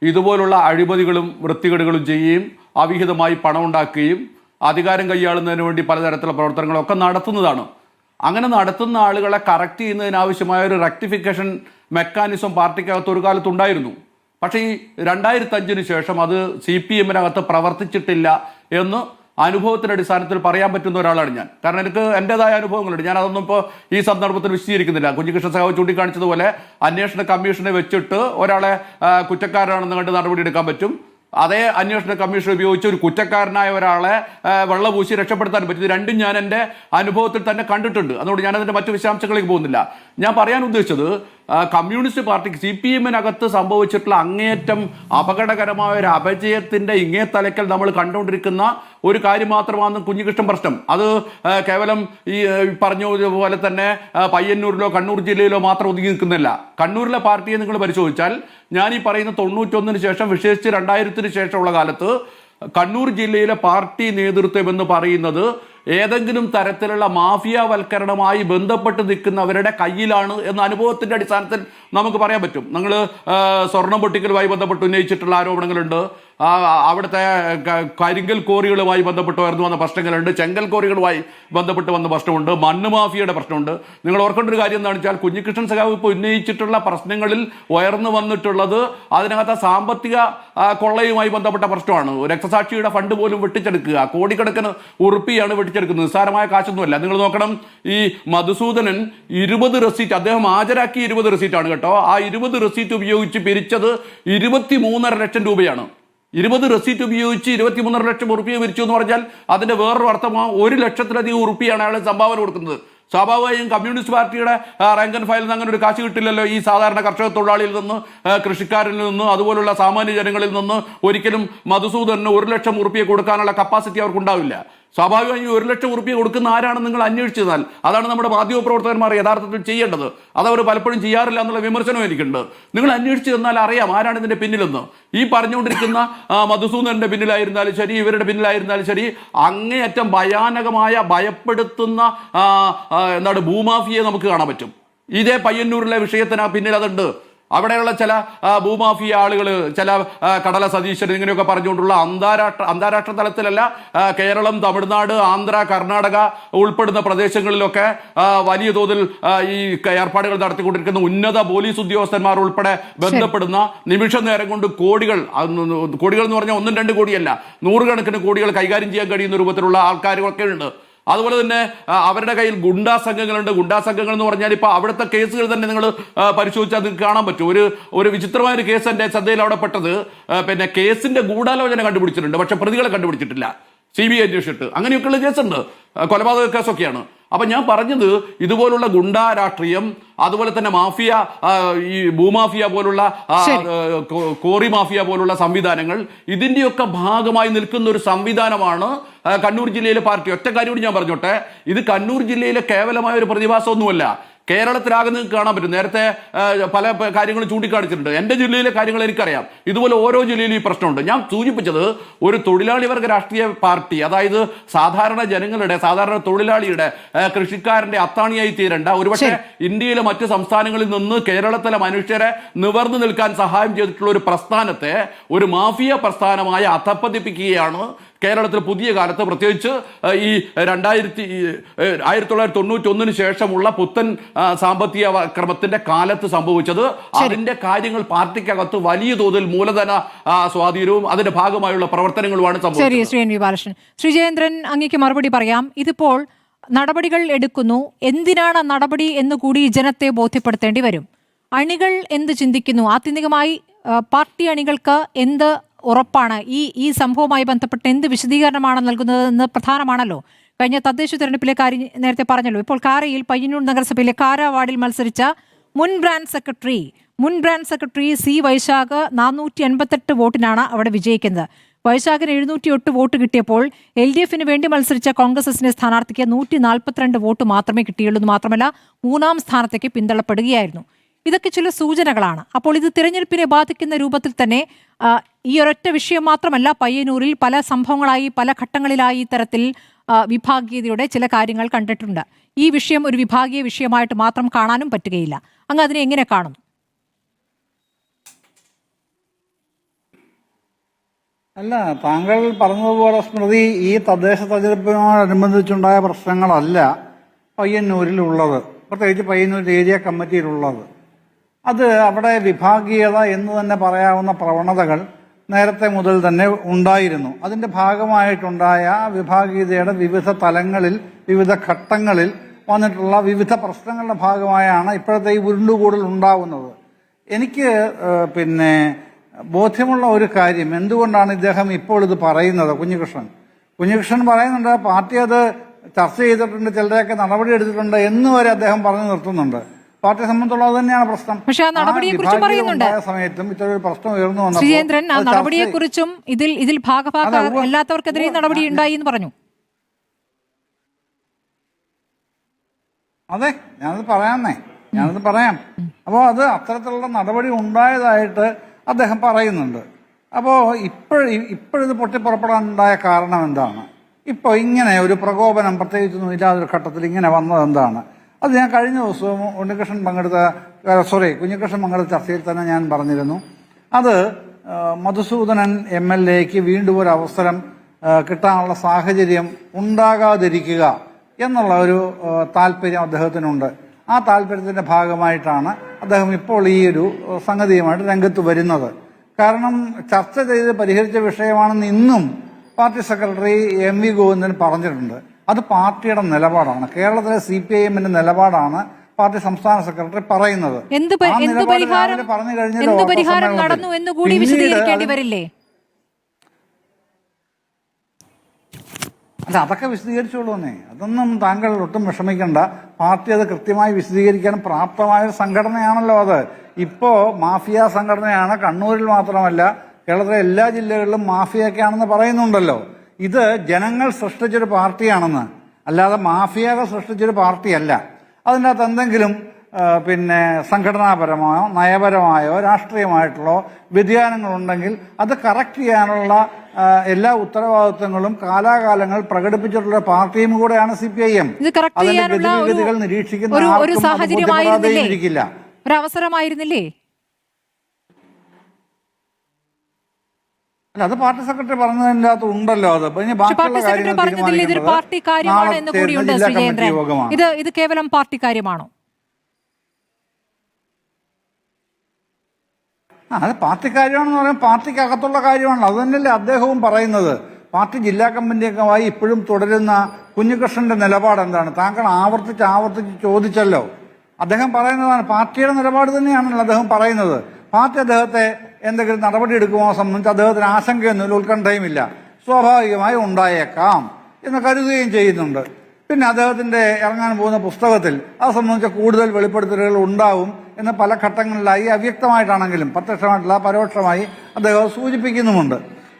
ഇതുപോലുള്ള അഴിമതികളും വൃത്തികേടുകളും ചെയ്യുകയും അവിഹിതമായി പണം ഉണ്ടാക്കുകയും അധികാരം കൈയാളുന്നതിന് വേണ്ടി പലതരത്തിലുള്ള പ്രവർത്തനങ്ങളൊക്കെ നടത്തുന്നതാണ്. അങ്ങനെ നടത്തുന്ന ആളുകളെ കറക്റ്റ് ചെയ്യുന്നതിനാവശ്യമായ ഒരു റെക്ടിഫിക്കേഷൻ മെക്കാനിസം പാർട്ടിക്കകത്ത് ഒരു കാലത്തുണ്ടായിരുന്നു. പക്ഷേ ഈ 2005 ശേഷം അത് CPM-നകത്ത് പ്രവർത്തിച്ചിട്ടില്ല എന്ന് അനുഭവത്തിൻ്റെ അടിസ്ഥാനത്തിൽ പറയാൻ പറ്റുന്ന ഒരാളാണ് ഞാൻ. കാരണം എനിക്ക് എൻ്റെതായ അനുഭവങ്ങളുണ്ട്. ഞാൻ അതൊന്നും ഇപ്പോൾ ഈ സന്ദർഭത്തിൽ വിശദീകരിക്കുന്നില്ല. കുഞ്ഞികൃഷ്ണ സഖാവ് ചൂണ്ടിക്കാണിച്ചതുപോലെ അന്വേഷണ കമ്മീഷനെ വെച്ചിട്ട് ഒരാളെ കുറ്റക്കാരാണെന്ന് കണ്ട് നടപടിയെടുക്കാൻ പറ്റും. അതേ അന്വേഷണ കമ്മീഷൻ ഉപയോഗിച്ച് ഒരു കുറ്റക്കാരനായ ഒരാളെ വെള്ളപൂശി രക്ഷപ്പെടുത്താൻ പറ്റും. ഇത് രണ്ടും ഞാൻ എൻ്റെ അനുഭവത്തിൽ തന്നെ കണ്ടിട്ടുണ്ട്. അതുകൊണ്ട് ഞാനതിൻ്റെ മറ്റു വിശദാംശങ്ങളിലേക്ക് പോകുന്നില്ല. ഞാൻ പറയാൻ ഉദ്ദേശിച്ചത്, കമ്മ്യൂണിസ്റ്റ് പാർട്ടിക്ക് CPM-നകത്ത് സംഭവിച്ചിട്ടുള്ള അങ്ങേയറ്റം അപകടകരമായ ഒരു അപജയത്തിൻ്റെ ഇങ്ങേ തലയ്ക്കൽ നമ്മൾ കണ്ടുകൊണ്ടിരിക്കുന്ന ഒരു കാര്യം മാത്രമാണ് കുഞ്ഞികൃഷ്ണൻ പ്രശ്നം. അത് കേവലം ഈ പറഞ്ഞതുപോലെ തന്നെ പയ്യന്നൂരിലോ കണ്ണൂർ ജില്ലയിലോ മാത്രം ഒതുങ്ങി നിൽക്കുന്നില്ല. കണ്ണൂരിലെ പാർട്ടിയെ നിങ്ങൾ പരിശോധിച്ചാൽ, ഞാൻ ഈ പറയുന്ന 91 ശേഷം, വിശേഷിച്ച് 2000 ശേഷമുള്ള കാലത്ത് കണ്ണൂർ ജില്ലയിലെ പാർട്ടി നേതൃത്വം എന്ന് പറയുന്നത് ഏതെങ്കിലും തരത്തിലുള്ള മാഫിയാവൽക്കരണമായി ബന്ധപ്പെട്ട് നിൽക്കുന്നവരുടെ കയ്യിലാണ് എന്ന അനുഭവത്തിൻ്റെ അടിസ്ഥാനത്തിൽ നമുക്ക് പറയാൻ പറ്റും. നിങ്ങൾ സ്വർണം പൊട്ടിക്കലുമായി ബന്ധപ്പെട്ട് ഉന്നയിച്ചിട്ടുള്ള ആരോപണങ്ങളുണ്ട്. അവിടുത്തെ കരിങ്കൽ കോറികളുമായി ബന്ധപ്പെട്ട് ഉയർന്നു വന്ന പ്രശ്നങ്ങളുണ്ട്. ചെങ്കൽ കോറികളുമായി ബന്ധപ്പെട്ട് വന്ന പ്രശ്നമുണ്ട്. മണ്ണ് മാഫിയയുടെ പ്രശ്നമുണ്ട്. നിങ്ങൾ ഓർക്കേണ്ട ഒരു കാര്യം എന്താണെന്ന് വെച്ചാൽ, കുഞ്ഞികൃഷ്ണൻ സഖാവ് ഇപ്പോൾ ഉന്നയിച്ചിട്ടുള്ള പ്രശ്നങ്ങളിൽ ഉയർന്നു വന്നിട്ടുള്ളത് അതിനകത്ത് സാമ്പത്തിക കൊള്ളയുമായി ബന്ധപ്പെട്ട പ്രശ്നമാണ്. രക്തസാക്ഷിയുടെ ഫണ്ട് പോലും വെട്ടിച്ചെടുക്കുക, കോടിക്കണക്കിന് ഉറുപ്പിയാണ് വെട്ടിച്ചെടുക്കുന്നത്. നിസ്സാരമായ കാശൊന്നുമല്ല. നിങ്ങൾ നോക്കണം, ഈ മധുസൂദനൻ 20 റെസീറ്റ് അദ്ദേഹം ഹാജരാക്കിയ 20 റെസീറ്റാണ് കേട്ടോ. ആ 20 റെസീറ്റ് ഉപയോഗിച്ച് പിരിച്ചത് 23.5 ലക്ഷം രൂപയാണ്. 20 റെസീറ്റ് ഉപയോഗിച്ച് 23.5 ലക്ഷം ഉറുപ്പിക പിരിച്ചു എന്ന് പറഞ്ഞാൽ അതിന്റെ വേറൊരു അർത്ഥമാണ് 1 ലക്ഷത്തിലധികം ഉറുപ്പിയാണ് അയാൾ സംഭാവന കൊടുക്കുന്നത്. സ്വാഭാവികമായും കമ്മ്യൂണിസ്റ്റ് പാർട്ടിയുടെ റാങ്ക് ആൻഡ് ഫയലിൽ നിന്ന് അങ്ങനെ ഒരു കാശ് കിട്ടില്ലല്ലോ. ഈ സാധാരണ കർഷക തൊഴിലാളിയിൽ നിന്ന്, കൃഷിക്കാരിൽ നിന്ന്, അതുപോലുള്ള സാമാന്യ ജനങ്ങളിൽ നിന്ന് ഒരിക്കലും മധുസൂദനന് 1 ലക്ഷം ഉറുപ്പിക കൊടുക്കാനുള്ള കപ്പാസിറ്റി അവർക്കുണ്ടാവില്ല. സ്വാഭാവികമായും 1 ലക്ഷം ഉറുപ്പിക കൊടുക്കുന്ന ആരാണെന്ന് നിങ്ങൾ അന്വേഷിച്ചതാൽ അതാണ് നമ്മുടെ മാധ്യമപ്രവർത്തകന്മാർ യഥാർത്ഥത്തിൽ ചെയ്യേണ്ടത്. അതവർ പലപ്പോഴും ചെയ്യാറില്ല എന്നുള്ള വിമർശനം എനിക്കുണ്ട്. നിങ്ങൾ അന്വേഷിച്ച് തന്നാൽ അറിയാം ആരാണ് ഇതിന്റെ പിന്നിലെന്ന്. ഈ പറഞ്ഞുകൊണ്ടിരിക്കുന്ന മധുസൂദനന്റെ പിന്നിലായിരുന്നാലും ശരി, ഇവരുടെ പിന്നിലായിരുന്നാലും ശരി, അങ്ങേയറ്റം ഭയാനകമായ ഭയപ്പെടുത്തുന്ന ഭൂമാഫിയെ നമുക്ക് കാണാൻ പറ്റും. ഇതേ പയ്യന്നൂരിലെ വിഷയത്തിന് പിന്നിൽ അതുണ്ട്. അവിടെയുള്ള ചില ഭൂമാഫിയ ആളുകൾ, ചില കടല സതീശൻ ഇങ്ങനെയൊക്കെ പറഞ്ഞുകൊണ്ടുള്ള അന്താരാഷ്ട്ര തലത്തിലല്ല, കേരളം, തമിഴ്നാട്, ആന്ധ്ര, കർണാടക ഉൾപ്പെടുന്ന പ്രദേശങ്ങളിലൊക്കെ വലിയ തോതിൽ ഈ ഏർപ്പാടുകൾ നടത്തിക്കൊണ്ടിരിക്കുന്ന ഉന്നത പോലീസ് ഉദ്യോഗസ്ഥന്മാർ ഉൾപ്പെടെ ബന്ധപ്പെടുന്ന നിമിഷ നേരം കൊണ്ട് കോടികൾ എന്ന് പറഞ്ഞാൽ 1-2 കോടിയല്ല, 100 കണക്കിന് കോടികൾ കൈകാര്യം ചെയ്യാൻ കഴിയുന്ന രൂപത്തിലുള്ള ആൾക്കാരൊക്കെ ഉണ്ട്. അതുപോലെ തന്നെ അവരുടെ കയ്യിൽ ഗുണ്ടാ സംഘങ്ങളുണ്ട്. ഗുണ്ടാ സംഘങ്ങൾ എന്ന് പറഞ്ഞാൽ ഇപ്പോൾ അവിടുത്തെ കേസുകൾ തന്നെ നിങ്ങൾ പരിശോധിച്ചാൽ നിങ്ങൾക്ക് കാണാൻ പറ്റും. ഒരു വിചിത്രമായൊരു കേസ് എൻ്റെ ശ്രദ്ധയിൽ അവിടെ പെട്ടത്, പിന്നെ കേസിന്റെ ഗൂഢാലോചന കണ്ടുപിടിച്ചിട്ടുണ്ട്, പക്ഷെ പ്രതികളെ കണ്ടുപിടിച്ചിട്ടില്ല. CBI അന്വേഷിച്ചിട്ട് അങ്ങനെയൊക്കെയുള്ള കേസുണ്ട്. കൊലപാതക കേസൊക്കെയാണ്. അപ്പം ഞാൻ പറഞ്ഞത്, ഇതുപോലുള്ള ഗുണ്ടാ രാഷ്ട്രീയം, അതുപോലെ തന്നെ മാഫിയ, ഈ ഭൂമാഫിയ പോലുള്ള, കോറി മാഫിയ പോലുള്ള സംവിധാനങ്ങൾ, ഇതിൻ്റെയൊക്കെ ഭാഗമായി നിൽക്കുന്ന ഒരു സംവിധാനമാണ് കണ്ണൂർ ജില്ലയിലെ പാർട്ടി. ഒറ്റ കാര്യം കൂടി ഞാൻ പറഞ്ഞോട്ടെ, ഇത് കണ്ണൂർ ജില്ലയിലെ കേവലമായ ഒരു പ്രതിഭാസമൊന്നുമല്ല, കേരളത്തിലാകെ നിങ്ങൾക്ക് കാണാൻ പറ്റും. നേരത്തെ പല കാര്യങ്ങളും ചൂണ്ടിക്കാണിച്ചിട്ടുണ്ട്. എൻ്റെ ജില്ലയിലെ കാര്യങ്ങൾ എനിക്കറിയാം. ഇതുപോലെ ഓരോ ജില്ലയിലും ഈ പ്രശ്നമുണ്ട്. ഞാൻ സൂചിപ്പിച്ചത്, ഒരു തൊഴിലാളി വർഗ രാഷ്ട്രീയ പാർട്ടി, അതായത് സാധാരണ ജനങ്ങളുടെ, സാധാരണ തൊഴിലാളിയുടെ, കൃഷിക്കാരന്റെ അത്താണിയായി തീരേണ്ട, ഒരുപക്ഷെ ഇന്ത്യയിലെ മറ്റ് സംസ്ഥാനങ്ങളിൽ നിന്ന് കേരളത്തിലെ മനുഷ്യരെ നിവർന്നു നിൽക്കാൻ സഹായം ചെയ്തിട്ടുള്ള ഒരു പ്രസ്ഥാനത്തെ ഒരു മാഫിയ പ്രസ്ഥാനമായി അധപ്പതിപ്പിക്കുകയാണ് കേരളത്തിൽ പുതിയ കാലത്ത് പ്രത്യേകിച്ച് ഈ 1991 ശേഷമുള്ള പുത്തൻ സാമ്പത്തിക ക്രമത്തിന്റെ കാലത്ത് സംഭവിച്ചത്. അതിന്റെ കാര്യങ്ങൾ പാർട്ടിക്കകത്ത് വലിയ തോതിൽ മൂലധന സ്വാധീനവും അതിന്റെ ഭാഗമായുള്ള പ്രവർത്തനങ്ങളുമാണ് സംഭവിച്ചത്. ശരി, ശ്രീ എൻ വി ബാലകൃഷ്ണൻ. ശ്രീജയേന്ദ്രൻ, അങ്ങേക്ക് മറുപടി പറയാം. ഇതിപ്പോൾ നടപടികൾ എടുക്കുന്നു, എന്തിനാണ് നടപടി എന്ന് കൂടി ജനത്തെ ബോധ്യപ്പെടുത്തേണ്ടി വരും. അണികൾ എന്ത് ചിന്തിക്കുന്നു? ആത്യന്തികമായി പാർട്ടി അണികൾക്ക് എന്ത് ഉറപ്പാണ്? ഈ സംഭവവുമായി ബന്ധപ്പെട്ട് എന്ത് വിശദീകരണമാണ് നൽകുന്നതെന്ന് പ്രധാനമാണല്ലോ. കഴിഞ്ഞ തദ്ദേശ തെരഞ്ഞെടുപ്പിലെ കാര്യം നേരത്തെ പറഞ്ഞല്ലോ. ഇപ്പോൾ കാരയിൽ പയ്യന്നൂർ നഗരസഭയിലെ കാര വാർഡിൽ മത്സരിച്ച മുൻ ബ്രാഞ്ച് സെക്രട്ടറി സി വൈശാഖ് 488 വോട്ടിനാണ് അവിടെ വിജയിക്കുന്നത്. വൈശാഖിന് 708 വോട്ട് കിട്ടിയപ്പോൾ LDFന് വേണ്ടി മത്സരിച്ച കോൺഗ്രസിന്റെ സ്ഥാനാർത്ഥിക്ക് 142 വോട്ട് മാത്രമേ കിട്ടിയുള്ളൂ. മാത്രമല്ല 3ാം സ്ഥാനത്തേക്ക് പിന്തള്ളപ്പെടുകയായിരുന്നു. ഇതൊക്കെ ചില സൂചനകളാണ്. അപ്പോൾ ഇത് തിരഞ്ഞെടുപ്പിനെ ബാധിക്കുന്ന രൂപത്തിൽ തന്നെ ഈ ഒരൊറ്റ വിഷയം മാത്രമല്ല, പയ്യന്നൂരിൽ പല സംഭവങ്ങളായി പല ഘട്ടങ്ങളിലായി ഇത്തരത്തിൽ വിഭാഗീയതയുടെ ചില കാര്യങ്ങൾ കണ്ടിട്ടുണ്ട്. ഈ വിഷയം ഒരു വിഭാഗീയ വിഷയമായിട്ട് മാത്രം കാണാനും പറ്റുകയില്ല. അങ്ങ് അതിനെ എങ്ങനെ കാണുന്നു? അല്ല, താങ്കൾ പറഞ്ഞതുപോലെ സ്മൃതി, ഈ തദ്ദേശ തെരഞ്ഞെടുപ്പിനോടനുബന്ധിച്ചുണ്ടായ പ്രശ്നങ്ങളല്ല പയ്യന്നൂരിലുള്ളത്, പ്രത്യേകിച്ച് പയ്യന്നൂർ ഏരിയ കമ്മിറ്റിയിലുള്ളത്. അത് അവിടെ വിഭാഗീയത എന്ന് തന്നെ പറയാവുന്ന പ്രവണതകൾ നേരത്തെ മുതൽ തന്നെ ഉണ്ടായിരുന്നു. അതിന്റെ ഭാഗമായിട്ടുണ്ടായ വിഭാഗീയതയുടെ വിവിധ തലങ്ങളിൽ വിവിധ ഘട്ടങ്ങളിൽ വന്നിട്ടുള്ള വിവിധ പ്രശ്നങ്ങളുടെ ഭാഗമായാണ് ഇപ്പോഴത്തെ ഈ ഉരുണ്ടുകൂടൽ ഉണ്ടാവുന്നത്. എനിക്ക് ബോധ്യമുള്ള ഒരു കാര്യം, എന്തുകൊണ്ടാണ് ഇദ്ദേഹം ഇപ്പോൾ ഇത് പറയുന്നത്? കുഞ്ഞികൃഷ്ണൻ പറയുന്നുണ്ട് പാർട്ടി അത് ചർച്ച ചെയ്തിട്ടുണ്ട്, ചിലരെയൊക്കെ നടപടി എടുത്തിട്ടുണ്ട് എന്ന് വരെ അദ്ദേഹം പറഞ്ഞു നിർത്തുന്നുണ്ട്. പാർട്ടിയെ സംബന്ധിച്ചുള്ള അത് തന്നെയാണ് പ്രശ്നം. പക്ഷേ ആ നടപടിയെക്കുറിച്ച് പറയുന്നുണ്ട്. സമയത്തും ഇത്തരം പ്രശ്നം ഉയർന്നു വന്നു. ശ്രീജേന്ദ്രൻ, ആ നടപടിയെക്കുറിച്ചും ഇതിൽ ഭാഗഭാക്കാത്തവർക്കെതിരെ നടപടി ഉണ്ടായി എന്ന് പറഞ്ഞു. അതെ, ഞാനത് പറയാം. അപ്പോൾ അത് അത്തരത്തിലുള്ള നടപടി ഉണ്ടായതായിട്ട് അദ്ദേഹം പറയുന്നുണ്ട്. അപ്പോൾ ഇപ്പോഴിത് പൊട്ടിപ്പുറപ്പെടാനുണ്ടായ കാരണം എന്താണ്? ഇപ്പോൾ ഇങ്ങനെ ഒരു പ്രകോപനം പ്രത്യേകിച്ചൊന്നും ഇല്ലാതൊരു ഘട്ടത്തിൽ ഇങ്ങനെ വന്നത് എന്താണ്? അത് ഞാൻ കഴിഞ്ഞ ദിവസവും കുഞ്ഞികൃഷ്ണൻ പങ്കെടുത്ത ചർച്ചയിൽ തന്നെ ഞാൻ പറഞ്ഞിരുന്നു. അത് മധുസൂദനൻ MLAക്ക് വീണ്ടും ഒരു അവസരം കിട്ടാനുള്ള സാഹചര്യം ഉണ്ടാകാതിരിക്കുക എന്നുള്ള ഒരു താല്പര്യം അദ്ദേഹത്തിനുണ്ട്. ആ താല്പര്യത്തിന്റെ ഭാഗമായിട്ടാണ് അദ്ദേഹം ഇപ്പോൾ ഈ ഒരു സംഗതിയുമായിട്ട് രംഗത്ത് വരുന്നത്. കാരണം ചർച്ച ചെയ്ത് പരിഹരിച്ച വിഷയമാണെന്ന് ഇന്നും പാർട്ടി സെക്രട്ടറി MV ഗോവിന്ദൻ പറഞ്ഞിട്ടുണ്ട്. അത് പാർട്ടിയുടെ നിലപാടാണ്, കേരളത്തിലെ CPIMന്റെ നിലപാടാണ് പാർട്ടി സംസ്ഥാന സെക്രട്ടറി പറയുന്നത്. എന്ത് പരിഹാരം നടന്നു എന്ന് കൂടി വിശദീകരിക്കേണ്ടി വരില്ലേ? അല്ല, അതൊക്കെ വിശദീകരിച്ചോളൂന്നേ, അതൊന്നും താങ്കൾ ഒട്ടും വിഷമിക്കണ്ട. പാർട്ടി അത് കൃത്യമായി വിശദീകരിക്കാൻ പ്രാപ്തമായ ഒരു സംഘടനയാണല്ലോ അത്. ഇപ്പോ മാഫിയ സംഘടനയാണ്, കണ്ണൂരിൽ മാത്രമല്ല കേരളത്തിലെ എല്ലാ ജില്ലകളിലും മാഫിയൊക്കെയാണെന്ന് പറയുന്നുണ്ടല്ലോ. ഇത് ജനങ്ങൾ സൃഷ്ടിച്ചൊരു പാർട്ടിയാണെന്ന്, അല്ലാതെ മാഫിയകൾ സൃഷ്ടിച്ചൊരു പാർട്ടിയല്ല. അതിൻ്റെ അകത്ത് എന്തെങ്കിലും സംഘടനാപരമായോ നയപരമായോ രാഷ്ട്രീയമായിട്ടുള്ള വ്യതിയാനങ്ങളുണ്ടെങ്കിൽ അത് കറക്റ്റ് ചെയ്യാനുള്ള എല്ലാ ഉത്തരവാദിത്വങ്ങളും കാലാകാലങ്ങൾ പ്രകടിപ്പിച്ചിട്ടുള്ള പാർട്ടിയും കൂടെയാണ് CPIM. അതിന്റെ ഗതിവിഗതികൾ നിരീക്ഷിക്കുന്ന ഇരിക്കില്ല. ഒരവസരമായിരുന്നില്ലേ? അല്ല, അത് പാർട്ടി സെക്രട്ടറി പറഞ്ഞതിൻ്റെ അകത്ത് ഉണ്ടല്ലോ. അത് പാർട്ടി കാര്യമാണ് എന്ന് കൂടിയുണ്ട് ശ്രീജേന്ദ്രൻ. ഇത് കേവലം പാർട്ടി കാര്യമാണോ? അത് പാർട്ടി കാര്യമാണെന്ന് പറയാൻ പാർട്ടിക്കകത്തുള്ള കാര്യമാണല്ലോ. അത് തന്നെയല്ലേ അദ്ദേഹവും പറയുന്നത്. പാർട്ടി ജില്ലാ കമ്മിറ്റി അംഗമായി ഇപ്പോഴും തുടരുന്ന കുഞ്ഞികൃഷ്ണന്റെ നിലപാട് എന്താണ്? താങ്കൾ ആവർത്തിച്ച് ചോദിച്ചല്ലോ. അദ്ദേഹം പറയുന്നതാണ് പാർട്ടിയുടെ നിലപാട് തന്നെയാണല്ലോ അദ്ദേഹം പറയുന്നത്. പാർട്ടി അദ്ദേഹത്തെ എന്തെങ്കിലും നടപടി എടുക്കുമോ സംബന്ധിച്ച് അദ്ദേഹത്തിന് ആശങ്കയൊന്നുമില്ല, ഉത്കണ്ഠയുമില്ല. സ്വാഭാവികമായി ഉണ്ടായേക്കാം എന്ന് കരുതുകയും ചെയ്യുന്നുണ്ട്. പിന്നെ അദ്ദേഹത്തിന്റെ ഇറങ്ങാൻ പോകുന്ന പുസ്തകത്തിൽ അത് സംബന്ധിച്ച കൂടുതൽ വെളിപ്പെടുത്തലുകൾ ഉണ്ടാവും എന്ന് പല ഘട്ടങ്ങളിലായി അവ്യക്തമായിട്ടാണെങ്കിലും പ്രത്യക്ഷമായിട്ടുള്ള പരോക്ഷമായി അദ്ദേഹം സൂചിപ്പിക്കുന്നുമുണ്ട്.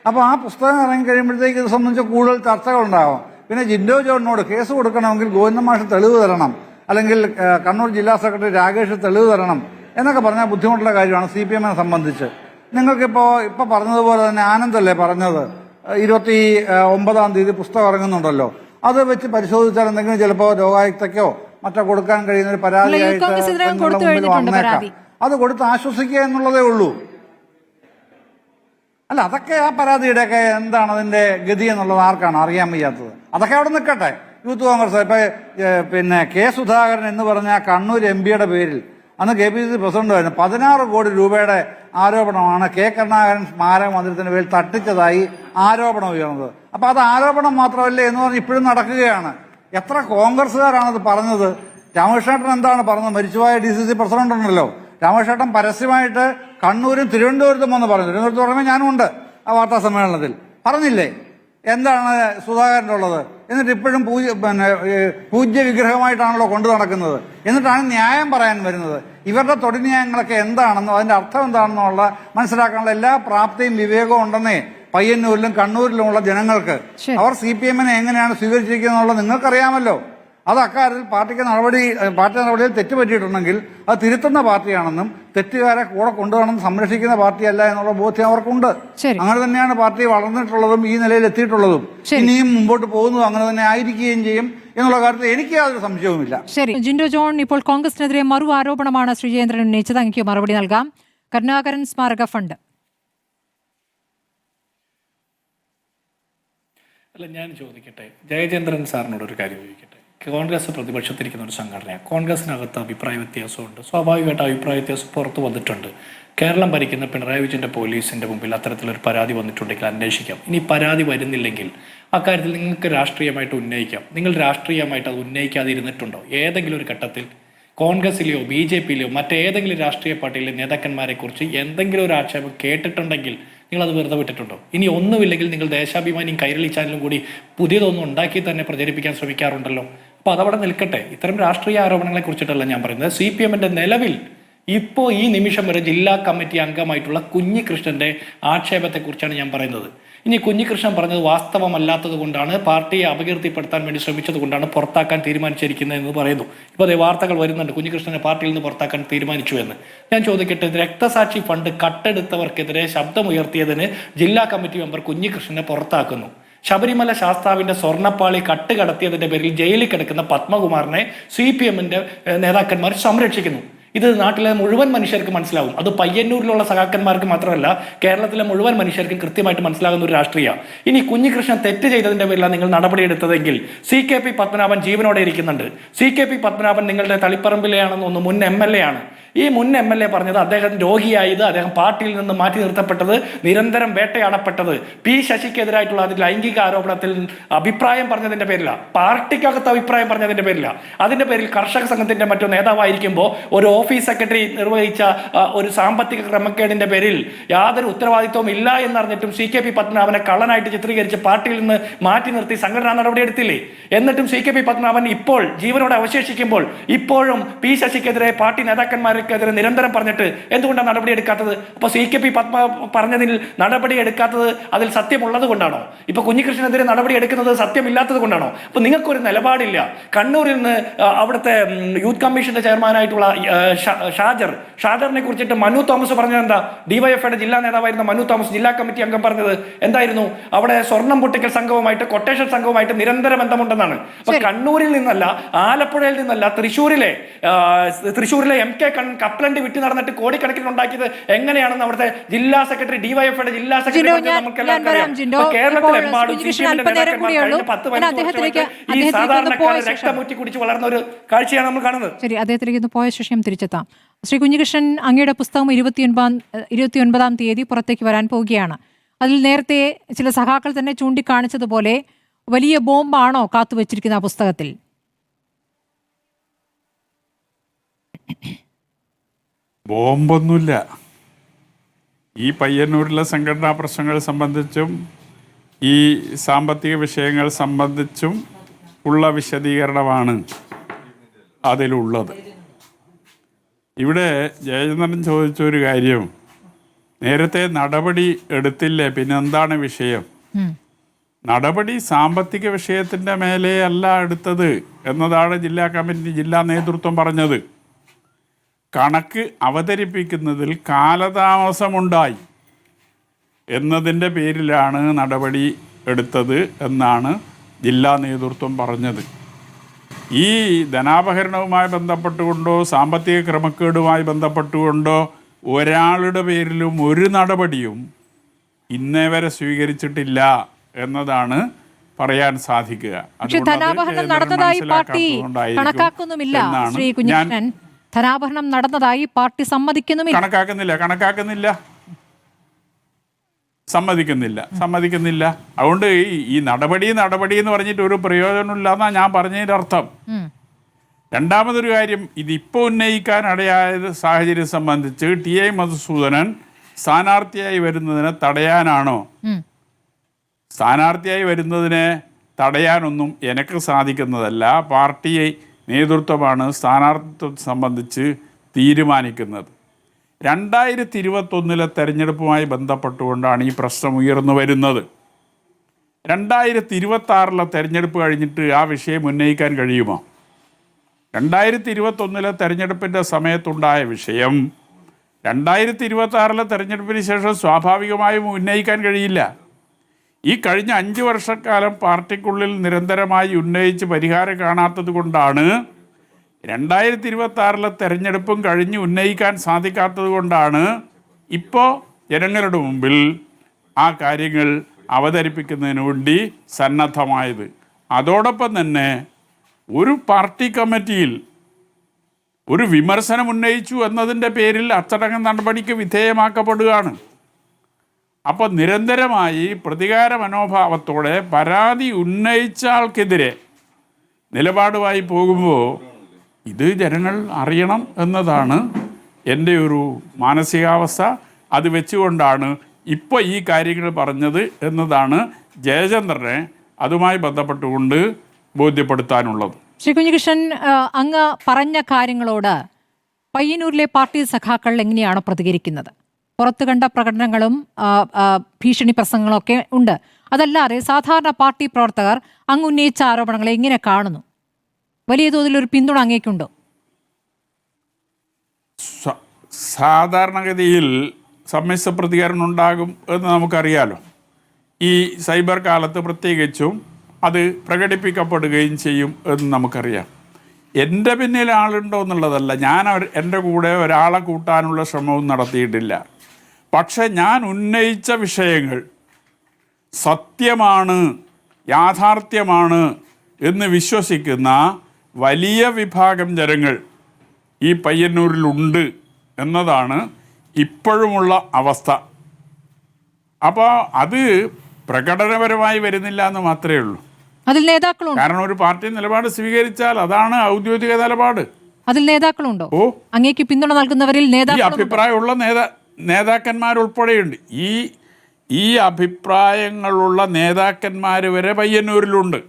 അപ്പോൾ ആ പുസ്തകം ഇറങ്ങിക്കഴിയുമ്പോഴത്തേക്ക് ഇത് സംബന്ധിച്ച് കൂടുതൽ ചർച്ചകളുണ്ടാകും. പിന്നെ ജിൻഡോ ജോണിനോട് കേസ് കൊടുക്കണമെങ്കിൽ ഗോവിന്ദൻ മാഷ് തെളിവ് തരണം, അല്ലെങ്കിൽ കണ്ണൂർ ജില്ലാ സെക്രട്ടറി രാകേഷ് തെളിവ് തരണം എന്നൊക്കെ പറഞ്ഞാൽ ബുദ്ധിമുട്ടുള്ള കാര്യമാണ് CPIMനെ സംബന്ധിച്ച്. നിങ്ങൾക്കിപ്പോൾ പറഞ്ഞതുപോലെ തന്നെ ആനന്ദല്ലേ പറഞ്ഞത്, 29-ാം തീയതി പുസ്തകം ഇറങ്ങുന്നുണ്ടല്ലോ. അത് വെച്ച് പരിശോധിച്ചാൽ എന്തെങ്കിലും ചിലപ്പോൾ ലോകായുക്തയ്ക്കോ മറ്റോ കൊടുക്കാൻ കഴിയുന്ന ഒരു പരാതിയായിട്ട് വന്നേക്കാം. അത് കൊടുത്ത് ആശ്വസിക്കുക എന്നുള്ളതേ ഉള്ളൂ. അല്ല, അതൊക്കെ ആ പരാതിയുടെയൊക്കെ എന്താണ് അതിന്റെ ഗതി എന്നുള്ളത് ആർക്കാണ് അറിയാൻ വയ്യാത്തത്? അതൊക്കെ അവിടെ നിൽക്കട്ടെ. യൂത്ത് കോൺഗ്രസ് ഇപ്പൊ പിന്നെ കെ സുധാകരൻ എന്ന് പറഞ്ഞ കണ്ണൂർ MP-യുടെ പേരിൽ അന്ന് KPCC പ്രസിഡന്റായിരുന്നു 16 കോടി രൂപയുടെ ആരോപണമാണ് കെ കരുണാകരൻ സ്മാരക മന്ദിരത്തിന് പേരിൽ തട്ടിച്ചതായി ആരോപണം ഉയർന്നത്. അപ്പൊ അത് ആരോപണം മാത്രമല്ലേ എന്ന് പറഞ്ഞ് ഇപ്പോഴും നടക്കുകയാണ്. എത്ര കോൺഗ്രസ്സുകാരാണത് പറഞ്ഞത്? രാമകൃഷ്ണേട്ടൻ എന്താണ് പറഞ്ഞത്? മരിച്ചുപോയ DCC പ്രസിഡന്റ് ഉണ്ടല്ലോ, രാമകൃഷ്ണേട്ടൻ പരസ്യമായിട്ട് കണ്ണൂരും തിരുവനന്തപുരത്തും വന്ന് പറഞ്ഞു. തിരുവനന്തപുരത്ത് പറയുമ്പോൾ ഞാനും ഉണ്ട് ആ വാർത്താ സമ്മേളനത്തിൽ. പറഞ്ഞില്ലേ എന്താണ് സുധാകരൻ്റെ ഉള്ളത്? എന്നിട്ട് ഇപ്പോഴും പൂജ്യ വിഗ്രഹമായിട്ടാണല്ലോ കൊണ്ടു നടക്കുന്നത്. എന്നിട്ടാണ് ന്യായം പറയാൻ വരുന്നത്. ഇവരുടെ തൊടിന്യായങ്ങളൊക്കെ എന്താണെന്നോ അതിന്റെ അർത്ഥം എന്താണെന്നുള്ള മനസ്സിലാക്കാനുള്ള എല്ലാ പ്രാപ്തിയും വിവേകവും ഉണ്ടെന്നേ പയ്യന്നൂരിലും കണ്ണൂരിലുമുള്ള ജനങ്ങൾക്ക്. അവർ CPM-നെ എങ്ങനെയാണ് സ്വീകരിച്ചിരിക്കുന്നത് എന്നുള്ളത് നിങ്ങൾക്കറിയാമല്ലോ. അത് അക്കാര്യത്തിൽ പാർട്ടി നടപടിയിൽ തെറ്റ് പറ്റിയിട്ടുണ്ടെങ്കിൽ അത് തിരുത്തുന്ന പാർട്ടിയാണെന്നും തെറ്റുകാരെ കൂടെ കൊണ്ടുപോകണം സംരക്ഷിക്കുന്ന പാർട്ടിയല്ല എന്നുള്ള ബോധ്യം അവർക്കുണ്ട്. അങ്ങനെ തന്നെയാണ് പാർട്ടി വളർന്നിട്ടുള്ളതും ഈ നിലയിൽ എത്തിയിട്ടുള്ളതും ഇനിയും മുമ്പോട്ട് പോകുന്നതും അങ്ങനെ തന്നെ ആയിരിക്കുകയും ചെയ്യും എന്നുള്ള കാര്യത്തിൽ എനിക്ക് യാതൊരു സംശയവുമില്ല. ശരി, ജിൻഡോ ജോൺ, ഇപ്പോൾ കോൺഗ്രസിനെതിരെ മറു ആരോപണമാണ് ശ്രീജയേന്ദ്രൻ ഉന്നയിച്ചത്. എനിക്ക് മറുപടി നൽകാം. കരുണാകരൻ സ്മാരക ഫണ്ട്. അല്ല, ഞാൻ ചോദിക്കട്ടെ, ജയചന്ദ്രൻ സാറിനോട് ഒരു കാര്യം ചോദിക്കട്ടെ. കോൺഗ്രസ് പ്രതിപക്ഷത്തിരിക്കുന്ന ഒരു സംഘടനയാണ്. കോൺഗ്രസിനകത്ത് അഭിപ്രായ വ്യത്യാസമുണ്ട്. സ്വാഭാവികമായിട്ട് അഭിപ്രായ വ്യത്യാസം പുറത്തു വന്നിട്ടുണ്ട്. കേരളം ഭരിക്കുന്ന പിണറായി വിജയൻ്റെ പോലീസിൻ്റെ മുമ്പിൽ അത്തരത്തിലൊരു പരാതി വന്നിട്ടുണ്ടെങ്കിൽ അന്വേഷിക്കാം. ഇനി പരാതി വരുന്നില്ലെങ്കിൽ അക്കാര്യത്തിൽ നിങ്ങൾക്ക് രാഷ്ട്രീയമായിട്ട് ഉന്നയിക്കാം. നിങ്ങൾ രാഷ്ട്രീയമായിട്ട് അത് ഉന്നയിക്കാതെ ഇരുന്നിട്ടുണ്ടോ? ഏതെങ്കിലും ഒരു ഘട്ടത്തിൽ കോൺഗ്രസിലെയോ BJP-യിലെയോ മറ്റേതെങ്കിലും രാഷ്ട്രീയ പാർട്ടിയിലെ നേതാക്കന്മാരെക്കുറിച്ച് എന്തെങ്കിലും ഒരു ആക്ഷേപം കേട്ടിട്ടുണ്ടെങ്കിൽ നിങ്ങളത് വെറുതെ വിട്ടിട്ടുണ്ടോ? ഇനി ഒന്നുമില്ലെങ്കിൽ നിങ്ങൾ ദേശാഭിമാനിയും കൈരളി ചാനലും കൂടി പുതിയതൊന്നും ഉണ്ടാക്കി തന്നെ പ്രചരിപ്പിക്കാൻ ശ്രമിക്കാറുണ്ടല്ലോ. അപ്പോൾ അതവിടെ നിൽക്കട്ടെ. ഇത്തരം രാഷ്ട്രീയ ആരോപണങ്ങളെ കുറിച്ചിട്ടല്ല ഞാൻ പറയുന്നത്. CPM-ന്റെ നിലവിൽ ഇപ്പോൾ ഈ നിമിഷം വരെ ജില്ലാ കമ്മിറ്റി അംഗമായിട്ടുള്ള കുഞ്ഞികൃഷ്ണന്റെ ആക്ഷേപത്തെക്കുറിച്ചാണ് ഞാൻ പറയുന്നത്. ഇനി കുഞ്ഞികൃഷ്ണൻ പറഞ്ഞത് വാസ്തവമല്ലാത്തത് കൊണ്ടാണ്, പാർട്ടിയെ അപകീർത്തിപ്പെടുത്താൻ വേണ്ടി ശ്രമിച്ചത് കൊണ്ടാണ് പുറത്താക്കാൻ തീരുമാനിച്ചിരിക്കുന്നത് എന്ന് പറയുന്നു. ഇപ്പോൾ അതേ വാർത്തകൾ വരുന്നുണ്ട്, കുഞ്ഞികൃഷ്ണനെ പാർട്ടിയിൽ നിന്ന് പുറത്താക്കാൻ തീരുമാനിച്ചു എന്ന്. ഞാൻ ചോദിക്കട്ടെ, രക്തസാക്ഷി ഫണ്ട് കട്ടെടുത്തവർക്കെതിരെ ശബ്ദമുയർത്തിയതിന് ജില്ലാ കമ്മിറ്റി മെമ്പർ കുഞ്ഞികൃഷ്ണനെ പുറത്താക്കുന്നു. ശബരിമല ശാസ്താവിന്റെ സ്വർണ്ണപ്പാളി കടത്തിയതിന്റെ പേരിൽ ജയിലിൽ കിടക്കുന്ന പത്മകുമാറിനെ CPM-ന്റെ നേതാക്കന്മാർ സംരക്ഷിക്കുന്നു. ഇത് നാട്ടിലെ മുഴുവൻ മനുഷ്യർക്ക് മനസ്സിലാവും. അത് പയ്യന്നൂരിലുള്ള സഖാക്കന്മാർക്ക് മാത്രമല്ല, കേരളത്തിലെ മുഴുവൻ മനുഷ്യർക്കും കൃത്യമായിട്ട് മനസ്സിലാകുന്ന ഒരു രാഷ്ട്രീയ. ഇനി കുഞ്ഞികൃഷ്ണൻ തെറ്റ് ചെയ്തതിന്റെ പേരിലാണ് നിങ്ങൾ നടപടിയെടുത്തതെങ്കിൽ CKP പത്മനാഭൻ ജീവനോടെ ഇരിക്കുന്നുണ്ട്. CKP പത്മനാഭൻ നിങ്ങളുടെ തളിപ്പറമ്പിലെയാണെന്ന് ഒന്ന് മുൻ MLA ആണ്. ഈ മുൻ MLA പറഞ്ഞത് അദ്ദേഹം രോഗിയായത്, അദ്ദേഹം പാർട്ടിയിൽ നിന്ന് മാറ്റി നിർത്തപ്പെട്ടത്, നിരന്തരം വേട്ടയാടപ്പെട്ടത്, P ശശിക്കെതിരായിട്ടുള്ള അതിൽ ലൈംഗിക ആരോപണത്തിൽ അഭിപ്രായം പറഞ്ഞതിന്റെ പേരില, പാർട്ടിക്കകത്ത് അഭിപ്രായം പറഞ്ഞതിന്റെ പേരില, അതിന്റെ പേരിൽ കർഷക സംഘത്തിന്റെ മറ്റു നേതാവായിരിക്കുമ്പോൾ ഒരു ഓഫീസ് സെക്രട്ടറി നിർവഹിച്ച ഒരു സാമ്പത്തിക ക്രമക്കേടിന്റെ പേരിൽ യാതൊരു ഉത്തരവാദിത്വവും ഇല്ല എന്നറിഞ്ഞിട്ടും CKP പത്മനാഭനെ കള്ളനായിട്ട് ചിത്രീകരിച്ച് പാർട്ടിയിൽ നിന്ന് മാറ്റി നിർത്തി സംഘടനാ നടപടി എടുത്തില്ലേ? എന്നിട്ടും CKP പത്മനാഭൻ ഇപ്പോൾ ജീവനോടെ അവശേഷിക്കുമ്പോൾ ഇപ്പോഴും P ശശിക്കെതിരെ പാർട്ടി നേതാക്കന്മാരെതിരെ നിരന്തരം പറഞ്ഞിട്ട് എന്തുകൊണ്ടാണ് നടപടി എടുക്കാത്തത്? അപ്പോൾ CKP പത്മ പറഞ്ഞതിൽ നടപടി എടുക്കാത്തത് അതിൽ സത്യമുള്ളത് കൊണ്ടാണോ? ഇപ്പൊ കുഞ്ഞികൃഷ്ണനെതിരെ നടപടി എടുക്കുന്നത് സത്യമില്ലാത്തത് കൊണ്ടാണോ? അപ്പൊ നിങ്ങൾക്കൊരു നിലപാടില്ല. കണ്ണൂരിൽ നിന്ന് അവിടുത്തെ യൂത്ത് കമ്മീഷന്റെ ചെയർമാനായിട്ടുള്ള ഷാജറിനെ കുറിച്ചിട്ട് മനു തോമസ് പറഞ്ഞത് എന്താ? DYFIയുടെ ജില്ലാ നേതാവായിരുന്ന മനു തോമസ് ജില്ലാ കമ്മിറ്റി അംഗം പറഞ്ഞത് എന്തായിരുന്നു? അവിടെ സ്വർണം പൊട്ടിക്കൽ സംഘവുമായിട്ട്, കൊട്ടേഷൻ സംഘവുമായിട്ട് നിരന്തര ബന്ധമുണ്ടെന്നാണ്. അപ്പൊ കണ്ണൂരിൽ നിന്നല്ല, ആലപ്പുഴയിൽ നിന്നല്ല, തൃശ്ശൂരിലെ MK കപ്പലണ്ടി വിറ്റ് നടന്നിട്ട് കോടിക്കണക്കിന് ഉണ്ടാക്കിയത് എങ്ങനെയാണെന്ന് അവിടുത്തെ ജില്ലാ സെക്രട്ടറി, DYFIയുടെ ജില്ലാ സെക്രട്ടറി കേരളത്തിലെമ്പാടും ഈ സാധാരണക്കാരെ രക്തമുറ്റി കുടിച്ച് വളർന്ന ഒരു കാഴ്ചയാണ് നമ്മൾ കാണുന്നത്. ശരി, അദ്ദേഹത്തിലേക്ക് പോയ ശേഷം തിരിച്ചെത്താം. ശ്രീ കുഞ്ഞികൃഷ്ണൻ, അങ്ങയുടെ പുസ്തകം 29-ാം തീയതി പുറത്തേക്ക് വരാൻ പോവുകയാണ്. അതിൽ നേരത്തെ ചില സഖാക്കൾ തന്നെ ചൂണ്ടിക്കാണിച്ചതുപോലെ വലിയ ബോംബാണോ കാത്തുവച്ചിരിക്കുന്ന ആ പുസ്തകത്തിൽ? ബോംബൊന്നുമില്ല. ഈ പയ്യന്നൂരിലെ സംഘടനാ പ്രശ്നങ്ങൾ സംബന്ധിച്ചും ഈ സാമ്പത്തിക വിഷയങ്ങൾ സംബന്ധിച്ചും ഉള്ള വിശദീകരണമാണ് അതിലുള്ളത്. ഇവിടെ ജയചന്ദ്രൻ ചോദിച്ചൊരു കാര്യം, നേരത്തെ നടപടി എടുത്തില്ലേ, പിന്നെ എന്താണ് വിഷയം? നടപടി സാമ്പത്തിക വിഷയത്തിൻ്റെ മേലെ അല്ല എടുത്തത് എന്നതാണ് ജില്ലാ കമ്മിറ്റി, ജില്ലാ നേതൃത്വം പറഞ്ഞത്. കണക്ക് അവതരിപ്പിക്കുന്നതിൽ കാലതാമസമുണ്ടായി എന്നതിൻ്റെ പേരിലാണ് നടപടി എടുത്തത് എന്നാണ് ജില്ലാ നേതൃത്വം പറഞ്ഞത്. ഈ ധനാപഹരണവുമായി ബന്ധപ്പെട്ടുകൊണ്ടോ സാമ്പത്തിക ക്രമക്കേടുമായി ബന്ധപ്പെട്ടുകൊണ്ടോ ഒരാളുടെ പേരിലും ഒരു നടപടിയും ഇന്നേ വരെ സ്വീകരിച്ചിട്ടില്ല എന്നതാണ് പറയാൻ സാധിക്കുക. പക്ഷെ അതുകൊണ്ട് അത് ധനാപഹരണം ജനങ്ങൾ നടന്നതായി പാർട്ടി മനസ്സിലാക്കാത്തതുകൊണ്ടായിരിക്കും കണക്കാക്കുന്നുമില്ല. എന്നാണ് ശ്രീ ഞാൻ കുഞ്ഞികൃഷ്ണൻ, ധനാപഹരണം നടന്നതായി പാർട്ടി സമ്മതിക്കുന്നുമില്ല. സമ്മതിക്കുന്നില്ല. അതുകൊണ്ട് ഈ നടപടി എന്ന് പറഞ്ഞിട്ട് ഒരു പ്രയോജനമില്ല എന്നാണ് ഞാൻ പറഞ്ഞതിൻ്റെ അർത്ഥം. രണ്ടാമതൊരു കാര്യം, ഇതിപ്പോൾ ഉന്നയിക്കാൻ ഇടയായ സാഹചര്യം സംബന്ധിച്ച് ടി.ഐ. മധുസൂദനൻ സ്ഥാനാർത്ഥിയായി വരുന്നതിനെ തടയാനാണോ? സ്ഥാനാർത്ഥിയായി വരുന്നതിനെ തടയാനൊന്നും എനിക്ക് സാധിക്കുന്നതല്ല. പാർട്ടി നേതൃത്വമാണ് സ്ഥാനാർത്ഥിത്വം സംബന്ധിച്ച് തീരുമാനിക്കുന്നത്. 2021 തെരഞ്ഞെടുപ്പുമായി ബന്ധപ്പെട്ടുകൊണ്ടാണ് ഈ പ്രശ്നം ഉയർന്നു വരുന്നത്. 2026 തെരഞ്ഞെടുപ്പ് കഴിഞ്ഞിട്ട് ആ വിഷയം ഉന്നയിക്കാൻ കഴിയുമോ? 2021 തെരഞ്ഞെടുപ്പിൻ്റെ സമയത്തുണ്ടായ വിഷയം 2026 തെരഞ്ഞെടുപ്പിന് ശേഷം സ്വാഭാവികമായും ഉന്നയിക്കാൻ കഴിയില്ല. ഈ കഴിഞ്ഞ 5 വർഷക്കാലം പാർട്ടിക്കുള്ളിൽ നിരന്തരമായി ഉന്നയിച്ച് പരിഹാരം കാണാത്തത് കൊണ്ടാണ് 2026 തെരഞ്ഞെടുപ്പും കഴിഞ്ഞ് ഉന്നയിക്കാൻ സാധിക്കാത്തത് കൊണ്ടാണ് ഇപ്പോൾ ജനങ്ങളുടെ മുമ്പിൽ ആ കാര്യങ്ങൾ അവതരിപ്പിക്കുന്നതിന് വേണ്ടി സന്നദ്ധമായത്. അതോടൊപ്പം തന്നെ ഒരു പാർട്ടി കമ്മിറ്റിയിൽ ഒരു വിമർശനം ഉന്നയിച്ചു എന്നതിൻ്റെ പേരിൽ അച്ചടക്ക നടപടിക്ക് വിധേയമാക്കപ്പെടുകയാണ്. അപ്പോൾ നിരന്തരമായി പ്രതികാര മനോഭാവത്തോടെ പരാതി ഉന്നയിച്ച ആൾക്കെതിരെ നിലപാടുമായി പോകുമ്പോൾ ഇത് ജനങ്ങൾ അറിയണം എന്നതാണ് എൻ്റെ ഒരു മാനസികാവസ്ഥ. അത് വെച്ചുകൊണ്ടാണ് ഇപ്പോൾ ഈ കാര്യങ്ങൾ പറഞ്ഞത് എന്നതാണ് ജയചന്ദ്രനെ അതുമായി ബന്ധപ്പെട്ടുകൊണ്ട് ബോധ്യപ്പെടുത്താനുള്ളത്. ശ്രീ കുഞ്ഞികൃഷ്ണൻ, അങ്ങ് പറഞ്ഞ കാര്യങ്ങളോട് പയ്യന്നൂരിലെ പാർട്ടി സഖാക്കൾ എങ്ങനെയാണ് പ്രതികരിക്കുന്നത്? പുറത്തു കണ്ട പ്രകടനങ്ങളും ഭീഷണി പ്രസംഗങ്ങളൊക്കെ ഉണ്ട്. അതല്ലാതെ സാധാരണ പാർട്ടി പ്രവർത്തകർ അങ്ങ് ഉന്നയിച്ച ആരോപണങ്ങളെ എങ്ങനെ കാണുന്നു? വലിയ തോതിലൊരു പിന്തുണ അങ്ങേക്കുണ്ടോ? സാധാരണഗതിയിൽ സമ്മിശ്ര പ്രതികരണം ഉണ്ടാകും എന്ന് നമുക്കറിയാലോ. ഈ സൈബർ കാലത്ത് പ്രത്യേകിച്ചും അത് പ്രകടിപ്പിക്കപ്പെടുകയും ചെയ്യും എന്ന് നമുക്കറിയാം. എൻ്റെ പിന്നിൽ ആളുണ്ടോ എന്നുള്ളതല്ല, ഞാൻ എൻ്റെ കൂടെ ഒരാളെ കൂട്ടാനുള്ള ശ്രമവും നടത്തിയിട്ടില്ല. പക്ഷെ ഞാൻ ഉന്നയിച്ച വിഷയങ്ങൾ സത്യമാണ്, യാഥാർത്ഥ്യമാണ് എന്ന് വിശ്വസിക്കുന്ന വലിയ വിഭാഗം ജനങ്ങൾ ഈ പയ്യന്നൂരിലുണ്ട് എന്നതാണ് ഇപ്പോഴുമുള്ള അവസ്ഥ. അപ്പോൾ അത് പ്രകടനപരമായി വരുന്നില്ല എന്ന് മാത്രമേ ഉള്ളൂ. അതിൽ നേതാക്കളുണ്ട്. കാരണം ഒരു പാർട്ടി നിലപാട് സ്വീകരിച്ചാൽ അതാണ് ഔദ്യോഗിക നിലപാട്. അതിൽ നേതാക്കളുണ്ടോ? ഓ, അങ്ങേക്ക് പിന്തുണ നൽകുന്നവരിൽ ഈ അഭിപ്രായമുള്ള നേതാക്കന്മാരുൾപ്പെടെയുണ്ട്. ഈ അഭിപ്രായങ്ങളുള്ള നേതാക്കന്മാർ വരെ പയ്യന്നൂരിലുണ്ട്.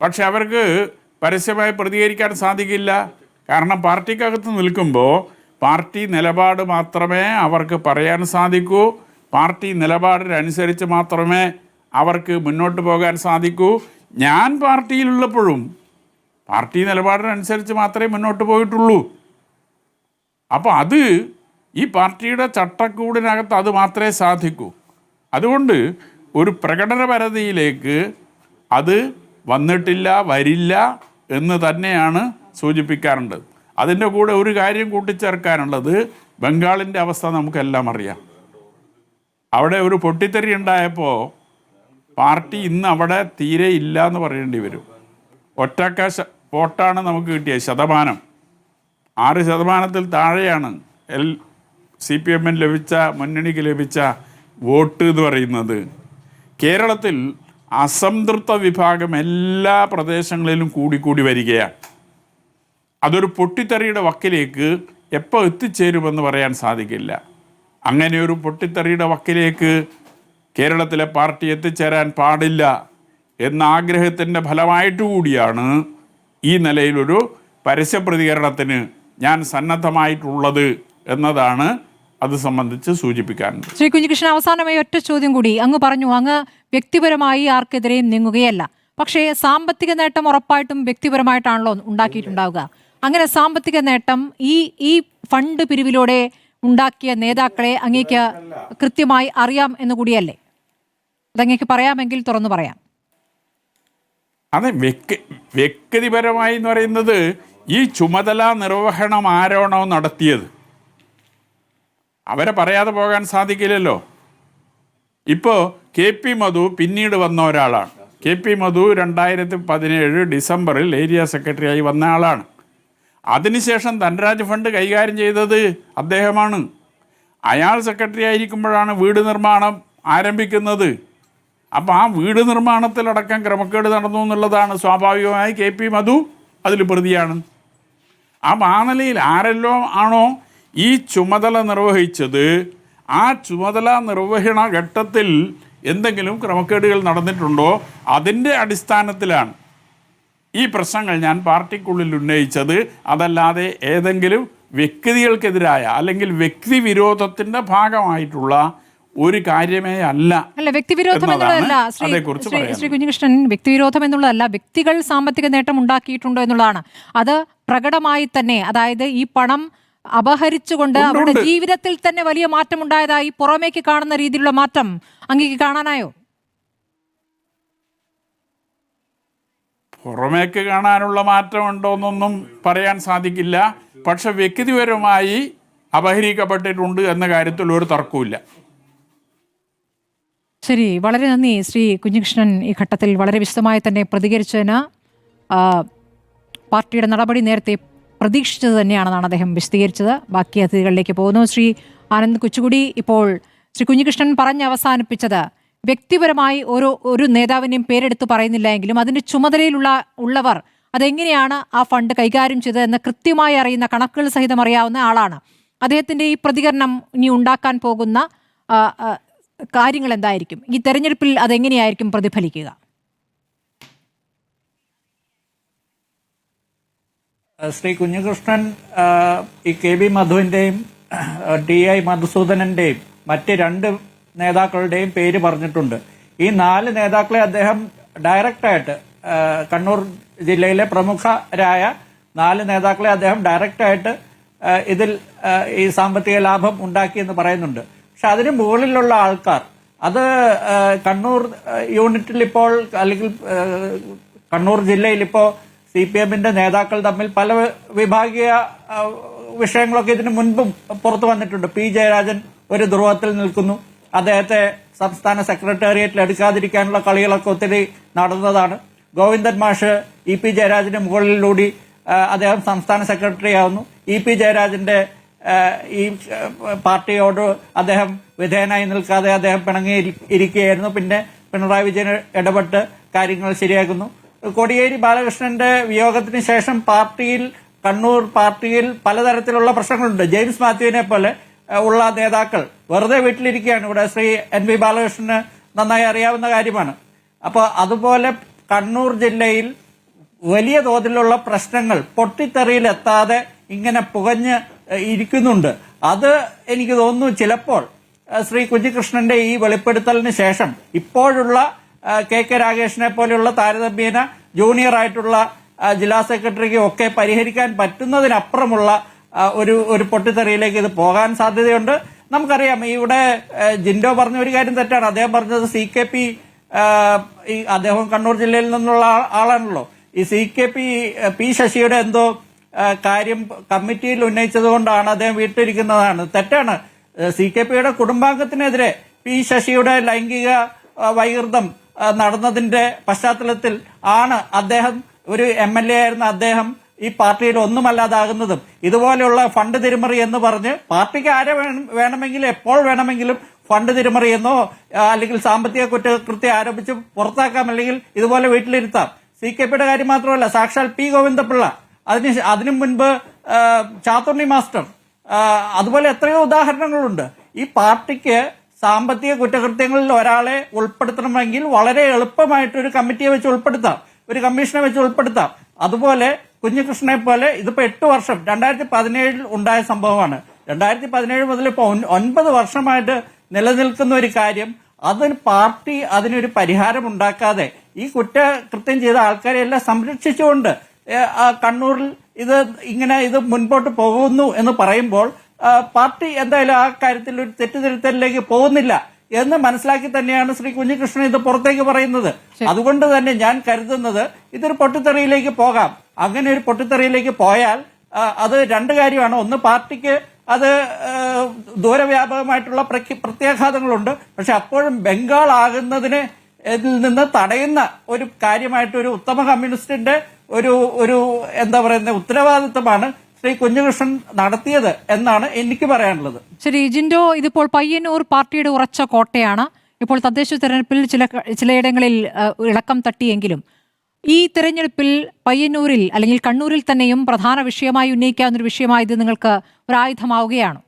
പക്ഷെ അവർക്ക് പരസ്യമായി പ്രതികരിക്കാൻ സാധിക്കില്ല. കാരണം പാർട്ടിക്കകത്ത് നിൽക്കുമ്പോൾ പാർട്ടി നിലപാട് മാത്രമേ അവർക്ക് പറയാൻ സാധിക്കൂ. പാർട്ടി നിലപാടിനനുസരിച്ച് മാത്രമേ അവർക്ക് മുന്നോട്ട് പോകാൻ സാധിക്കൂ. ഞാൻ പാർട്ടിയിലുള്ളപ്പോഴും പാർട്ടി നിലപാടിനനുസരിച്ച് മാത്രമേ മുന്നോട്ട് പോയിട്ടുള്ളൂ. അപ്പോൾ അത് ഈ പാർട്ടിയുടെ ചട്ടക്കൂടിനകത്ത് അത് മാത്രമേ സാധിക്കൂ. അതുകൊണ്ട് ഒരു പ്രകടനപരതയിലേക്ക് അത് വന്നിട്ടില്ല, വരില്ല എന്ന് തന്നെയാണ് സൂചിപ്പിക്കാറുള്ളത്. അതിൻ്റെ കൂടെ ഒരു കാര്യം കൂട്ടിച്ചേർക്കാനുള്ളത്, ബംഗാളിൻ്റെ അവസ്ഥ നമുക്കെല്ലാം അറിയാം. അവിടെ ഒരു പൊട്ടിത്തെറി ഉണ്ടായപ്പോൾ പാർട്ടി ഇന്ന് അവിടെ തീരെ ഇല്ല എന്ന് പറയേണ്ടി വരും. ഒറ്റക്ക വോട്ടാണ് നമുക്ക് കിട്ടിയത്, ശതമാനം 6% താഴെയാണ് CPM ലഭിച്ച, മുന്നണിക്ക് ലഭിച്ച വോട്ട് എന്ന് പറയുന്നത്. കേരളത്തിൽ അസംതൃപ്ത വിഭാഗം എല്ലാ പ്രദേശങ്ങളിലും കൂടിക്കൂടി വരികയാണ്. അതൊരു പൊട്ടിത്തെറിയുടെ വക്കിലേക്ക് എപ്പോൾ എത്തിച്ചേരുമെന്ന് പറയാൻ സാധിക്കില്ല. അങ്ങനെ ഒരു പൊട്ടിത്തെറിയുടെ വക്കിലേക്ക് കേരളത്തിലെ പാർട്ടി എത്തിച്ചേരാൻ പാടില്ല എന്ന ആഗ്രഹത്തിൻ്റെ ഫലമായിട്ട് കൂടിയാണ് ഈ നിലയിലൊരു പരസ്യ പ്രതികരണത്തിന് ഞാൻ സന്നദ്ധമായിട്ടുള്ളത് എന്നതാണ് അത് സംബന്ധിച്ച് സൂചിപ്പിക്കാനുണ്ട്. ശ്രീ കുഞ്ഞികൃഷ്ണൻ, അവസാനമായി ഒറ്റ ചോദ്യം കൂടി. അങ്ങ് പറഞ്ഞു അങ്ങ് വ്യക്തിപരമായി ആർക്കെതിരെയും നീങ്ങുകയല്ല. പക്ഷേ സാമ്പത്തിക നേട്ടം ഉറപ്പായിട്ടും വ്യക്തിപരമായിട്ടാണല്ലോ ഉണ്ടാക്കിയിട്ടുണ്ടാവുക. അങ്ങനെ സാമ്പത്തിക നേട്ടം ഈ ഫണ്ട് പിരിവിലൂടെ ഉണ്ടാക്കിയ നേതാക്കളെ അങ്ങേക്ക് കൃത്യമായി അറിയാം എന്നുകൂടിയല്ലേ? അതങ്ങേക്ക് പറയാമെങ്കിൽ തുറന്നു പറയാം. അതെ, വ്യക്തിപരമായി എന്ന് പറയുന്നത് ഈ ചുമതല നിർവഹണം ആരാണോ നടത്തിയത് അവരെ പറയാതെ പോകാൻ സാധിക്കില്ലല്ലോ. ഇപ്പോൾ കെ പി മധു പിന്നീട് വന്ന ഒരാളാണ്. കെ പി മധു 2017 ഡിസംബറിൽ ഏരിയ സെക്രട്ടറിയായി വന്ന ആളാണ്. അതിനുശേഷം ധനരാജ് ഫണ്ട് കൈകാര്യം ചെയ്തത് അദ്ദേഹമാണ്. അയാൾ സെക്രട്ടറി ആയിരിക്കുമ്പോഴാണ് വീട് നിർമ്മാണം ആരംഭിക്കുന്നത്. അപ്പോൾ ആ വീട് നിർമ്മാണത്തിലടക്കം ക്രമക്കേട് നടന്നു എന്നുള്ളതാണ്. സ്വാഭാവികമായി കെ പി മധു അതിൽ പ്രതിയാണ്. അപ്പം ആ നിലയിൽ ആരെല്ലോ ആണോ ഈ ചുമതല നിർവഹിച്ചത്, ആ ചുമതല നിർവഹണ ഘട്ടത്തിൽ എന്തെങ്കിലും ക്രമക്കേടുകൾ നടന്നിട്ടുണ്ടോ, അതിൻ്റെ അടിസ്ഥാനത്തിലാണ് ഈ പ്രശ്നങ്ങൾ ഞാൻ പാർട്ടിക്കുള്ളിൽ ഉന്നയിച്ചത്. അതല്ലാതെ ഏതെങ്കിലും വ്യക്തികൾക്കെതിരായ അല്ലെങ്കിൽ വ്യക്തിവിരോധത്തിൻ്റെ ഭാഗമായിട്ടുള്ള ഒരു കാര്യമേ അല്ല. വ്യക്തിവിരോധം എന്നുള്ളതല്ല ശ്രീ കുഞ്ഞികൃഷ്ണൻ, വ്യക്തിവിരോധം എന്നുള്ളതല്ല, വ്യക്തികൾ സാമ്പത്തിക നേട്ടം ഉണ്ടാക്കിയിട്ടുണ്ടോ എന്നുള്ളതാണ്. അത് പ്രകടമായി തന്നെ, അതായത് ഈ പണം അപഹരിച്ചുകൊണ്ട് അവരുടെ ജീവിതത്തിൽ തന്നെ വലിയ മാറ്റം ഉണ്ടായതായി പുറമേക്ക് കാണുന്ന രീതിയിലുള്ള മാറ്റം അങ്ങേക്ക് കാണാനായോ? പുറമേക്ക് കാണാനുള്ള മാറ്റം ഉണ്ടോയെന്നൊന്നും പറയാൻ സാധിക്കില്ല. പക്ഷെ വ്യക്തിപരമായി അപഹരിക്കപ്പെട്ടിട്ടുണ്ട് എന്ന കാര്യത്തിൽ ഒരു തർക്കവുമില്ല. ശരി, വളരെ നന്ദി ശ്രീ കുഞ്ഞികൃഷ്ണൻ. ഈ ഘട്ടത്തിൽ വളരെ വിശദമായി തന്നെ പ്രതികരിച്ചതിന്. പാർട്ടിയുടെ നടപടി നേരത്തെ പ്രതീക്ഷിച്ചത് തന്നെയാണെന്നാണ് അദ്ദേഹം വിശദീകരിച്ചത്. ബാക്കി അതിഥികളിലേക്ക് പോകുന്നു. ശ്രീ ആനന്ദ് കൊച്ചുകുടി, ഇപ്പോൾ ശ്രീ കുഞ്ഞികൃഷ്ണൻ പറഞ്ഞ് അവസാനിപ്പിച്ചത് വ്യക്തിപരമായി ഒരു നേതാവിനെയും പേരെടുത്ത് പറയുന്നില്ല എങ്കിലും അതിൻ്റെ ഉള്ളവർ അതെങ്ങനെയാണ് ആ ഫണ്ട് കൈകാര്യം ചെയ്തതെന്ന് കൃത്യമായി അറിയുന്ന, കണക്കുകൾ സഹിതം അറിയാവുന്ന ആളാണ്. അദ്ദേഹത്തിൻ്റെ ഈ പ്രതികരണം ഇനി ഉണ്ടാക്കാൻ പോകുന്ന കാര്യങ്ങൾ എന്തായിരിക്കും? ഈ തെരഞ്ഞെടുപ്പിൽ അതെങ്ങനെയായിരിക്കും പ്രതിഫലിക്കുക? ശ്രീ കുഞ്ഞികൃഷ്ണൻ ഈ കെ ബി മധുവിൻ്റെയും ടി.ഐ. മധുസൂദനൻ്റെയും മറ്റ് 2 നേതാക്കളുടെയും പേര് പറഞ്ഞിട്ടുണ്ട്. ഈ 4 നേതാക്കളെ അദ്ദേഹം ഡയറക്റ്റായിട്ട്, കണ്ണൂർ ജില്ലയിലെ പ്രമുഖരായ 4 നേതാക്കളെ അദ്ദേഹം ഡയറക്റ്റായിട്ട് ഇതിൽ ഈ സാമ്പത്തിക ലാഭം ഉണ്ടാക്കിയെന്ന് പറയുന്നുണ്ട്. പക്ഷെ അതിന് മുകളിലുള്ള ആൾക്കാർ, അത് കണ്ണൂർ യൂണിറ്റിൽ ഇപ്പോൾ, അല്ലെങ്കിൽ കണ്ണൂർ ജില്ലയിൽ ഇപ്പോൾ CPM-ന്റെ നേതാക്കൾ തമ്മിൽ പല വിഭാഗീയ വിഷയങ്ങളൊക്കെ ഇതിനു മുൻപും പുറത്തു വന്നിട്ടുണ്ട്. പി ജയരാജൻ ഒരു ധ്രുവത്തിൽ നിൽക്കുന്നു, അദ്ദേഹത്തെ സംസ്ഥാന സെക്രട്ടേറിയറ്റിൽ എടുക്കാതിരിക്കാനുള്ള കളികളൊക്കെ ഒത്തിരി നടന്നതാണ്. ഗോവിന്ദൻ മാഷ് E.P. ജയരാജന് മുകളിലൂടെ അദ്ദേഹം സംസ്ഥാന സെക്രട്ടറി ആവുന്നു. E.P. ജയരാജന്റെ ഈ പാർട്ടിയോട് അദ്ദേഹം വിധേയനായി നിൽക്കാതെ അദ്ദേഹം പിണങ്ങി ഇരിക്കുകയായിരുന്നു. പിന്നെ പിണറായി വിജയൻ ഇടപെട്ട് കാര്യങ്ങൾ ശരിയാക്കുന്നു. കോടിയേരി ബാലകൃഷ്ണന്റെ വിയോഗത്തിന് ശേഷം കണ്ണൂർ പാർട്ടിയിൽ പലതരത്തിലുള്ള പ്രശ്നങ്ങളുണ്ട്. ജെയിംസ് മാത്യുവിനെ പോലെ ഉള്ള നേതാക്കൾ വെറുതെ വീട്ടിലിരിക്കുകയാണ്. ഇവിടെ ശ്രീ NV ബാലകൃഷ്ണന് നന്നായി അറിയാവുന്ന കാര്യമാണ്. അപ്പോൾ അതുപോലെ കണ്ണൂർ ജില്ലയിൽ വലിയ തോതിലുള്ള പ്രശ്നങ്ങൾ പൊട്ടിത്തെറിയിലെത്താതെ ഇങ്ങനെ പുകഞ്ഞ് ഇരിക്കുന്നുണ്ട്. അത് എനിക്ക് തോന്നുന്നു ചിലപ്പോൾ ശ്രീ കുഞ്ഞികൃഷ്ണന്റെ ഈ വെളിപ്പെടുത്തലിന് ശേഷം ഇപ്പോഴുള്ള KK രാഗേഷിനെ പോലെയുള്ള താരതമ്യേന ജൂനിയർ ആയിട്ടുള്ള ജില്ലാ സെക്രട്ടറിക്ക് ഒക്കെ പരിഹരിക്കാൻ പറ്റുന്നതിനപ്പുറമുള്ള ഒരു പൊട്ടിത്തെറിയിലേക്ക് ഇത് പോകാൻ സാധ്യതയുണ്ട്. നമുക്കറിയാം, ഇവിടെ ജിൻഡോ പറഞ്ഞ ഒരു കാര്യം തെറ്റാണ്. അദ്ദേഹം പറഞ്ഞത് CKP, അദ്ദേഹം കണ്ണൂർ ജില്ലയിൽ നിന്നുള്ള ആളാണല്ലോ. ഈ CKP പി ശശിയുടെ എന്തോ കാര്യം കമ്മിറ്റിയിൽ ഉന്നയിച്ചത് കൊണ്ടാണ് അദ്ദേഹം വീട്ടിലിരിക്കുന്നതാണ്. തെറ്റാണ്. CKPയുടെ കുടുംബാംഗത്തിനെതിരെ പി ശശിയുടെ ലൈംഗിക വൈകൃതം നടന്നതിന്റെ പശ്ചാത്തലത്തിൽ ആണ് അദ്ദേഹം, ഒരു MLA ആയിരുന്ന അദ്ദേഹം ഈ പാർട്ടിയിൽ ഒന്നുമല്ലാതാകുന്നതും. ഇതുപോലെയുള്ള ഫണ്ട് തിരിമറി എന്ന് പറഞ്ഞ് പാർട്ടിക്ക് ആരെ വേണമെങ്കിലും എപ്പോൾ വേണമെങ്കിലും ഫണ്ട് തിരിമറിയെന്നോ അല്ലെങ്കിൽ സാമ്പത്തിക കുറ്റകൃത്യം ആരോപിച്ച് പുറത്താക്കാം, അല്ലെങ്കിൽ ഇതുപോലെ വീട്ടിലിരുത്താം. CKPയുടെ കാര്യം മാത്രമല്ല, സാക്ഷാൽ P ഗോവിന്ദപിള്ള, അതിനു മുൻപ് ചാത്തുണ്ണി മാസ്റ്റർ, അതുപോലെ എത്രയോ ഉദാഹരണങ്ങളുണ്ട്. ഈ പാർട്ടിക്ക് സാമ്പത്തിക കുറ്റകൃത്യങ്ങളിൽ ഒരാളെ ഉൾപ്പെടുത്തണമെങ്കിൽ വളരെ എളുപ്പമായിട്ട് ഒരു കമ്മിറ്റിയെ വെച്ച് ഉൾപ്പെടുത്താം, ഒരു കമ്മീഷനെ വെച്ച് ഉൾപ്പെടുത്താം. അതുപോലെ കുഞ്ഞികൃഷ്ണനെ പോലെ ഇതിപ്പോ 8 വർഷം 2017 ഉണ്ടായ സംഭവമാണ്. 2017 മുതൽ ഇപ്പോൾ 9 വർഷമായിട്ട് നിലനിൽക്കുന്ന ഒരു കാര്യം, പാർട്ടി അതിനൊരു പരിഹാരം ഉണ്ടാക്കാതെ ഈ കുറ്റകൃത്യം ചെയ്ത ആൾക്കാരെ എല്ലാം സംരക്ഷിച്ചുകൊണ്ട് കണ്ണൂരിൽ ഇത് മുൻപോട്ട് പോകുന്നു എന്ന് പറയുമ്പോൾ പാർട്ടി എന്തായാലും ആ കാര്യത്തിൽ ഒരു തെറ്റുതിരുത്തലിലേക്ക് പോകുന്നില്ല എന്ന് മനസ്സിലാക്കി തന്നെയാണ് ശ്രീ കുഞ്ഞികൃഷ്ണൻ ഇത് പുറത്തേക്ക് പറയുന്നത്. അതുകൊണ്ട് തന്നെ ഞാൻ കരുതുന്നത് ഇതൊരു പൊട്ടിത്തെറിയിലേക്ക് പോകാം. അങ്ങനെ ഒരു പൊട്ടിത്തെറിയിലേക്ക് പോയാൽ അത് 2 കാര്യമാണ്. ഒന്ന്, പാർട്ടിക്ക് അത് ദൂരവ്യാപകമായിട്ടുള്ള പ്രത്യാഘാതങ്ങളുണ്ട്. പക്ഷെ അപ്പോഴും ബംഗാൾ ആകുന്നതിന് ഇതിൽ നിന്ന് തടയുന്ന ഒരു കാര്യമായിട്ട് ഒരു ഉത്തമ കമ്മ്യൂണിസ്റ്റിന്റെ ഒരു എന്താ പറയുന്ന ഉത്തരവാദിത്തമാണ് ശ്രീ കുഞ്ഞികൃഷ്ണൻ നടത്തിയത് എന്നാണ് എനിക്ക് പറയാനുള്ളത്. ശരി ജിൻഡോ, ഇതിപ്പോൾ പയ്യന്നൂർ പാർട്ടിയുടെ ഉറച്ച കോട്ടയാണ്. ഇപ്പോൾ തദ്ദേശ തെരഞ്ഞെടുപ്പിൽ ചിലയിടങ്ങളിൽ ഇളക്കം തട്ടിയെങ്കിലും ഈ തെരഞ്ഞെടുപ്പിൽ പയ്യന്നൂരിൽ അല്ലെങ്കിൽ കണ്ണൂരിൽ തന്നെയും പ്രധാന വിഷയമായി ഉന്നയിക്കാവുന്ന ഒരു വിഷയമായത് നിങ്ങൾക്ക് ഒരു ആയുധമാവുകയാണ്.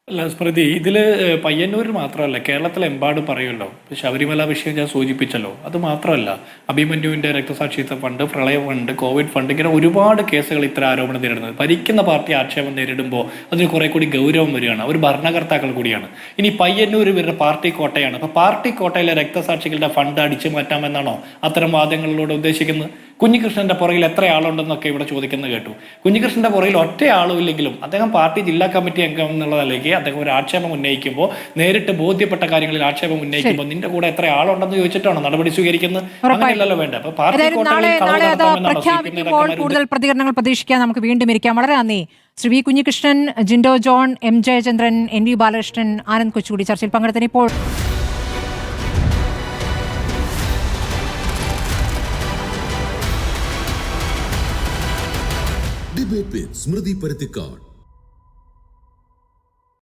അല്ല സ്മൃതി, ഇതിൽ പയ്യന്നൂരിൽ മാത്രമല്ല കേരളത്തിലെമ്പാടും പറയുമല്ലോ. ശബരിമല വിഷയം ഞാൻ സൂചിപ്പിച്ചല്ലോ. അത് മാത്രമല്ല അഭിമന്യുവിൻ്റെ രക്തസാക്ഷിത്വ ഫണ്ട്, പ്രളയ ഫണ്ട്, കോവിഡ് ഫണ്ട്, ഇങ്ങനെ ഒരുപാട് കേസുകൾ ഇത്തരം ആരോപണം നേരിടുന്നത്. ഭരിക്കുന്ന പാർട്ടി ആക്ഷേപം നേരിടുമ്പോൾ അതിന് കുറെ കൂടി ഗൗരവം വരികയാണ്. അവർ ഭരണകർത്താക്കൾ കൂടിയാണ്. ഇനി പയ്യന്നൂർ ഇവരുടെ പാർട്ടി കോട്ടയാണ്. അപ്പോൾ പാർട്ടി കോട്ടയിലെ രക്തസാക്ഷികളുടെ ഫണ്ട് അടിച്ചു മാറ്റാമെന്നാണോ അത്തരം വാദങ്ങളിലൂടെ ഉദ്ദേശിക്കുന്നത്? കുഞ്ഞികൃഷ്ണന്റെ പുറകിൽ എത്ര ആളുണ്ടെന്നൊക്കെ ഇവിടെ ചോദിക്കുന്നത് കേട്ടു. കുഞ്ഞികൃഷ്ണന്റെ പുറകിൽ ഒറ്റ ആളും ഇല്ലെങ്കിലും അദ്ദേഹം പാർട്ടി ജില്ലാ കമ്മിറ്റി അംഗം എന്നുള്ളതല്ലെങ്കിൽ അദ്ദേഹം ഒരു ആക്ഷേപം ഉന്നയിക്കുമ്പോൾ, നേരിട്ട് ബോധ്യപ്പെട്ട കാര്യങ്ങളിൽ ആക്ഷേപം ഉന്നയിക്കുമ്പോൾ നിന്റെ കൂടെ എത്ര ആളുണ്ടെന്ന് ചോദിച്ചിട്ടാണോ നടപടി സ്വീകരിക്കുന്നത്? അങ്ങനെയല്ലല്ലോ വേണ്ട. അപ്പൊ പാർട്ടി പ്രഖ്യാപിക്കുമ്പോൾ കൂടുതൽ പ്രതികരണങ്ങൾ പ്രതീക്ഷിക്കാൻ നമുക്ക് വീണ്ടും ഇരിക്കാം. വളരെ നന്ദി Shri V Kunhikrishnan, Jinto John, M Jayachandran, N V Balakrishnan, Anand കൊച്ചുകൂടി ചർച്ചയിൽ പങ്കെടുത്തതിന് ഇപ്പോൾ ഡിബേറ്റ് വിത്ത് സ്മൃതി പരുത്തിക്കാട്.